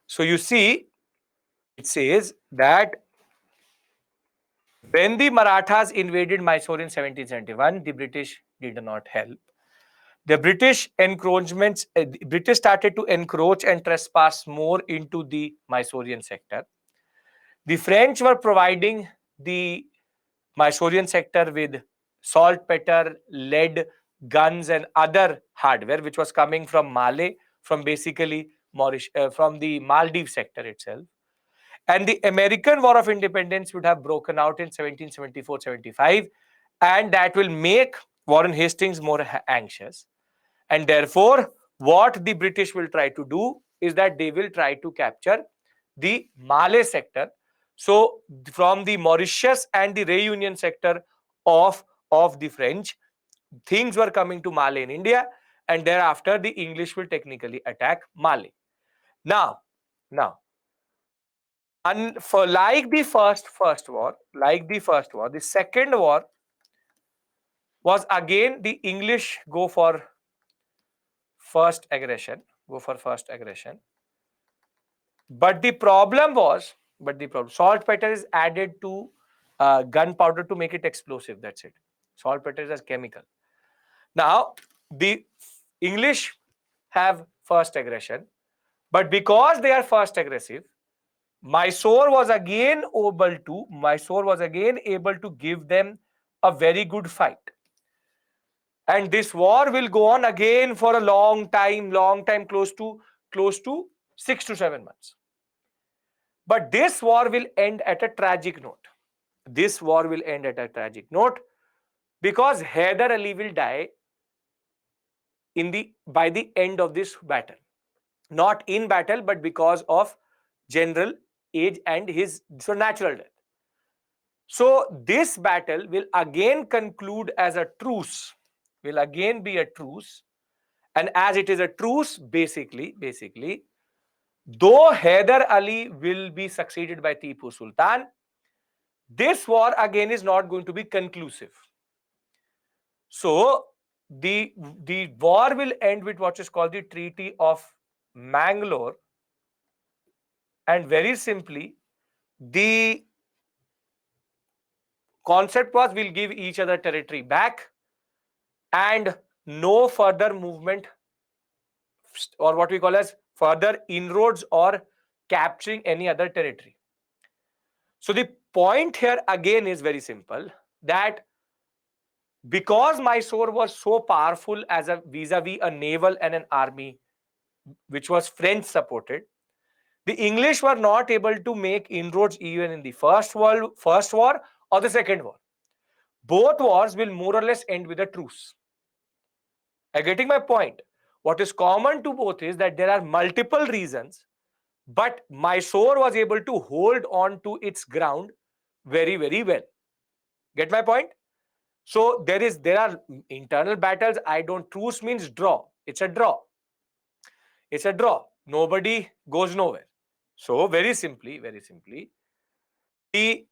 S1: So you see, it says that when the Marathas invaded Mysore in 1771, the British did not help. The British started to encroach and trespass more into the Mysorean sector. The French were providing the Mysorean sector with saltpeter, lead, guns, and other hardware, which was coming from Malay, from basically from the Maldives sector itself. And the American War of Independence would have broken out in 1774-75, and that will make Warren Hastings more anxious. And therefore, what the British will try to do is that they will try to capture the Malay sector. So, from the Mauritius and the Reunion sector of, of the French, things were coming to Malay in India, and thereafter the English will technically attack Malay. Now, now, and for like the first war, the second war was again the English go for first aggression. But the problem was, saltpeter is added to gunpowder to make it explosive. That's it. Saltpeter is a chemical. Now, the English have first aggression, but because they are first aggressive, Mysore was again able to give them a very good fight. And this war will go on again for a long time, close to 6 to 7 months. But this war will end at a tragic note. This war will end at a tragic note because Hyder Ali will die by the end of this battle. Not in battle, but because of general age and his natural death. So this battle will again conclude as a truce. Will again be a truce. And as it is a truce, basically, though Hyder Ali will be succeeded by Tipu Sultan, this war again is not going to be conclusive. So the war will end with what is called the Treaty of Mangalore. And very simply, the concept was we'll give each other territory back and no further movement, or what we call as further inroads or capturing any other territory. So the point here again is very simple, that because Mysore was so powerful as a vis-a-vis a naval and an army which was French supported, the English were not able to make inroads even in the first war or the second war. Both wars will more or less end with a truce. Are you getting my point? What is common to both is that there are multiple reasons, but Mysore was able to hold on to its ground very, very well. Get my point? So there are internal battles. Truce means draw. It's a draw. It's a draw. Nobody goes nowhere. So very simply, the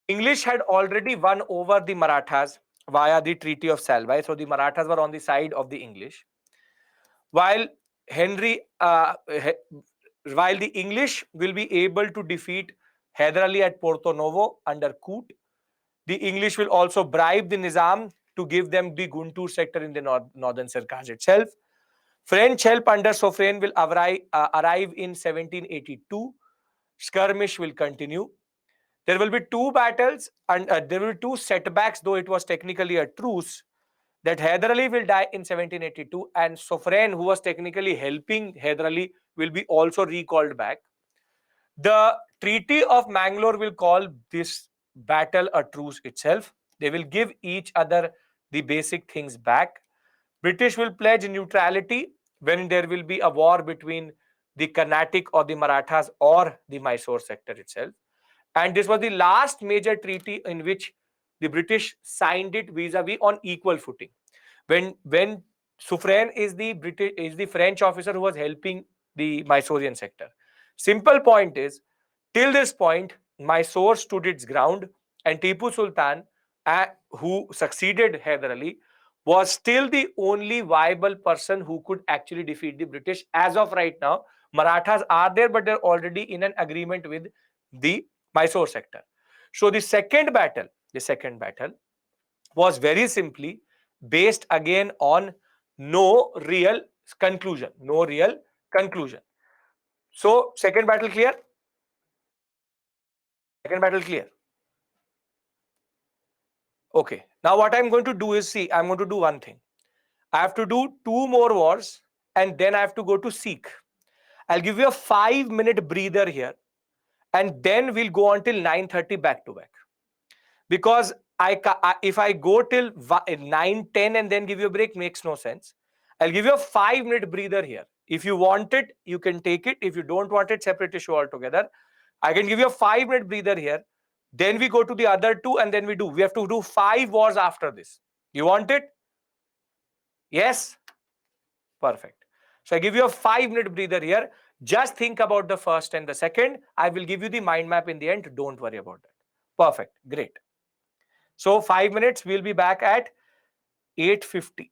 S1: English had already won over the Marathas via the Treaty of Salwai. So the Marathas were on the side of the English, while while the English will be able to defeat Hyder Ali at Porto Novo under Coote. The English will also bribe the Nizam to give them the Guntur sector in the northern Sirkaj itself. French help under Suffren will arrive in 1782. Skirmish will continue. There will be two battles and there will be two setbacks, though it was technically a truce, that Hyder Ali will die in 1782 and Suffren, who was technically helping Hyder Ali, will be also recalled back. The Treaty of Mangalore will call this battle a truce itself. They will give each other the basic things back. British will pledge neutrality when there will be a war between the Carnatic or the Marathas or the Mysore sector itself. And this was the last major treaty in which the British signed it vis-a-vis on equal footing. When Suffren is the French officer who was helping the Mysorean sector. Simple point is, till this point, Mysore stood its ground, and Tipu Sultan, who succeeded Hyder Ali, was still the only viable person who could actually defeat the British as of right now. Marathas are there, but they're already in an agreement with the Mysore sector. So the second battle was very simply based again on no real conclusion. So second battle clear? Second battle clear. Okay. Now what I'm going to do is, see, I'm going to do one thing. I have to do two more wars and then I have to go to Sikh. I'll give you a 5-minute breather here and then we'll go until 9:30 back to back. Because if I go till 9:10 and then give you a break, makes no sense. I'll give you a 5-minute breather here. If you want it, you can take it. If you don't want it, separate issue altogether. I can give you a 5-minute breather here. Then we go to the other two and then we have to do 5 wars after this. You want it? Yes? Perfect. So I give you a 5-minute breather here. Just think about the first and the second. I will give you the mind map in the end. Don't worry about that. Perfect. Great. So 5 minutes. We'll be back at 8:50.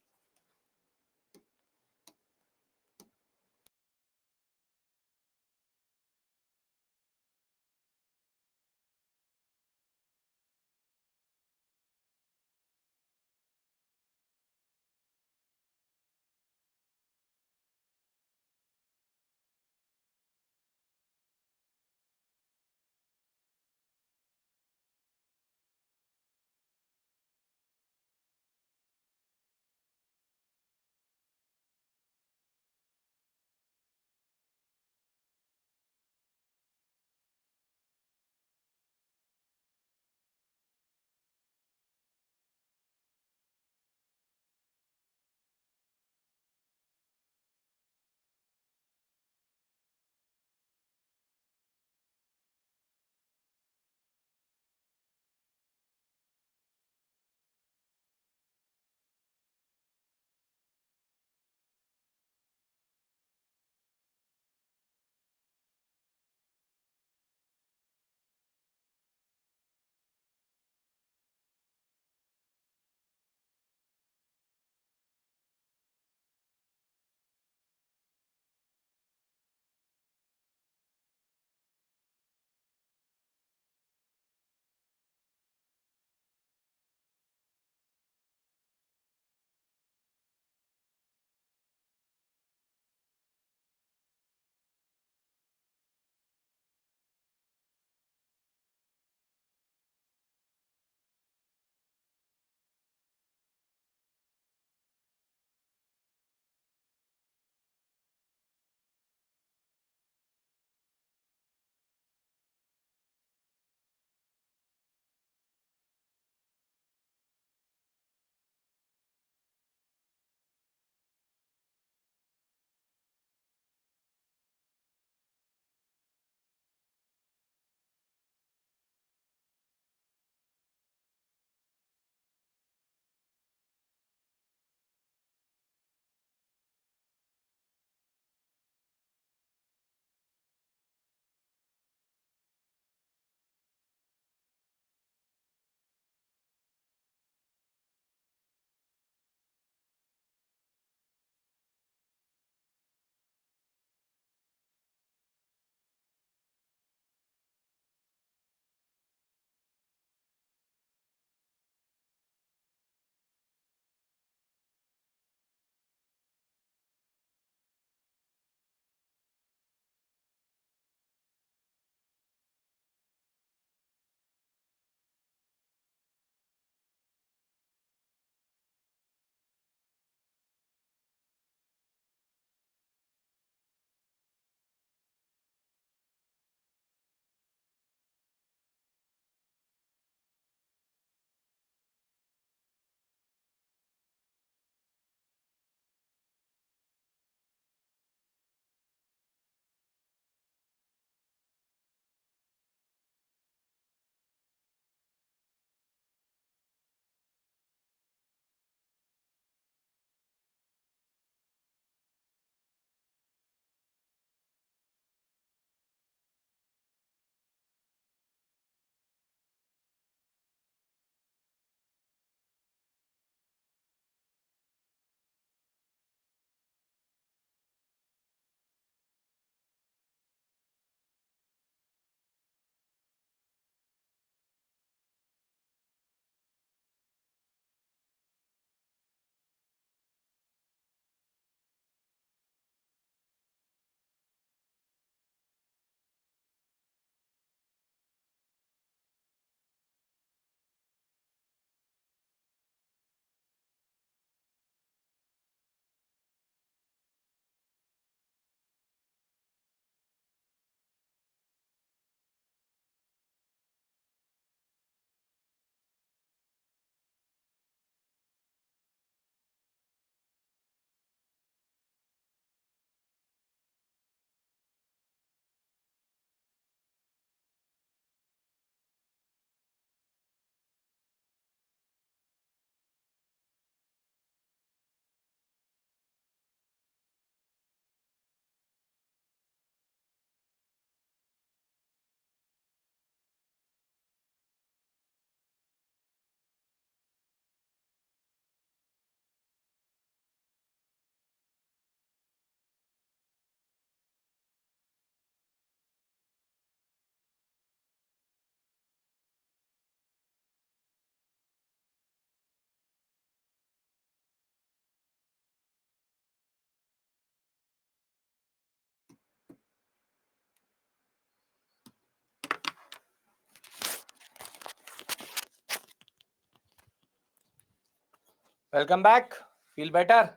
S1: Welcome back. Feel better?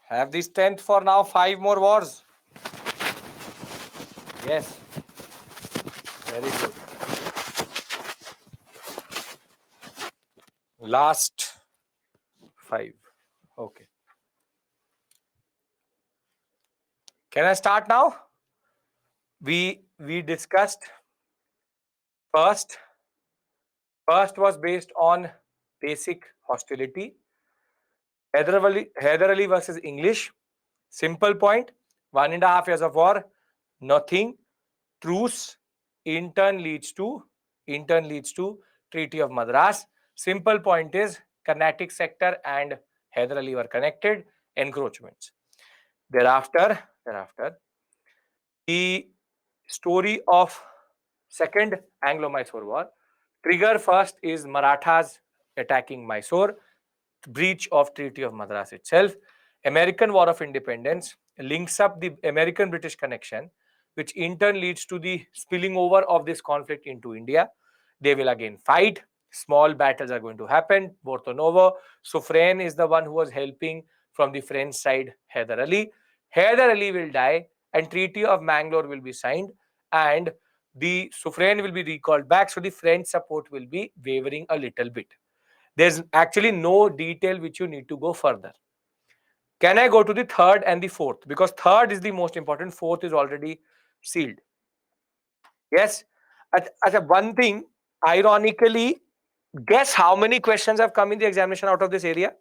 S1: Have the strength for now 5 more wars. Yes, very good. Last 5. Okay. Can I start now? We discussed first. First was based on basic hostility. Hyder Ali versus English. Simple point. 1.5 years of war. Nothing. Truce. In turn leads to Treaty of Madras. Simple point is Carnatic sector and Hyder Ali were connected. Encroachments. Thereafter, the story of Second Anglo-Mysore War. Trigger first is Marathas attacking Mysore, breach of Treaty of Madras itself. American War of Independence links up the American-British connection, which in turn leads to the spilling over of this conflict into India. They will again fight. Small battles are going to happen. Borto Novo. Suffren is the one who was helping from the French side, Hyder Ali. Hyder Ali will die, and Treaty of Mangalore will be signed, and the Suffren will be recalled back. So the French support will be wavering a little bit. There's actually no detail which you need to go further. Can I go to the third and the fourth? Because third is the most important, fourth is already sealed. Yes. One thing, ironically, guess how many questions have come in the examination out of this area?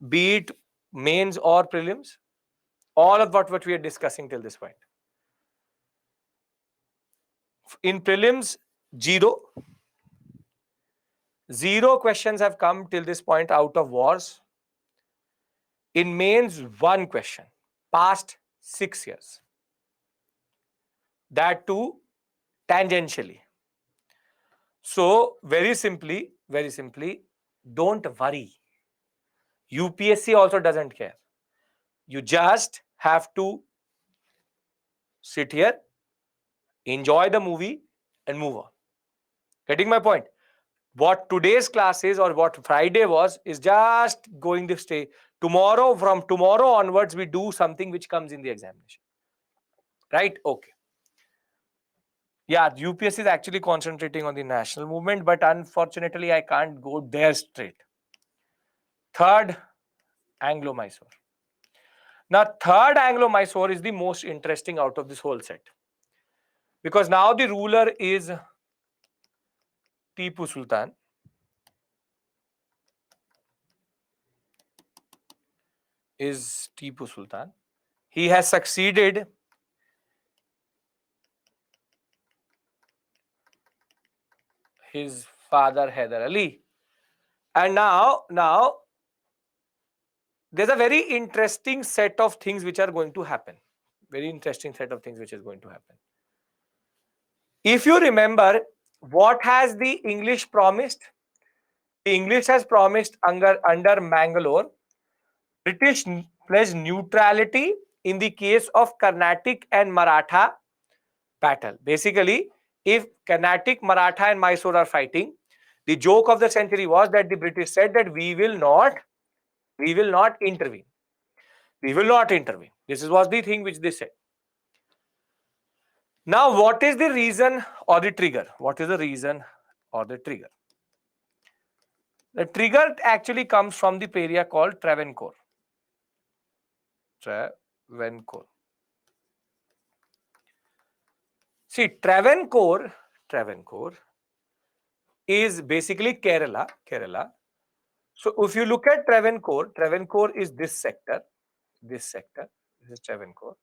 S1: Be it mains or prelims? All of what we are discussing till this point. In prelims, zero. Zero questions have come till this point out of wars. In mains, one question. Past 6 years. That too tangentially. So very simply, don't worry. UPSC also doesn't care. You just have to sit here, enjoy the movie, and move on. Getting my point? What today's class is, or what Friday was, is just going this day. Tomorrow, from tomorrow onwards, we do something which comes in the examination. Right? Okay. Yeah, UPSC is actually concentrating on the national movement, but unfortunately, I can't go there straight. Third, Anglo-Mysore. Now, third Anglo-Mysore is the most interesting out of this whole set. Because now the ruler is Tipu Sultan. He has succeeded his father Hyder Ali. And now there's a very interesting set of things which are going to happen. Very interesting set of things which is going to happen. If you remember, what has the English promised? The English has promised under Mangalore, British pledged neutrality in the case of Carnatic and Maratha battle. Basically, if Carnatic, Maratha and Mysore are fighting, the joke of the century was that the British said that we will not intervene. We will not intervene. This was the thing which they said. Now, what is the reason or the trigger? What is the reason or the trigger? The trigger actually comes from the area called Travancore. See, Travancore is basically Kerala. So if you look at Travancore is this sector. This is Travancore.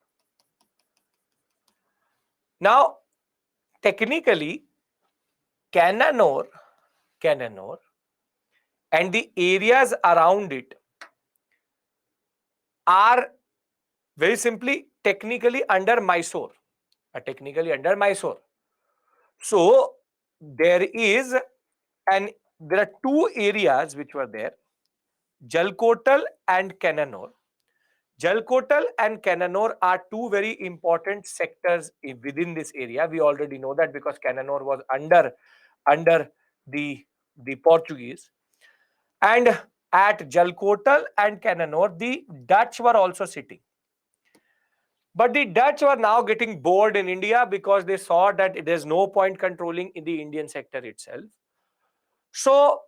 S1: Now, technically, Cananore and the areas around it are very simply technically under Mysore. So there are two areas which were there, Jalkotal and Cananore. Jalkotal and Cananore are two very important sectors within this area. We already know that because Cananore was under under the Portuguese. And at Jalkotal and Cannanore, the Dutch were also sitting. But the Dutch were now getting bored in India because they saw that there's no point controlling in the Indian sector itself. So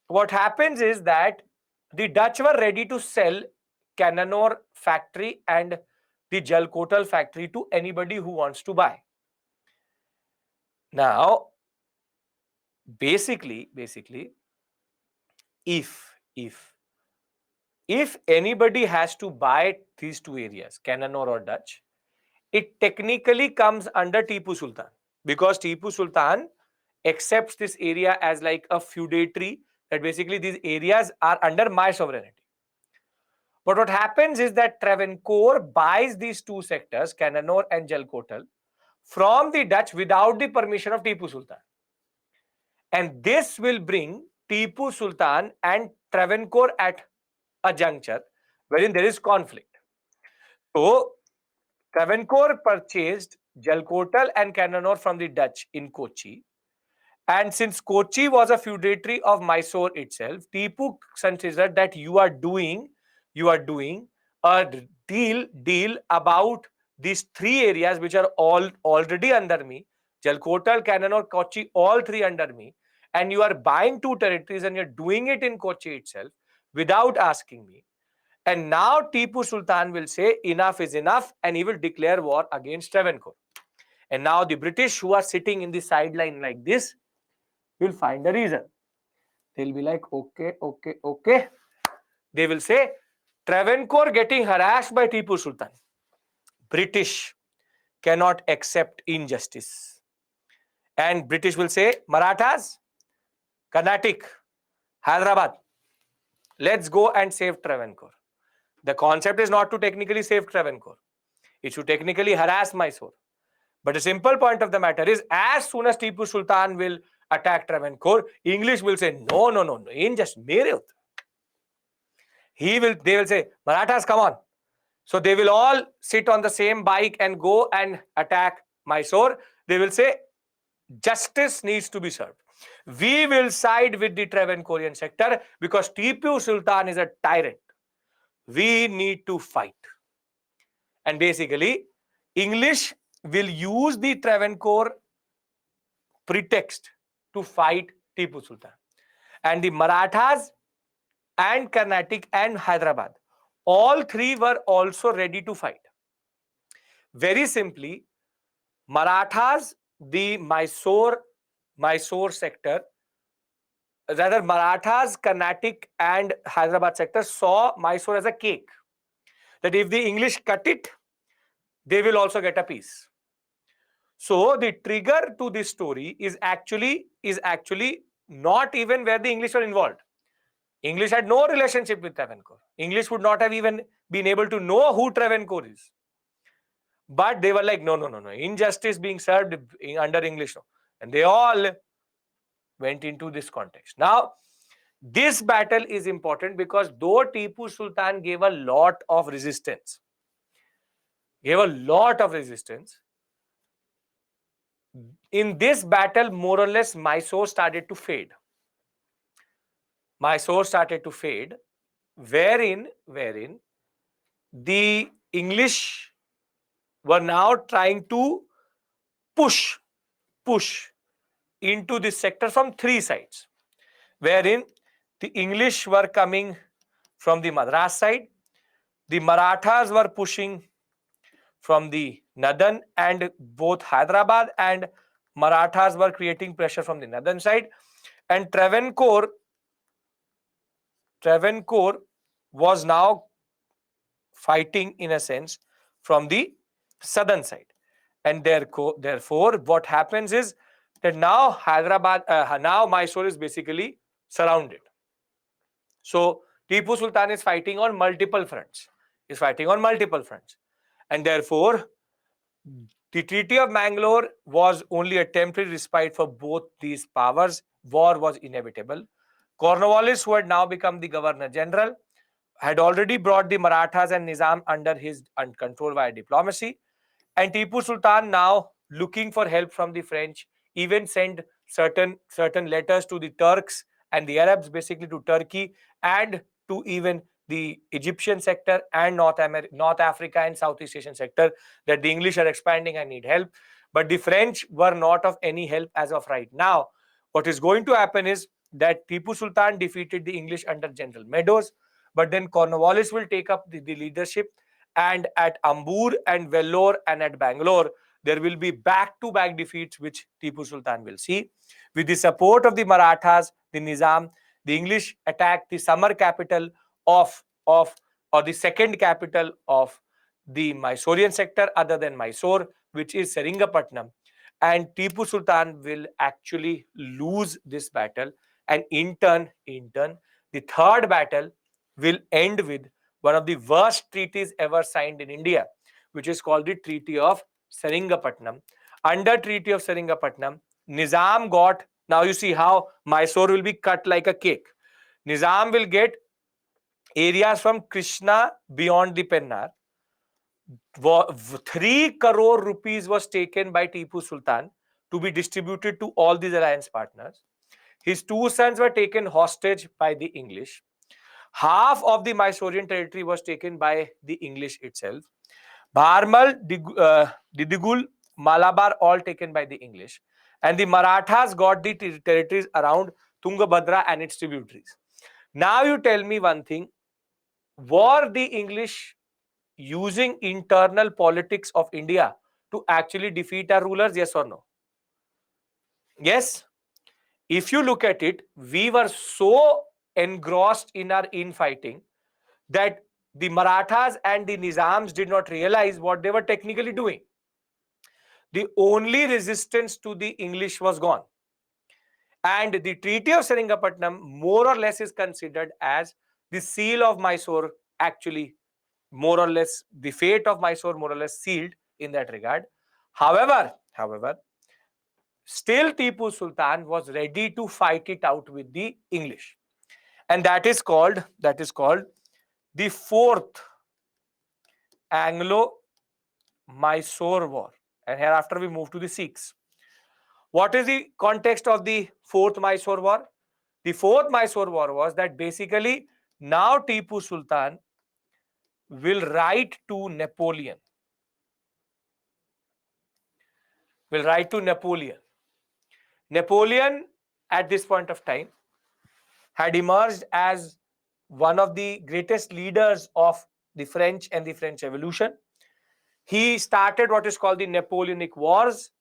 S1: what happens is that the Dutch were ready to sell Cannanore factory and the Jalkotal factory to anybody who wants to buy. Now, basically, if anybody has to buy these two areas, Cannanore or Dutch, it technically comes under Tipu Sultan, because Tipu Sultan accepts this area as like a feudatory, that basically these areas are under my sovereignty. But what happens is that Travancore buys these two sectors, Cannanore and Jalkotal, from the Dutch without the permission of Tipu Sultan. And this will bring Tipu Sultan and Travancore at a juncture wherein there is conflict. So, Travancore purchased Jalkotal and Cannanore from the Dutch in Kochi. And since Kochi was a feudatory of Mysore itself, Tipu considered that you are doing a deal about these three areas which are all already under me, Jalkotal, Cannanore, Kochi, all three under me, and you are buying two territories and you're doing it in Kochi itself without asking me. And now Tipu Sultan will say enough is enough, and he will declare war against Travancore. And now the British, who are sitting in the sideline like this, will find a reason. They'll be like, okay. They will say, Travancore getting harassed by Tipu Sultan. British cannot accept injustice. And British will say, Marathas, Carnatic, Hyderabad, let's go and save Travancore. The concept is not to technically save Travancore. It should technically harass Mysore. But the simple point of the matter is, as soon as Tipu Sultan will attack Travancore, English will say, no, injustice, mere hote. They will say, Marathas, come on. So they will all sit on the same bike and go and attack Mysore. They will say, justice needs to be served. We will side with the Travancorean sector because Tipu Sultan is a tyrant. We need to fight. And basically, English will use the Travancore pretext to fight Tipu Sultan. And the Marathas and Carnatic and Hyderabad, all three were also ready to fight. Very simply, Marathas, the Mysore sector, rather Marathas, Carnatic and Hyderabad sector saw Mysore as a cake. That if the English cut it, they will also get a piece. So the trigger to this story is actually not even where the English were involved. English had no relationship with Travancore. English would not have even been able to know who Travancore is. But they were like, no. Injustice being served under English. No. And they all went into this context. Now, this battle is important because though Tipu Sultan gave a lot of resistance, in this battle, more or less, Mysore started to fade. Wherein the English were now trying to push into this sector from three sides, wherein the English were coming from the Madras side, the Marathas were pushing from the northern, and both Hyderabad and Marathas were creating pressure from the northern side, and Travancore was now fighting in a sense from the southern side. And therefore, what happens is that now now Mysore is basically surrounded. So Tipu Sultan is fighting on multiple fronts. And therefore, the Treaty of Mangalore was only a temporary respite for both these powers. War was inevitable. Cornwallis, who had now become the Governor General, had already brought the Marathas and Nizam under his control via diplomacy. And Tipu Sultan, now looking for help from the French, even sent certain letters to the Turks and the Arabs, basically to Turkey and to even the Egyptian sector and North Africa and Southeast Asian sector, that the English are expanding and need help. But the French were not of any help as of right now. What is going to happen is that Tipu Sultan defeated the English under General Meadows, but then Cornwallis will take up the leadership, and at Ambur and Vellore and at Bangalore, there will be back-to-back defeats which Tipu Sultan will see. With the support of the Marathas, the Nizam, the English attacked the summer capital of or the second capital of the Mysorean sector other than Mysore, which is Seringapatnam. And Tipu Sultan will actually lose this battle, and in turn, the third battle will end with one of the worst treaties ever signed in India, which is called the Treaty of Seringapatnam. Under Treaty of Seringapatnam, Nizam got, now you see how Mysore will be cut like a cake. Nizam will get areas from Krishna beyond the Pennar. 3 crore rupees was taken by Tipu Sultan to be distributed to all these alliance partners. His 2 sons were taken hostage by the English. Half of the Mysorean territory was taken by the English itself. Bharmal, Didigul, Malabar, all taken by the English. And the Marathas got the territories around Tungabhadra and its tributaries. Now you tell me one thing. Were the English using internal politics of India to actually defeat our rulers? Yes or no? Yes. If you look at it, we were so engrossed in our infighting that the Marathas and the Nizams did not realize what they were technically doing. The only resistance to the English was gone. And the Treaty of Seringapatnam more or less is considered as the seal of Mysore, actually more or less the fate of Mysore more or less sealed in that regard. However, still Tipu Sultan was ready to fight it out with the English. And that is called the Fourth Anglo-Mysore War. And hereafter we move to the Sikhs. What is the context of the Fourth Mysore War? The Fourth Mysore War was that basically now Tipu Sultan will write to Napoleon. Napoleon at this point of time had emerged as one of the greatest leaders of the French and the French Revolution. He started what is called the Napoleonic Wars,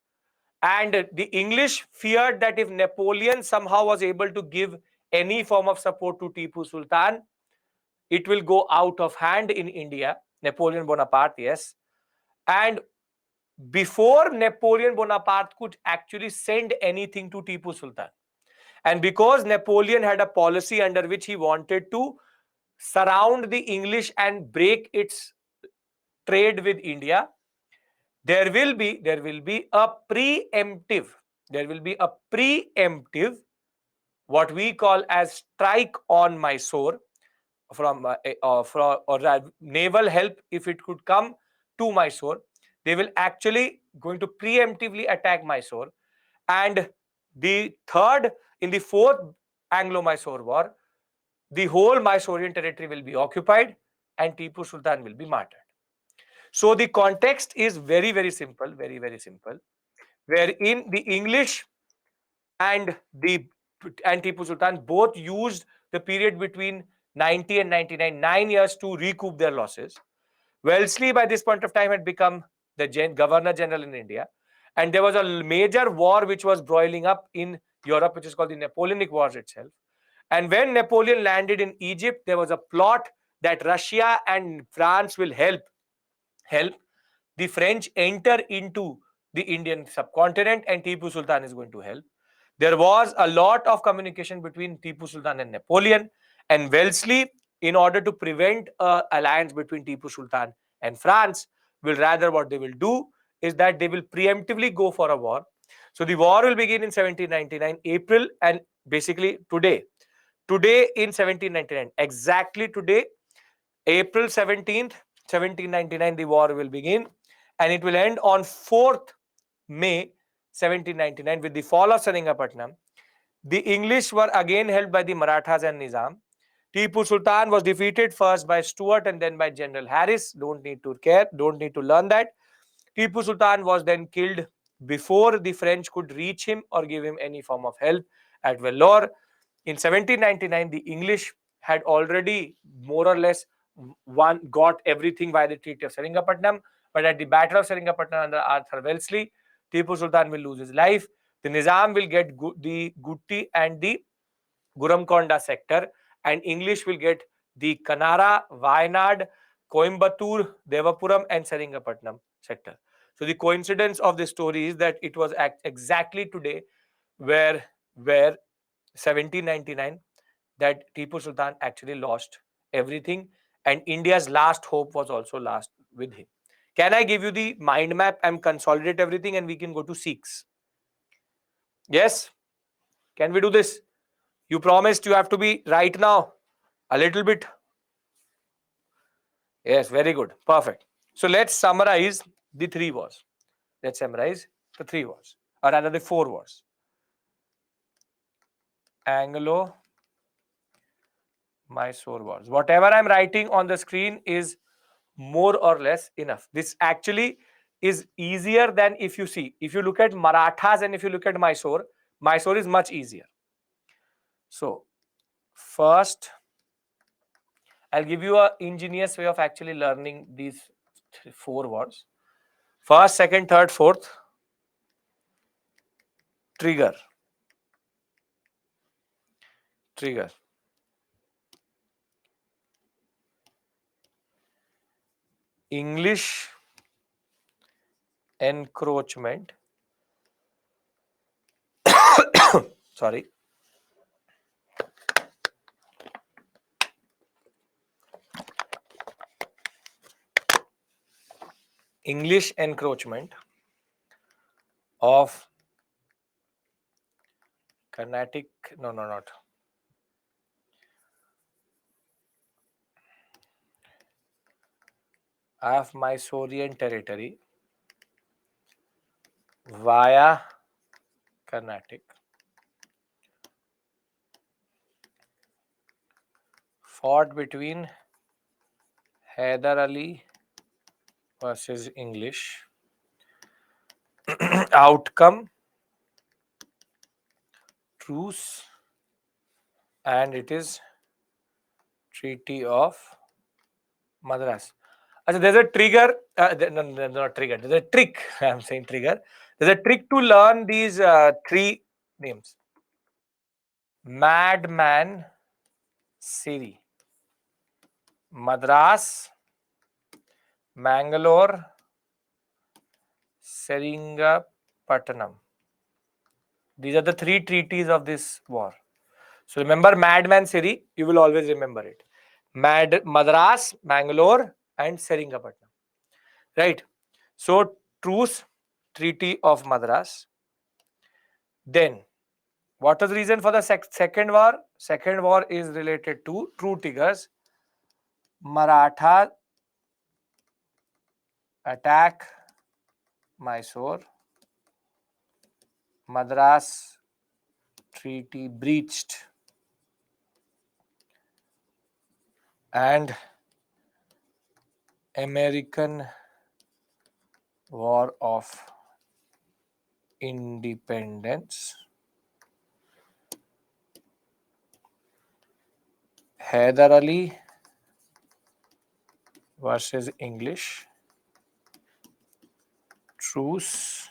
S1: and the English feared that if Napoleon somehow was able to give any form of support to Tipu Sultan, it will go out of hand in India. Napoleon Bonaparte, yes. And before Napoleon Bonaparte could actually send anything to Tipu Sultan, and because Napoleon had a policy under which he wanted to surround the English and break its trade with India, there will be a preemptive, what we call as strike on Mysore from naval help. If it could come to Mysore, they will actually going to preemptively attack Mysore. And the third, in the Fourth Anglo-Mysore War, the whole Mysorean territory will be occupied and Tipu Sultan will be martyred. So the context is very, very simple, wherein the English and Tipu Sultan both used the period between 90 and 99, 9 years to recoup their losses. Wellesley by this point of time had become the Governor General in India, and there was a major war which was broiling up in Europe, which is called the Napoleonic Wars itself. And when Napoleon landed in Egypt, there was a plot that Russia and France will help the French enter into the Indian subcontinent, and Tipu Sultan is going to help. There was a lot of communication between Tipu Sultan and Napoleon, and Wellesley, in order to prevent an alliance between Tipu Sultan and France, will rather what they will do is that they will preemptively go for a war. So the war will begin in 1799 April, and basically today in 1799, exactly today, April 17th, 1799, the war will begin, and it will end on 4th May 1799, with the fall of Seringapatam, the English were again held by the Marathas and Nizam. Tipu Sultan was defeated first by Stuart and then by General Harris. Don't need to care, don't need to learn that. Tipu Sultan was then killed before the French could reach him or give him any form of help at Vellore. In 1799, the English had already more or less got everything by the Treaty of Seringapatam, but at the Battle of Seringapatam under Arthur Wellesley, Tipu Sultan will lose his life. The Nizam will get the Gutti and the Guramkonda sector, and English will get the Kanara, Wayanad, Coimbatore, Devapuram, and Seringapatam sector. So the coincidence of this story is that it was exactly today where 1799 that Tipu Sultan actually lost everything, and India's last hope was also lost with him. Can I give you the mind map and consolidate everything, and we can go to Sikhs? Yes? Can we do this? You promised you have to be right now. A little bit. Yes, very good. Perfect. So let's summarize the three wars. Let's summarize the three wars, or rather the four wars. Anglo Mysore wars. Whatever I'm writing on the screen is more or less enough. This actually is easier than if you see. If you look at Marathas and if you look at Mysore, Mysore is much easier. So, first, I'll give you an ingenious way of actually learning these four words. First, second, third, fourth. Trigger. Trigger. English encroachment. Sorry. English encroachment of Carnatic. No, not. Of Mysorean territory via Carnatic fought between Hyder Ali versus English. Outcome truce, and it is Treaty of Madras. So there's a trigger. No, not trigger. There's a trick. I'm saying trigger. There's a trick to learn these three names. Madman Siri, Madras, Mangalore, Seringapatam. These are the three treaties of this war. So remember Madman Siri, you will always remember it. Madras, Mangalore, and Seringapatam. Right. So truce, Treaty of Madras. Then, what was the reason for the second war? Second war is related to true triggers. Maratha attack Mysore. Madras treaty breached. And American War of Independence. Hyder Ali versus English. Truce.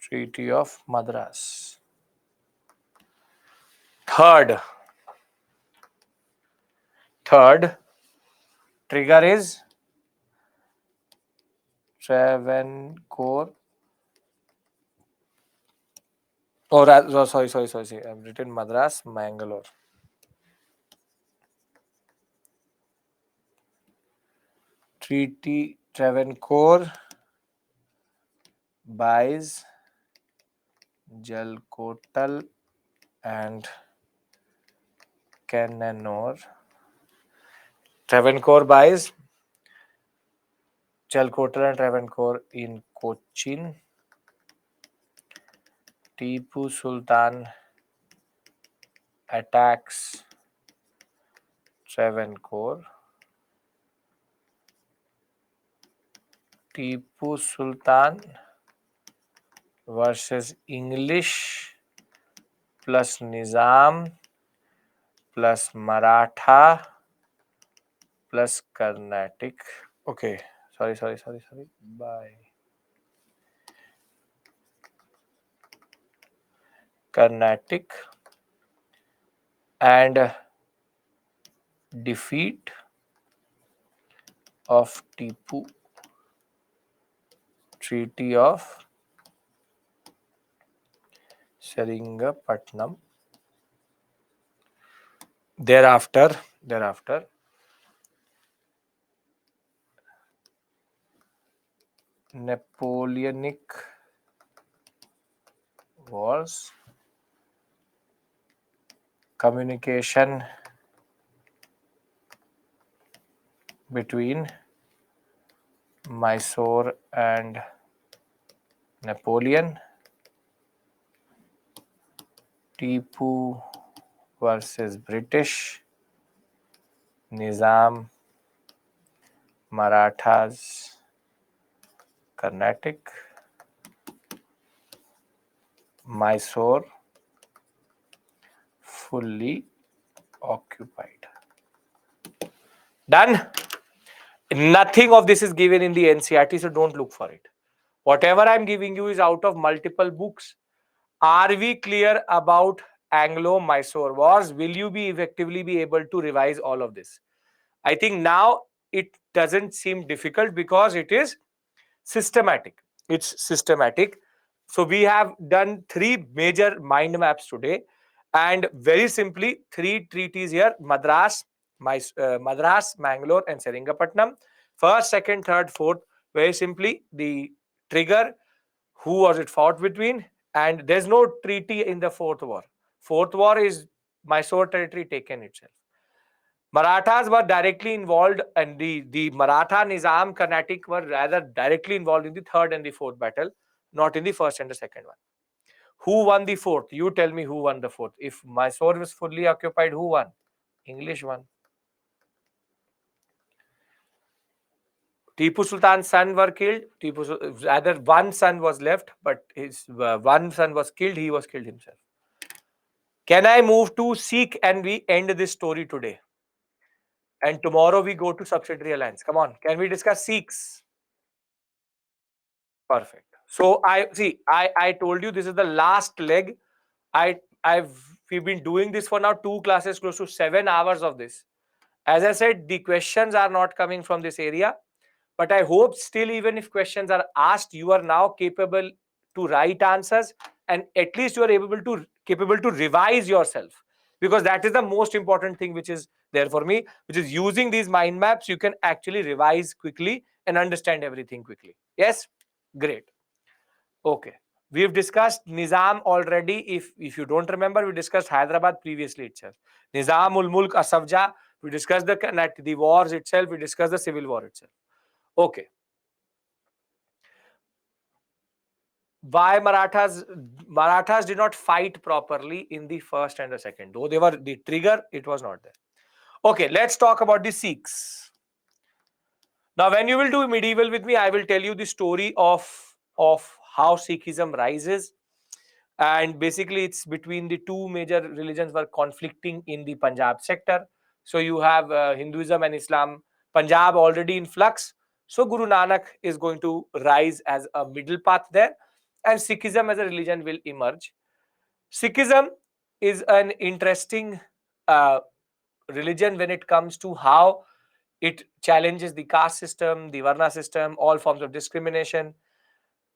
S1: Treaty of Madras. Third trigger is Travancore. Oh, sorry. I've written Madras, Mangalore. Treaty Travancore buys Jalkotal and Cannanore. Travancore buys Jalkotal and Travancore in Cochin. Tipu Sultan attacks Travancore. Tipu Sultan versus English plus Nizam plus Maratha plus Carnatic. Okay, sorry. By Carnatic and defeat of Tipu, Treaty of Seringapatnam. Thereafter, Napoleonic Wars, communication between Mysore and Napoleon, Tipu versus British, Nizam, Marathas, Carnatic, Mysore fully occupied. Done. Nothing of this is given in the NCERT, so don't look for it. Whatever I'm giving you is out of multiple books. Are we clear about Anglo-Mysore Wars? Will you be effectively be able to revise all of this? I think now it doesn't seem difficult because it is systematic. It's systematic. So we have done three major mind maps today, and very simply three treaties here: Madras, Madras, Mangalore, and Seringapatnam. First, second, third, fourth. Very simply, the trigger. Who was it fought between? And there's no treaty in the fourth war. Fourth war is Mysore territory taken itself. Marathas were directly involved, and the Maratha Nizam Carnatic were rather directly involved in the third and the fourth battle, not in the first and the second one. Who won the fourth? You tell me who won the fourth. If Mysore was fully occupied, who won? English won. Tipu Sultan's son were killed. Rather, one son was left, but his one son was killed. He was killed himself. Can I move to Sikh and we end this story today? And tomorrow we go to subsidiary alliance. Come on, can we discuss Sikhs? Perfect. So I told you this is the last leg. I've we've been doing this for now 2 classes, close to 7 hours of this. As I said, the questions are not coming from this area, but I hope still, even if questions are asked, you are now capable to write answers, and at least you are capable to revise yourself, because that is the most important thing which is there for me, which is using these mind maps. You can actually revise quickly and understand everything quickly. Yes, great. Okay. We've discussed Nizam already. If you don't remember, we discussed Hyderabad previously itself. Nizam ul Mulk Asafja. We discussed the wars itself. We discussed the civil war itself. Okay. Why Marathas did not fight properly in the first and the second, though they were the trigger, it was not there. Okay, let's talk about the Sikhs. Now, when you will do medieval with me, I will tell you the story of how Sikhism rises. And basically, it's between the two major religions were conflicting in the Punjab sector. So you have Hinduism and Islam. Punjab already in flux. So Guru Nanak is going to rise as a middle path there, and Sikhism as a religion will emerge. Sikhism is an interesting uh, religion when it comes to how it challenges the caste system, the Varna system, all forms of discrimination.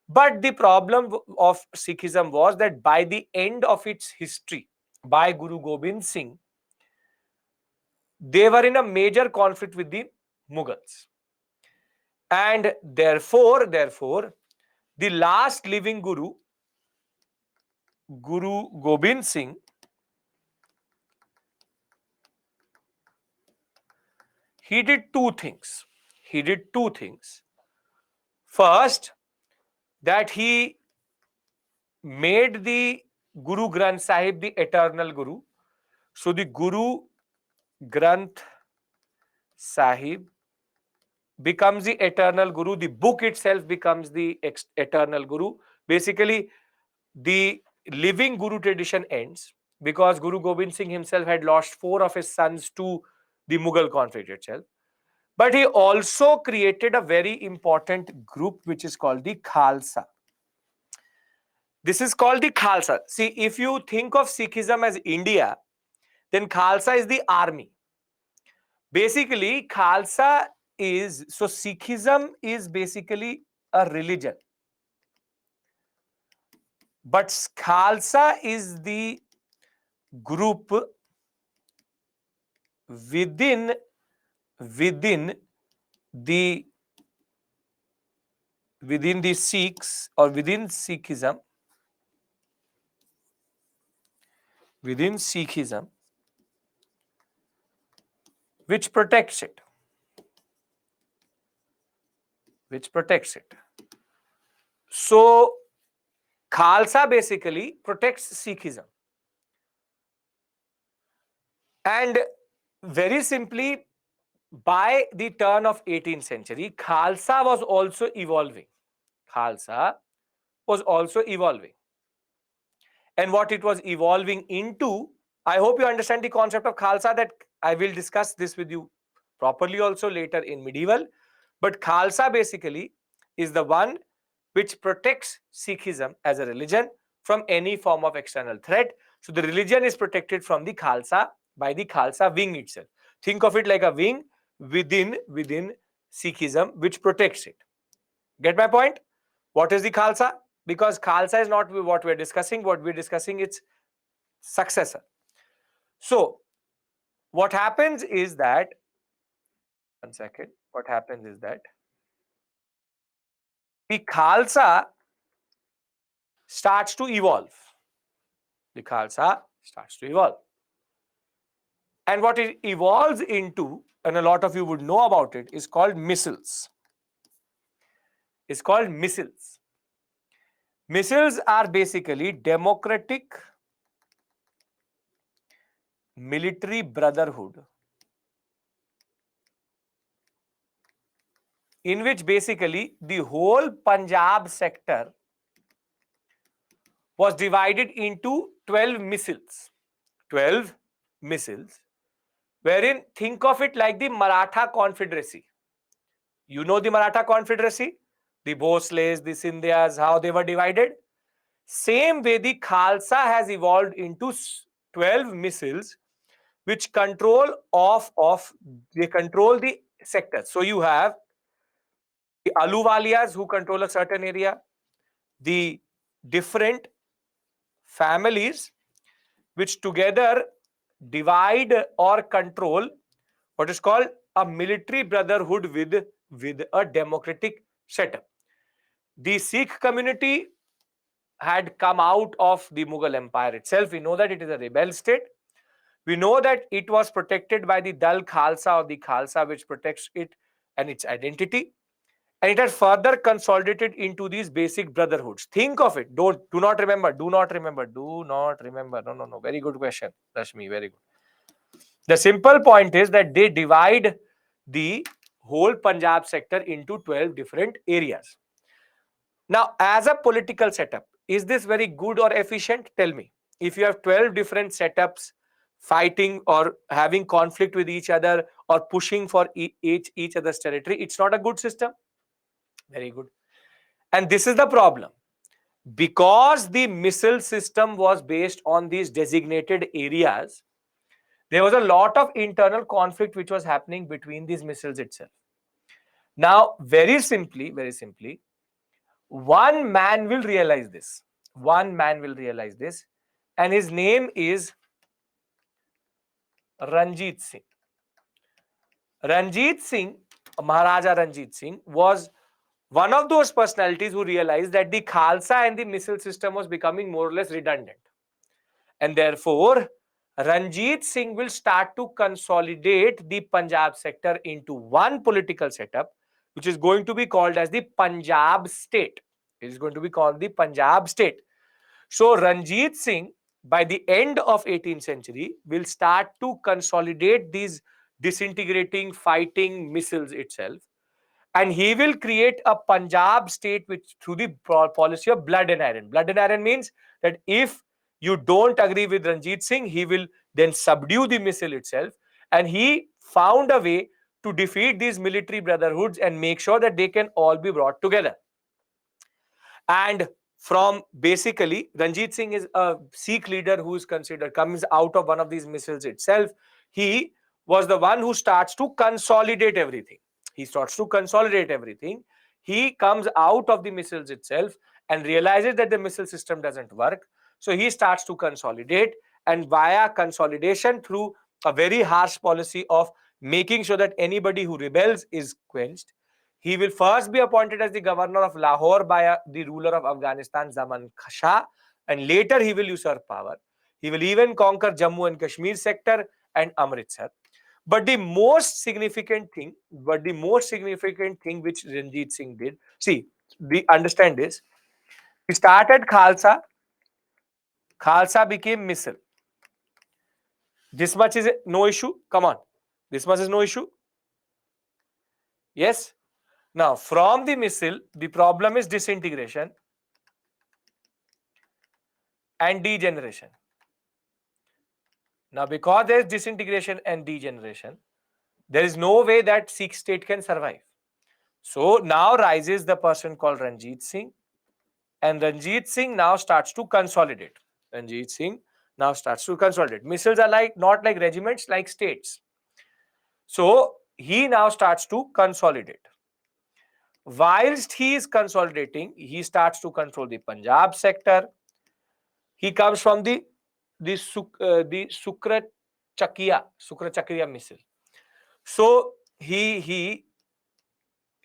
S1: But the problem of Sikhism was that by the end of its history, by Guru Gobind Singh, they were in a major conflict with the Mughals. And therefore, the last living Guru, Guru Gobind Singh, he did two things. First, that he made the Guru Granth Sahib the eternal Guru. So the Guru Granth Sahib becomes the eternal Guru. The book itself becomes the eternal Guru. Basically, the living Guru tradition ends because Guru Gobind Singh himself had lost 4 of his sons to the Mughal conflict itself. But he also created a very important group which is called the Khalsa. This is called the Khalsa. See, if you think of Sikhism as India, then Khalsa is the army. Basically, Khalsa is, so Sikhism is basically a religion. But Khalsa is the group within within the within the Sikhs or within Sikhism which protects it. So Khalsa basically protects Sikhism. And very simply, by the turn of 18th century, Khalsa was also evolving. And what it was evolving into, I hope you understand the concept of Khalsa, that I will discuss this with you properly also later in medieval. But Khalsa basically is the one which protects Sikhism as a religion from any form of external threat. So the religion is protected from the Khalsa by the Khalsa wing itself. Think of it like a wing within Sikhism which protects it. Get my point? What is the Khalsa? Because Khalsa is not what we're discussing. What we're discussing is successor. So what happens is that, one second, what happens is that the Khalsa starts to evolve. And what it evolves into, and a lot of you would know about it, is called missiles. Missiles are basically democratic military brotherhood in which basically the whole Punjab sector was divided into 12 missiles. 12 missiles, wherein think of it like the Maratha Confederacy. You know the Maratha Confederacy? The Bhosles, the Scindias, how they were divided? Same way, the Khalsa has evolved into 12 missiles which control they control the sectors. So you have the Aluwalias who control a certain area, the different families which together divide or control what is called a military brotherhood with a democratic setup. The Sikh community had come out of the Mughal Empire itself. We know that it is a rebel state. We know that it was protected by the Dal Khalsa or the Khalsa, which protects it and its identity. And it had further consolidated into these basic brotherhoods. Think of it. Do not remember. No. Very good question, Rashmi. Very good. The simple point is that they divide the whole Punjab sector into 12 different areas. Now, as a political setup, is this very good or efficient? Tell me. If you have 12 different setups fighting or having conflict with each other or pushing for each other's territory, it's not a good system. Very good. And this is the problem. Because the missile system was based on these designated areas, there was a lot of internal conflict which was happening between these missiles itself. Now, very simply, one man will realize this. And his name is Ranjit Singh. Maharaja Ranjit Singh was one of those personalities who realized that the Khalsa and the missile system was becoming more or less redundant. And therefore, Ranjit Singh will start to consolidate the Punjab sector into one political setup, which is going to be called as the Punjab state. It is going to be called the Punjab state. So Ranjit Singh, by the end of 18th century, will start to consolidate these disintegrating fighting missiles itself, and he will create a Punjab state which through the policy of blood and iron. Blood and iron means that if you don't agree with Ranjit Singh, he will then subdue the missile itself, and he found a way to defeat these military brotherhoods and make sure that they can all be brought together. And from basically, Ranjit Singh is a Sikh leader who is considered comes out of one of these missiles itself. He was the one who starts to consolidate everything. He starts to consolidate everything. He comes out of the missiles itself and realizes that the missile system doesn't work. So he starts to consolidate, and via consolidation through a very harsh policy of making sure that anybody who rebels is quenched, he will first be appointed as the governor of Lahore by the ruler of Afghanistan, Zaman Shah, and later he will usurp power. He will even conquer Jammu and Kashmir sector and Amritsar. But the most significant thing which Ranjit Singh did, see, we understand this. He started Khalsa. Khalsa became missile. This much is no issue. Come on, this much is no issue. Yes. Now, from the missile, the problem is disintegration and degeneration. Now, because there is disintegration and degeneration, there is no way that Sikh state can survive. So now rises the person called Ranjit Singh, and Ranjit Singh now starts to consolidate. Ranjit Singh now starts to consolidate. Missiles are like not like regiments, like states. So he now starts to consolidate. Whilst he is consolidating, he starts to control the Punjab sector. He comes from the Sukra Chakriya missile. So he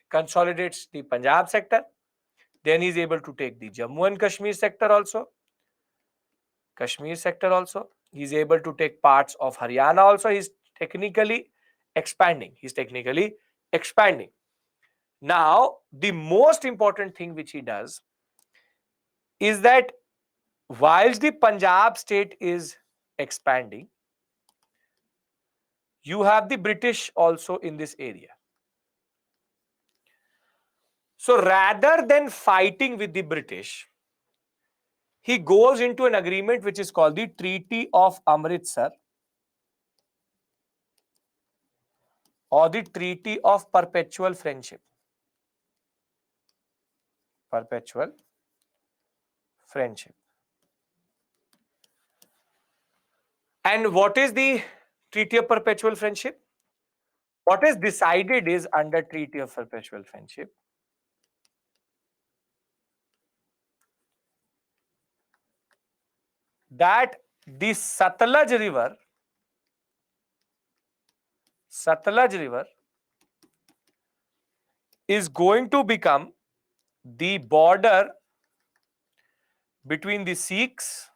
S1: consolidates the Punjab sector. Then he is able to take the Jammu and Kashmir sector also. He is able to take parts of Haryana also. He is technically expanding. Now, the most important thing which he does is that whilst the Punjab state is expanding, you have the British also in this area. So rather than fighting with the British, he goes into an agreement which is called the Treaty of Amritsar or the Treaty of Perpetual Friendship. Perpetual Friendship. And what is the Treaty of Perpetual Friendship? What is decided is under Treaty of Perpetual Friendship that the Satluj River is going to become the border between the Sikhs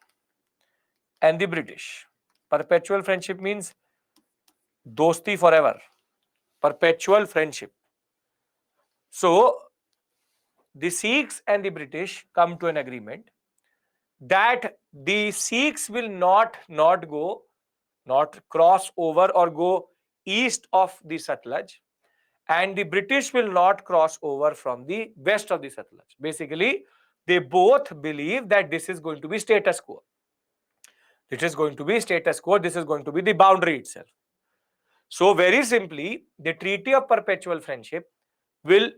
S1: and the British. Perpetual friendship means dosti forever. Perpetual friendship. So the Sikhs and the British come to an agreement that the Sikhs will not cross over or go east of the Satluj, and the British will not cross over from the west of the Satluj. Basically, they both believe that this is going to be status quo. This is going to be the boundary itself. So very simply, the Treaty of Perpetual Friendship will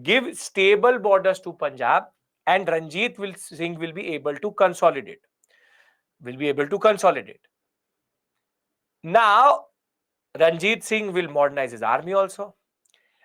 S1: give stable borders to Punjab, and Ranjit Singh will be able to consolidate. Now, Ranjit Singh will modernize his army also.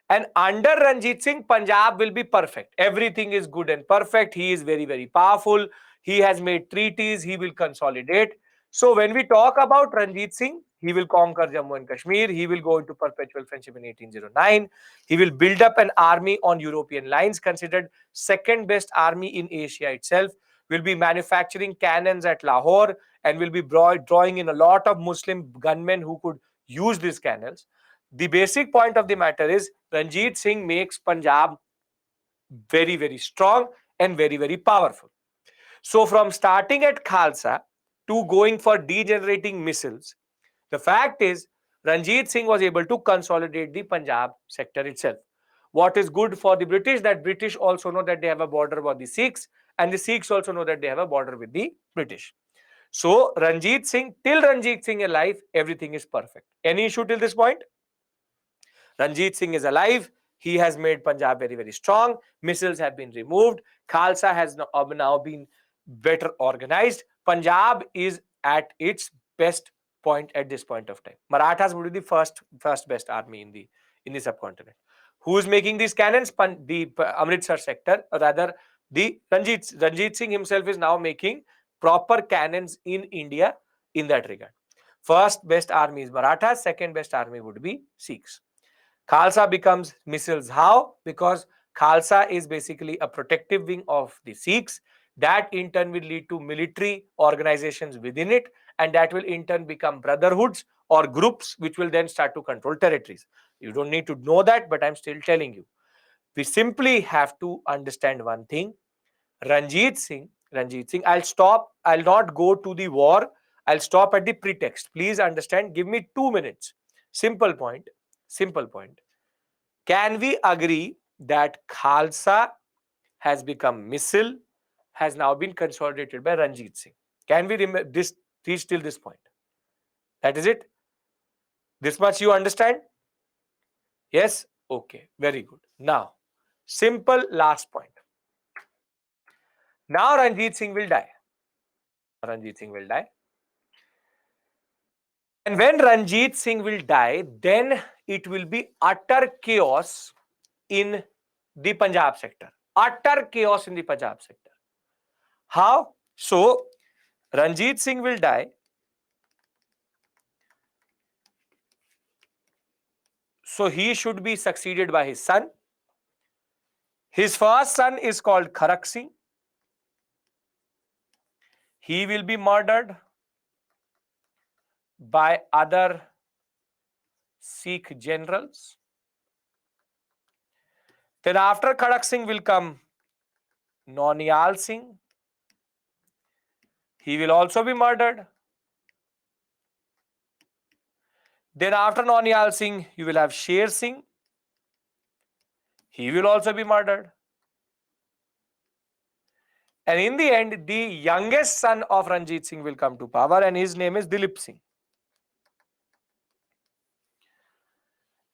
S1: And under Ranjit Singh, Punjab will be perfect. Everything is good and perfect. He is very, very powerful. He has made treaties. He will consolidate. So when we talk about Ranjit Singh, he will conquer Jammu and Kashmir. He will go into perpetual friendship in 1809. He will build up an army on European lines, considered second best army in Asia itself. Will be manufacturing cannons at Lahore and will be drawing in a lot of Muslim gunmen who could use these cannons. The basic point of the matter is Ranjit Singh makes Punjab very, very strong and very, very powerful. So from starting at Khalsa to going for degenerating missiles, the fact is Ranjit Singh was able to consolidate the Punjab sector itself. What is good for the British, that British also know that they have a border with the Sikhs, and the Sikhs also know that they have a border with the British. So till Ranjit Singh alive, everything is perfect. Any issue till this point? Ranjit Singh is alive. He has made Punjab very, very strong. Missiles have been removed. Khalsa has now been better organized. Punjab is at its best point at this point of time. Marathas would be the first best army in the subcontinent. Who is making these cannons? The Amritsar sector, or rather, the Ranjit Singh himself is now making proper cannons in India in that regard. First best army is Marathas. Second best army would be Sikhs. Khalsa becomes missiles. How? Because Khalsa is basically a protective wing of the Sikhs. That in turn will lead to military organizations within it, and that will in turn become brotherhoods or groups which will then start to control territories. You don't need to know that, but I'm still telling you. We simply have to understand one thing. Ranjit Singh, I'll stop. I'll not go to the war. I'll stop at the pretext. Please understand. Give me 2 minutes. Simple point. Simple point. Can we agree that Khalsa has become missile, has now been consolidated by Ranjit Singh? Can we reach till this point? That is it. This much you understand? Yes? Okay. Very good. Now, simple last point. Now Ranjit Singh will die. Ranjit Singh will die. And when Ranjit Singh will die, then it will be utter chaos in the Punjab sector. Utter chaos in the Punjab sector. How? So, Ranjit Singh will die. So, he should be succeeded by his son. His first son is called Kharak Singh. He will be murdered by other Sikh generals. Then after Kharak Singh will come Nauniyal Singh. He will also be murdered. Then after Nauniyal Singh, you will have Sher Singh. He will also be murdered. And in the end, the youngest son of Ranjit Singh will come to power, and his name is Dilip Singh.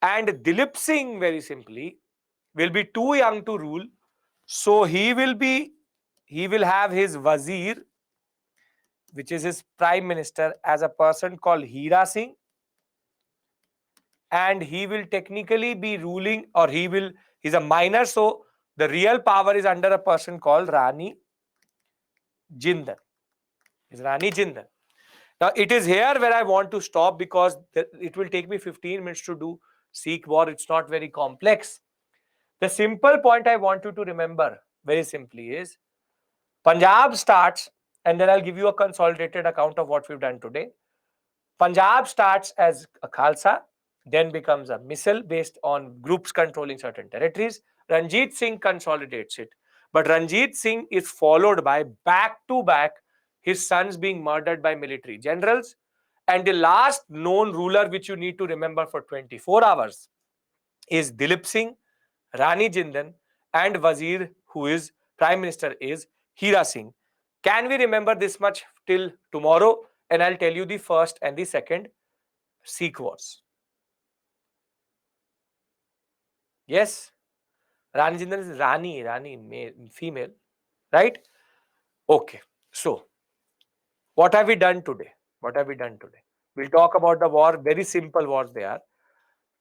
S1: And Dilip Singh, very simply, will be too young to rule. So he will have his Wazir, which is his prime minister, as a person called Hira Singh. And he will technically be ruling, or he's a minor. So the real power is under a person called Rani Jindal. Is Rani Jindal. Now, it is here where I want to stop, because it will take me 15 minutes to do Sikh war. It's not very complex. The simple point I want you to remember very simply is Punjab starts, and then I'll give you a consolidated account of what we've done today. Punjab starts as a Khalsa, then becomes a missile based on groups controlling certain territories. Ranjit Singh consolidates it. But Ranjit Singh is followed by back to back his sons being murdered by military generals. And the last known ruler which you need to remember for 24 hours is Dilip Singh, Rani Jindal, and Wazir, who is Prime Minister, is Hira Singh. Can we remember this much till tomorrow? And I'll tell you the first and the second Sikh wars. Yes, Rani Jindal is Rani, female, right? Okay. So, what have we done today? What have we done today? We'll talk about the war. Very simple wars they are.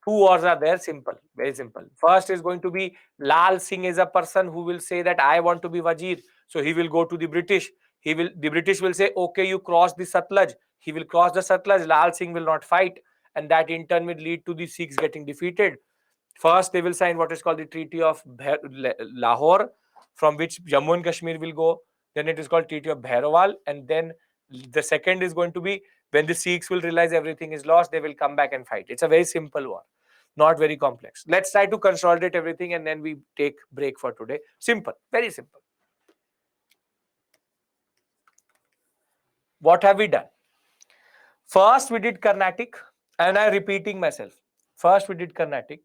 S1: Two wars are there, simple, very simple. First is going to be Lal Singh is a person who will say that I want to be Wazir. So he will go to the British. The British will say, okay, you cross the Satluj. He will cross the Satluj. Lal Singh will not fight. And that in turn will lead to the Sikhs getting defeated. First, they will sign what is called the Treaty of Lahore, from which Jammu and Kashmir will go. Then it is called Treaty of Bhairawal. And then the second is going to be when the Sikhs will realize everything is lost, they will come back and fight. It's a very simple war, not very complex. Let's try to consolidate everything and then we take break for today. Simple, very simple. what have we done? First, we did Carnatic, and I'm repeating myself. First, we did Carnatic.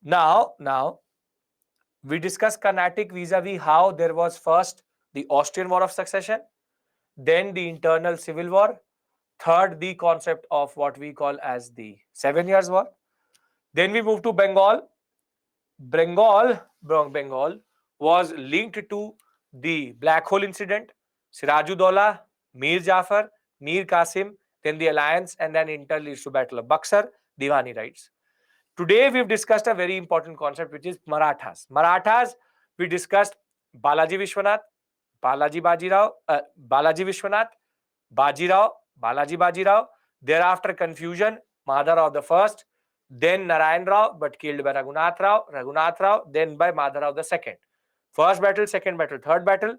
S1: Now, we discussed Carnatic vis-a-vis how there was first the Austrian War of Succession, then the internal civil war, third, the concept of what we call as the 7 Years' War. Then we moved to Bengal. Bengal was linked to the Black Hole incident, Sirajudollah, Mir Jafar, Mir Qasim, then the alliance, and then inter leads to Battle of Buxar, Diwani rights. Today we've discussed a very important concept, which is Marathas. Marathas, we discussed Balaji Vishwanath, Balaji Bajirao, Balaji Vishwanath, Bajirao, Balaji Bajirao. Thereafter confusion, Madharao the first, then Narayan Rao, but killed by Raghunath Rao, then by Madharao the second. First battle, second battle, third battle.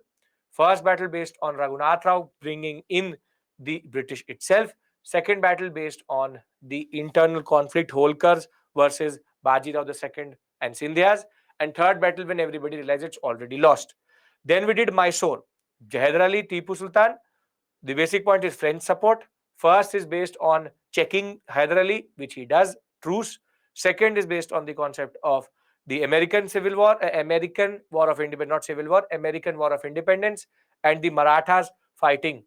S1: First battle based on Raghunath Rao bringing in the British itself. Second battle based on the internal conflict, Holkars versus Bajirao the second and Sindhyas. And third battle when everybody realized it's already lost. Then we did Mysore. Hyder Ali, Tipu Sultan. The basic point is French support. First is based on checking Hyder Ali, which he does, truce. Second is based on the concept of the American Civil War, American War of Independence, not Civil War, American War of Independence, and the Marathas fighting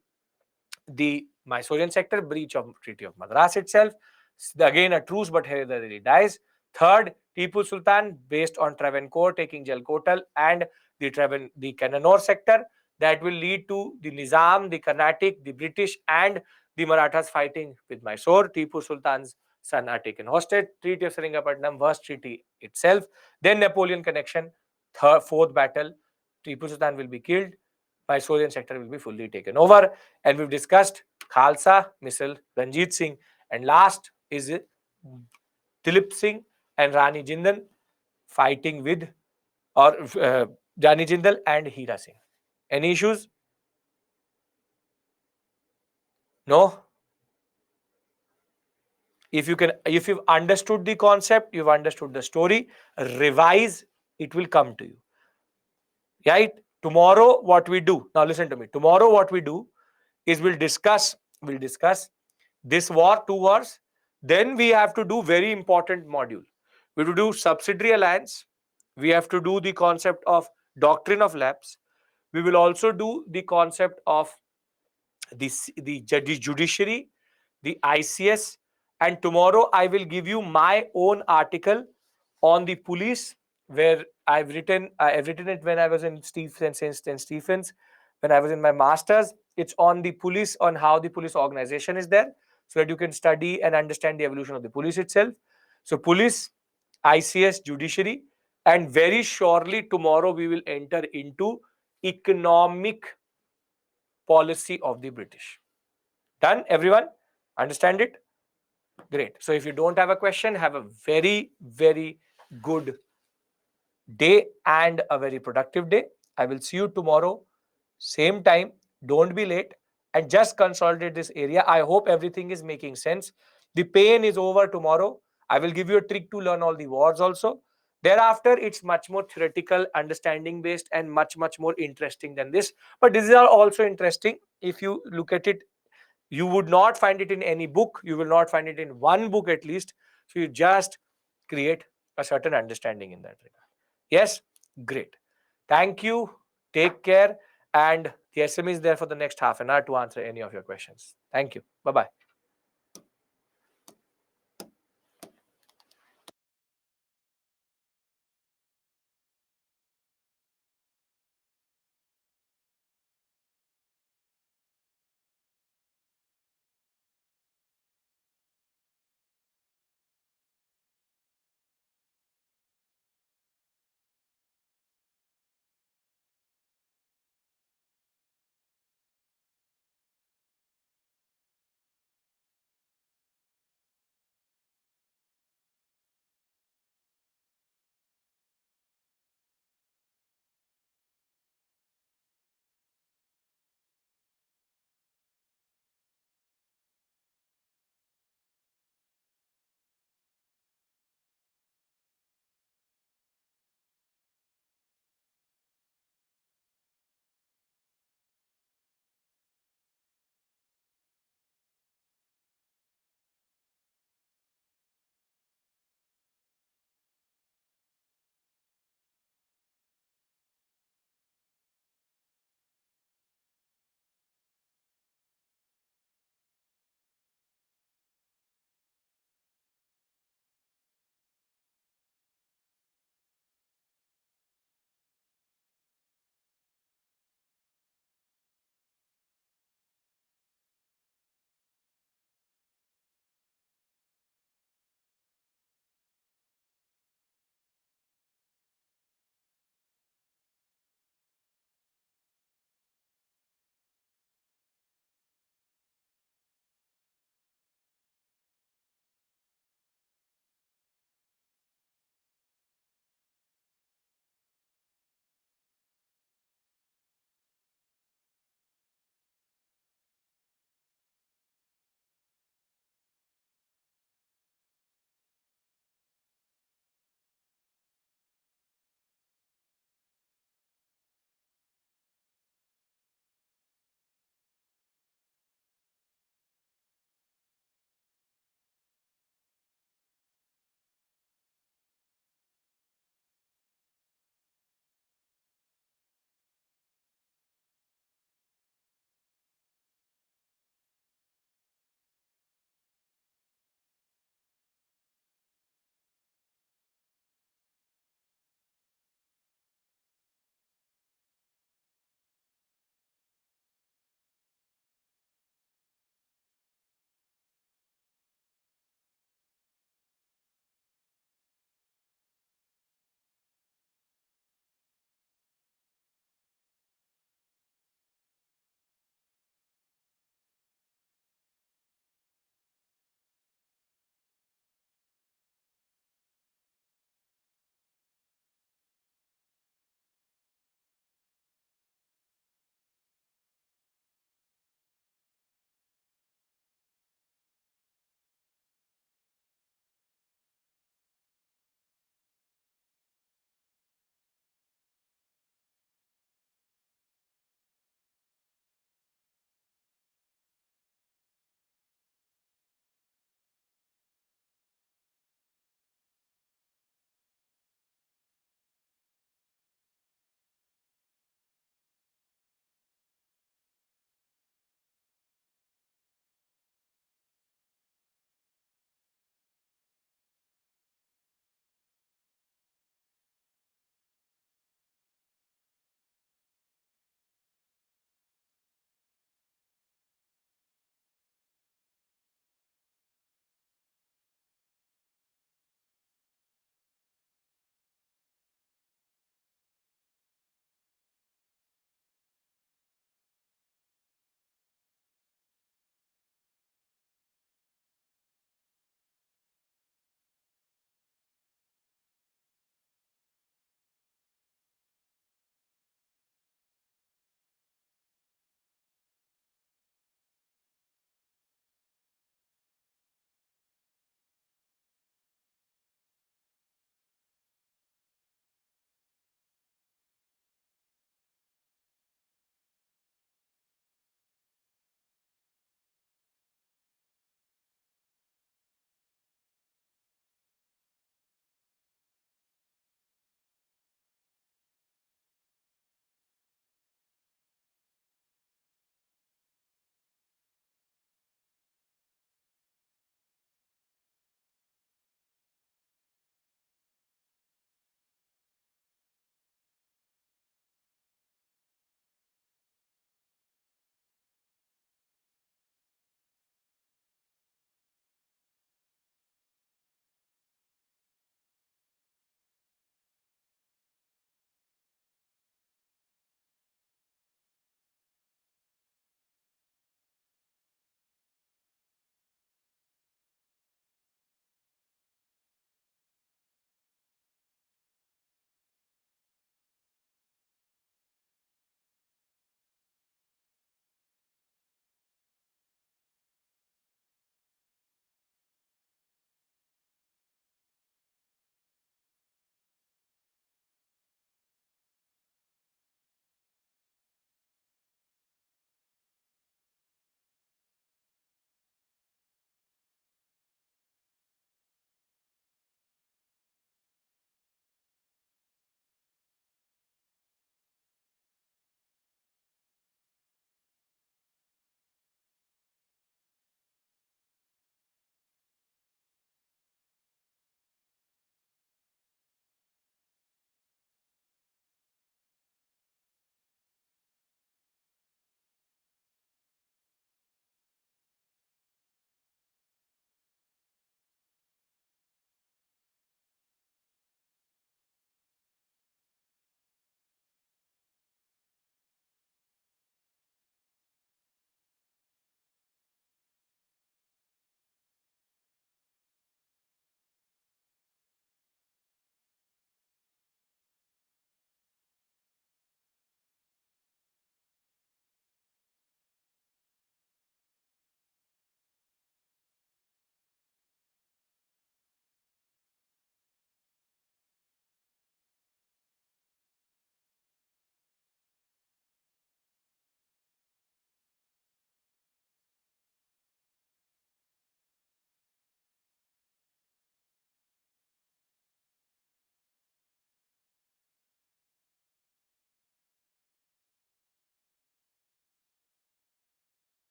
S1: the Mysorean sector, breach of Treaty of Madras itself. Again, a truce, but Hyder Ali dies. Third, Tipu Sultan, based on Travancore taking Jalkotal and the Kannanur sector, that will lead to the Nizam, the Carnatic, the British, and the Marathas fighting with Mysore. Tipu Sultan's son are taken hostage. Treaty of Seringapatam, worst treaty itself. Then Napoleon connection. Fourth battle, Tipu Sultan will be killed. Mysorean sector will be fully taken over. And we've discussed Khalsa, Misl, Ranjit Singh. And last is Dilip Singh and Rani Jindal fighting with, or Rani Jindal and Hira Singh. Any issues? No? If you've understood the concept, you've understood the story, revise, it will come to you. Right? Tomorrow, what we do, now listen to me. Tomorrow, what we do is we'll discuss this war, 2 wars. Then we have to do very important module. We have to do subsidiary alliance. We have to do the concept of doctrine of lapse. We will also do the concept of the judiciary, the ICS, and tomorrow I will give you my own article on the police, where I've written it when I was in St. Stephens, when I was in my masters. It's on the police, on how the police organization is there, so that you can study and understand the evolution of the police itself. So police, ICS, judiciary, and very surely tomorrow we will enter into economic policy of the British. Done, everyone? Understand it? Great. So if you don't have a question, have a very, very good day and a very productive day. I will see you tomorrow, same time. Don't be late and just consolidate this area. I hope everything is making sense. The pain is over tomorrow. I will give you a trick to learn all the words also. Thereafter, it's much more theoretical, understanding based, and much, much more interesting than this. But this is also interesting. If you look at it, you would not find it in any book. You will not find it in one book at least. So you just create a certain understanding in that regard. Yes, great. Thank you. Take care. And the SME is there for the next half an hour to answer any of your questions. Thank you. Bye-bye.